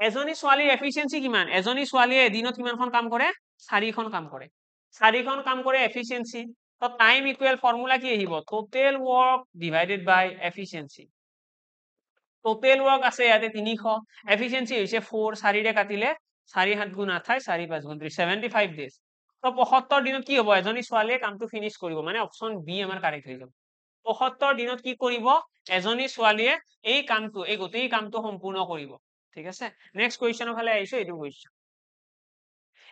এজনী ছোৱালীৰ এফিচিয়েন্সি কিমান এজনী ছোৱালীয়ে এদিনত কিমানখন কাম কৰে 4খন কাম কৰে 4খন কাম কৰে এফিচিয়েন্সি তো টাইম ইকুৱেল ফৰ্মুলা কি আহিব টোটেল ওয়াৰ্ক ডিভাইডেড বাই এফিচিয়েন্সি টোটেল ওয়াৰ্ক আছে ইয়াতে 300 এফিচিয়েন্সি হৈছে 4 4 ৰে কাটিলে 4 7 গুণ 28 4 5 গুণ 3 75 ডেজ তো 75 দিনত কি হ'ব এজনী ছোৱালীয়ে কামটো ফিনিশ কৰিব মানে অপচন বি আমাৰ কাৰেক্ট হৈ যাব 75 দিনত কি কৰিব এজনী ছোৱালীয়ে এই কামটো এই গোটেই কামটো সম্পূৰ্ণ কৰিব ঠিক আছে নেক্সট কুৱেশ্যনৰ ফালে আহিছো এইটো কুৱেশ্যন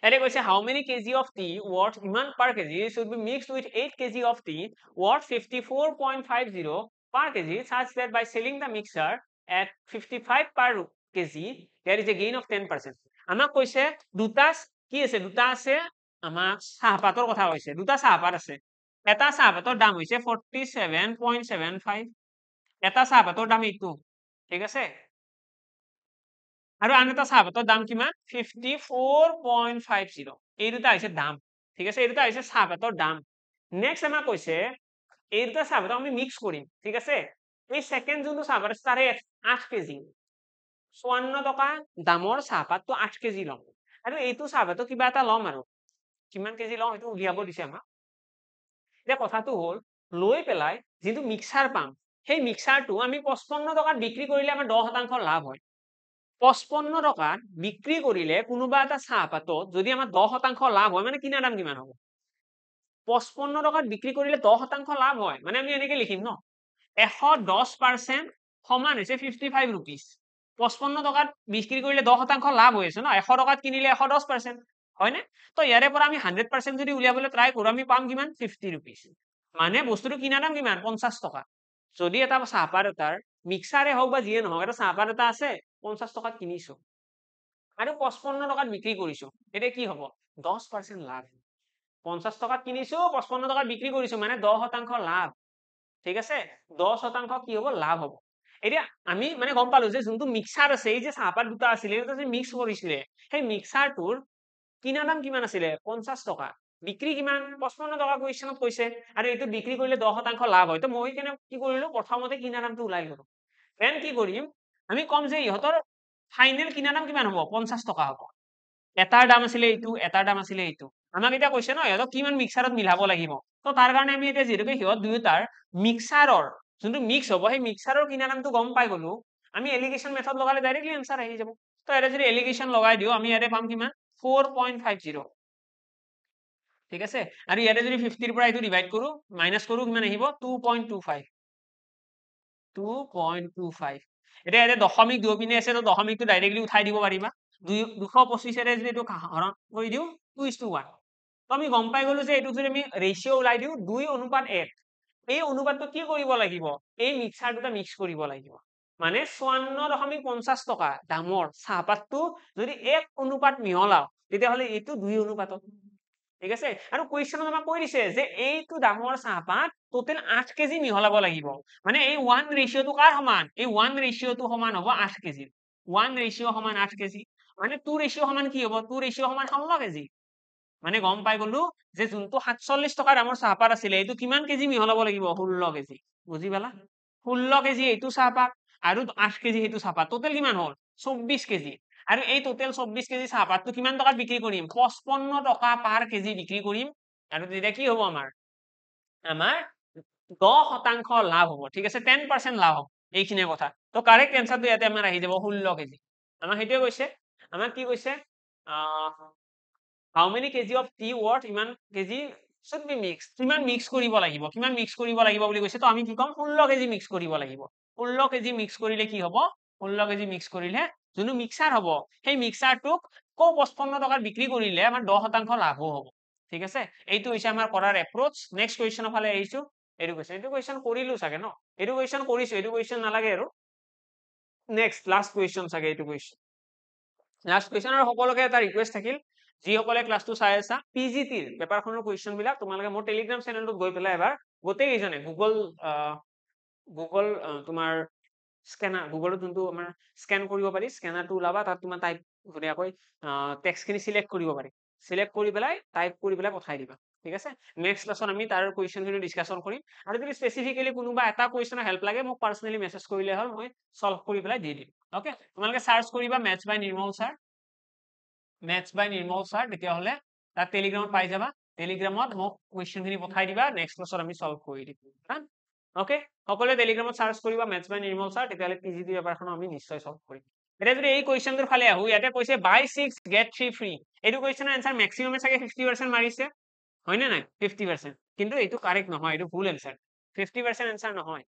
এনে কৈছে how many kg of tea worth ইমান per kg should be mixed with 8 kg of tea worth 54.50 per kg such that by selling the mixture at 55 per kg there is a gain of 10% আমাক কৈছে দুটা কি আছে দুটা আছে আমাক চাহপাতৰ কথা কৈছে দুটা চাহপাত আছে এটা চাহপাতৰ দাম হৈছে 47.75 এটা চাহপাতৰ দাম এইটো ঠিক আছে আৰু আন এটা চাহপাতৰ দাম কিমান 54.50 এই দুটা হৈছে দাম ঠিক আছে এই দুটা হৈছে চাহপাতৰ দাম নেক্সট আমাক কৈছে এই দুটা চাহপাত আমি মিক্স কৰিম ঠিক আছে এই সেকেন্ড যোনটো চাহপাত আছে তাৰে 8 কেজি 54 টকা দামৰ চাহপাতটো 8 কেজি লম আৰু এইটো চাহপাতটো কিবা এটা লম আৰু কিমান কেজি লম এইটো উলিয়াব দিছে আমাক এতিয়া কথাটো হ'ল লৈ পেলাই যেটো মিক্সাৰ পাম সেই মিক্সাৰটো আমি 55 টকাত বিক্ৰী কৰিলে আমাৰ 10% লাভ হয় 55 টকাত বিক্ৰী কৰিলে কোনোবা এটা চাহপাতত যদি আমাৰ 10% লাভ হয় মানে কিনা দাম কিমান হ'ব 55 টকাত বিক্ৰী কৰিলে 10% লাভ হয় মানে আমি এনেকে লিখিম ন 110% সমান হৈছে 55 rupees 55 টকাত বিক্ৰী কৰিলে 10% লাভ হৈ আছে ন 100 টকাত কিনিলে 110% হয়নে তো ইয়াৰে পৰা আমি 100% যদি উলিয়াবলৈ ট্ৰাই কৰো আমি পাম কিমান 50 rupees মানে বস্তুটো কিনা দাম কিমান 50 টকা যদি এটা চাহপাত এটাৰ মিক্সাৰে হওক বা যিয়ে নহওক এটা চাহপাত এটা আছে 50 টকাত কিনিছো আৰু 55 টকাত বিক্ৰী কৰিছো এতিয়া কি হ'ব 10% লাভ 50 টকাত কিনিছো 55 টকাত বিক্ৰী কৰিছো মানে 10% লাভ ঠিক আছে 10% কি হ'ব লাভ হ'ব এতিয়া আমি মানে গম পালো যে যোনটো মিক্সাৰ আছে এই যে চাহপাত দুটা আছিলে এটা যে মিক্স কৰিছিলে সেই মিক্সাৰটোৰ কিনা দাম কিমান আছিলে 50 টকা বিক্ৰী কিমান 55 টকা কুৱেশ্যনত কৈছে আৰু এইটো বিক্ৰী কৰিলে 10% লাভ হয় তো মই কেনে কি কৰিলো প্ৰথমতে কিনা দামটো ওলাই ললো দেন কি কৰিম আমি কম যে ইহঁতৰ ফাইনেল কিনা দাম কিমান হ'ব 50 টকা হ'ব এটাৰ দাম আছিলে এইটো এটাৰ দাম আছিলে এইটো আমাক এতিয়া কৈছে ন ইহঁতক কিমান মিক্সাৰত মিলাব লাগিব তো তাৰ কাৰণে আমি এতিয়া যিহেতুকে সিহঁত দুয়োটাৰ মিক্সাৰৰ যোনটো মিক্স হ'ব সেই মিক্সাৰৰ কিনা দামটো গম পাই গলো আমি এলিগেশ্যন মেথড লগালে ডাইৰেক্টলি এনসাৰ আহি যাব তো এটা যদি এলিগেশ্যন লগাই দিও আমি ইয়াতে পাম কিমান 4.50 ঠিক আছে আৰু ইয়াতে যদি 50 ৰ পৰা এইটো ডিভাইড কৰো মাইনাস কৰো কিমান আহিব 2.25 2.25 এতিয়া ইয়াতে দশমিক দুই পিনে আছে তো দশমিকটো ডাইৰেক্টলি উঠাই দিব পাৰিবা 225 এৰে যদি এইটো হৰণ কৰি দিও 2:1 তো আমি গম পাই গলো যে এইটো যদি আমি ৰেশিও ওলাই দিও 2:1 এই অনুপাতটো কি কৰিব লাগিব এই মিক্সাৰ দুটা মিক্স কৰিব লাগিব মানে 54.50 টকা দামৰ চাহপাতটো যদি 1 অনুপাত মিহলাও তেতিয়াহ'লে এইটো 2 অনুপাতত ঠিক আছে আৰু কুৱেশ্যনত আমাক কৈ দিছে যে এইটো দামৰ চাহপাত টোটেল 8 কেজি মিহলাব লাগিব মানে এই 1 ৰেশিওটো কাৰ সমান এই 1 ৰেশিওটো সমান হ'ব 8 কেজি 1 ৰেশিও সমান 8 কেজি মানে 2 ৰেশিও সমান কি হ'ব 2 ৰেশিও সমান 16 কেজি মানে গম পাই গলো যে যোনটো 47 টকা দামৰ চাহপাত আছিলে এইটো কিমান কেজি মিহলাব লাগিব 16 কেজি বুজি পালা 16 কেজি এইটো চাহপাত আৰু 8 কেজি সেইটো চাহপাত টোটেল কিমান হ'ল 24 কেজি আৰু এই টোটেল 24 কেজি চাহপাতটো কিমান টকাত বিক্ৰী কৰিম 55 টকা পাৰ কেজি বিক্ৰী কৰিম আৰু তেতিয়া কি হ'ব আমাৰ 10% লাভ হ'ব ঠিক আছে 10% লাভ হ'ব এইখিনিয়ে কথা তো কাৰেক্ট এনসাৰটো ইয়াতে আমাৰ আহি যাব 16 কেজি আমাক সেইটোৱে কৈছে আমাক কি কৈছে how many kg of tea worth ইমান কেজি should be mixed কিমান মিক্স কৰিব লাগিব কিমান মিক্স কৰিব লাগিব বুলি কৈছে তো আমি কি কম 16 কেজি মিক্স কৰিব লাগিব 16 কেজি মিক্স কৰিলে কি হ'ব 16 কেজি মিক্স কৰিলে যোনটো মিক্সাৰ হ'ব সেই মিক্সাৰটোক কো 55 টকাত বিক্ৰী কৰিলে আমাৰ 10% লাভো হ'ব ঠিক আছে এইটো হৈছে আমাৰ কৰাৰ এপ্ৰোচ নেক্সট কুৱেশ্যনৰ ফালে আহিছো এইটো কুৱেশ্যন কৰিলো চাগে ন এইটো কুৱেশ্যন কৰিছো এইটো কুৱেশ্যন নালাগে আৰু নেক্সট লাষ্ট কুৱেশ্যন চাগে এইটো কুৱেশ্যন লাষ্ট কুৱেশ্যন আৰু সকলোকে এটা ৰিকুৱেষ্ট থাকিল যিসকলে ক্লাছটো চাই আছা পিজিটিৰ পেপাৰখনৰ কুৱেশ্যন বিলাক তোমালোকে মোৰ টেলিগ্ৰাম চেনেলটোত গৈ পেলাই এবাৰ গোটেইকেইজনে গুগল তোমাৰ স্কেনাৰ গুগলত যোনটো আমাৰ স্কেন কৰিব পাৰি স্কেনাৰটো ওলাবা তাত তোমাৰ টাইপ ধুনীয়াকৈ টেক্সটখিনি চিলেক্ট কৰিব পাৰি চিলেক্ট কৰি পেলাই টাইপ কৰি পেলাই পঠাই দিবা ঠিক আছে নেক্সট ক্লাছত আমি তাৰ কুৱেশ্যনখিনি ডিছকাশ্যন কৰিম আৰু যদি স্পেচিফিকেলি কোনোবা এটা কুৱেশ্যনৰ হেল্প লাগে মোক পাৰ্চনেলি মেছেজ কৰিলে হ'ল মই সলভ কৰি পেলাই দি দিম অ'কে তোমালোকে চাৰ্চ কৰিবা মেথছ বাই নিৰ্মল ছাৰ তেতিয়াহ'লে তাত টেলিগ্ৰামত পাই যাবা টেলিগ্ৰামত মোক কুৱেশ্যনখিনি পঠাই দিবা নেক্সট ক্লাছত আমি সলভ কৰি দিম অ'কে সকলোৱে টেলিগ্ৰামত চাৰ্চ কৰিবা মেথছ বাই নিৰ্মল ছাৰ তেতিয়াহ'লে পিজিটি পেপাৰখন আমি নিশ্চয় সলভ কৰিম এতিয়া যদি এই কুৱেশ্যনটোৰ ফালে আহো ইয়াতে কৈছে buy 6 get 3 free এইটো কুৱেশ্যনৰ এনসাৰ মেক্সিমামে চাগে 50% মাৰিছে হয়নে নাই 50% কিন্তু এইটো কাৰেক্ট নহয় এইটো ভুল এনসাৰ 50% এনসাৰ নহয়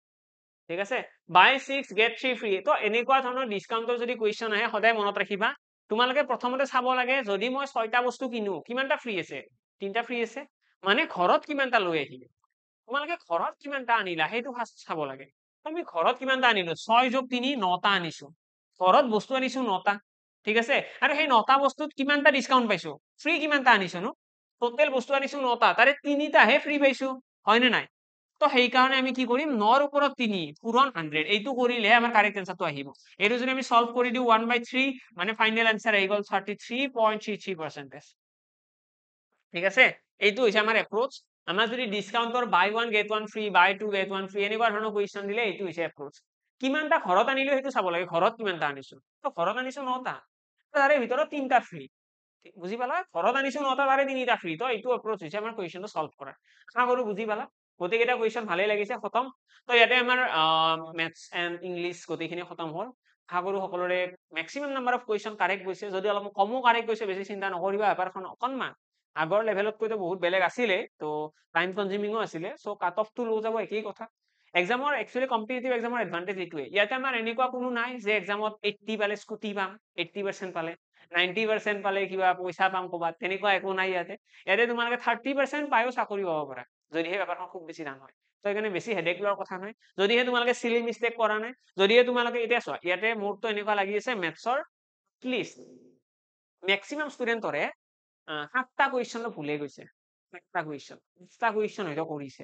ঠিক আছে buy 6 get 3 free তো এনেকুৱা ধৰণৰ ডিসকাউন্টৰ যদি কুৱেশ্যন আহে সদায় মনত ৰাখিবা তোমালোকে প্ৰথমতে চাব লাগে যদি মই 6টা বস্তু কিনো কিমানটা ফ্ৰী আছে 3টা ফ্ৰী আছে মানে ঘৰত কিমানটা লৈ আহিলে তোমালোকে ঘৰত কিমানটা আনিলা সেইটো ফাৰ্ষ্ট চাব লাগে আমি ঘৰত কিমানটা আনিলো 6 যোগ 3 9টা আনিছো ঘৰত বস্তু আনিছো 9টা ঠিক আছে আৰু সেই 9টা বস্তুত কিমানটা ডিসকাউন্ট পাইছো ফ্ৰী কিমানটা আনিছো নো টোটেল বস্তু আনিছো 9টা তাৰে 3টাহে ফ্ৰী পাইছো হয়নে নাই তো সেই কাৰণে আমি কি কৰিম 9ৰ ওপৰত 3 পূৰণ 100 এইটো কৰিলে আমাৰ কাৰেক্ট এনসাৰটো আহিব এইটো যদি আমি সলভ কৰি দিও 1/3 মানে ফাইনেল এনসাৰ আহি গল 33.33% ঠিক আছে এইটো হৈছে আমাৰ এপ্ৰোচ আমাৰ যদি ডিসকাউন্টৰ buy 1 get 1 free buy 2 get 1 free এনেকুৱা ধৰণৰ কুৱেশ্যন দিলে এইটো হৈছে এপ্ৰোচ কিমানটা ঘৰত আনিলো সেইটো চাব লাগে ঘৰত কিমানটা আনিছো তো ঘৰত আনিছো 9টা তাৰে ভিতৰত 3টা ফ্ৰী বুজি পালা ঘৰত আনিছো 9টা তাৰে 3টা ফ্ৰী তো এইটো এপ্ৰোচ হৈছে আমাৰ কুৱেশ্যনটো সলভ কৰা আশা কৰো বুজি পালা গোটেইকেইটা কুৱেশ্যন ভালেই লাগিছে খতম তো ইয়াতে আমাৰ মেথছ এণ্ড ইংলিছ গোটেইখিনি খতম হ'ল আশা কৰোঁ সকলোৰে maximum number of question correct গৈছে যদি অলপ কমো কাৰেক্ট গৈছে বেছি চিন্তা নকৰিবা পেপাৰখন অকণমান আগৰ লেভেলতকৈতো বহুত বেলেগ আছিলে তো টাইম কনজিউমিঙো আছিলে চ' কাট অফটো ল' যাব একেই কথা এক্সামৰ একচুৱেলি কম্পিটিটিভ এক্সামৰ এডভান্টেজ এইটোৱে ইয়াতে আমাৰ এনেকুৱা কোনো নাই যে এক্সামত 80 পালে স্কুটি পাম 80% পালে 90% পালে কিবা পইচা পাম ক'ৰবাত তেনেকুৱা একো নাই ইয়াতে তোমালোকে 30% পায়ো চাকৰি পাব পাৰা যদিহে পেপাৰখন খুব বেছি টান হয় তো সেইকাৰণে বেছি হেডেক লোৱাৰ কথা নহয় যদিহে তোমালোকে চিলি মিষ্টেক কৰা নাই যদিহে তোমালোকে এতিয়া চোৱা ইয়াতে মোৰতো এনেকুৱা লাগি আছে মেথছৰ এটলিষ্ট মেক্সিমাম ষ্টুডেণ্টৰে 7টা কুৱেশ্যন ভুলে গৈছে 7টা কুৱেশ্যন হয়তো কৰিছে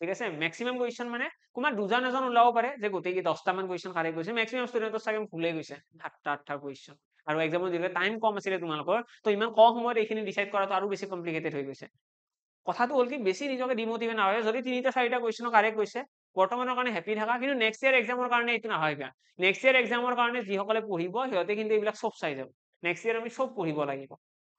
ঠিক আছে মেক্সিমাম কুৱেশ্যন মানে তোমাৰ দুজন এজন ওলাব পাৰে যে গোটেই 10টা মান কুৱেশ্যন কাৰেক্ট গৈছে মেক্সিমাম ষ্টুডেণ্টৰ চাগে ভুলে গৈছে 7টা 8টা কুৱেশ্যন আৰু এক্সামৰ যিহেতু টাইম কম আছিলে তোমালোকৰ তো ইমান কম সময়ত এইখিনি ডিচাইড কৰাটো আৰু বেছি কমপ্লিকেটেড হৈ গৈছে কথাটো হ'ল কি বেছি নিজকে ডিমোটিভেট নহয় যদি 3টা 4টা কুৱেশ্যন কাৰেক্ট গৈছে বৰ্তমানৰ কাৰণে হেপী থাকা কিন্তু নেক্সট ইয়াৰ এক্সামৰ কাৰণে এইটো নহয় নেক্সট ইয়াৰ এক্সামৰ কাৰণে যিসকলে পঢ়িব সিহঁতে কিন্তু এইবিলাক চব চাই যাব নেক্সট ইয়াৰ আমি চব পঢ়িব লাগিব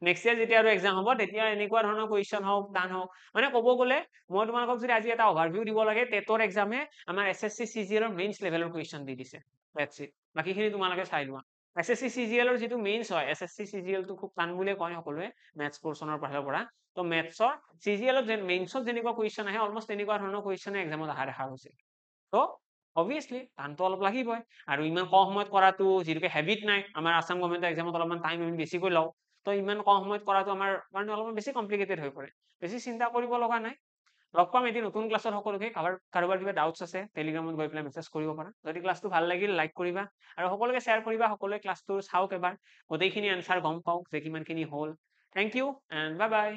নেক্সট ইয়াৰ যেতিয়া আৰু এক্সাম হ'ব তেতিয়া এনেকুৱা ধৰণৰ কুৱেশ্যন হওক টান হওক মানে ক'ব গ'লে মই তোমালোকক যদি আজি এটা অভাৰভিউ দিব লাগে টেটৰ এক্সামে আমাৰ SSC CGL ৰ মেইনছ লেভেলৰ কুৱেশ্যন দি দিছে দ্যাটছ ইট বাকীখিনি তোমালোকে চাই লোৱা SSC CGL ৰ যিটো মেইনছ হয় SSC CGL টো খুব টান বুলিয়ে কয় সকলোৱে মেথছ পৰ্চনৰ ফালৰ পৰা তো মেথছৰ CGL ত মেইনছত যেনেকুৱা কুৱেশ্যন আহে অলমষ্ট তেনেকুৱা ধৰণৰ কুৱেশ্যনে এক্সামত অহা দেখা গৈছে তো অবভিয়াছলি টানটো অলপ লাগিবই আৰু ইমান কম সময়ত কৰাটো যিটোকে হেবিট নাই আমাৰ আছাম গভৰ্ণমেণ্টৰ এক্সামত অলপমান টাইম আমি বেছিকৈ লওঁ তো ইমান কম সময়ত কৰাটো আমাৰ কাৰণে অলপমান বেছি কমপ্লিকেটেড হৈ পৰে বেছি চিন্তা কৰিব লগা নাই লগ পাম এটি নতুন ক্লাছত সকলোকে কাৰোবাৰ কিবা ডাউটছ আছে টেলিগ্ৰামত গৈ পেলাই মেছেজ কৰিব পাৰা যদি ক্লাছটো ভাল লাগিল লাইক কৰিবা আৰু সকলোকে শ্বেয়াৰ কৰিবা সকলোৱে ক্লাছটো চাওক এবাৰ গোটেইখিনি এনচাৰ গম পাওক যে কিমানখিনি হ'ল thank you and bye by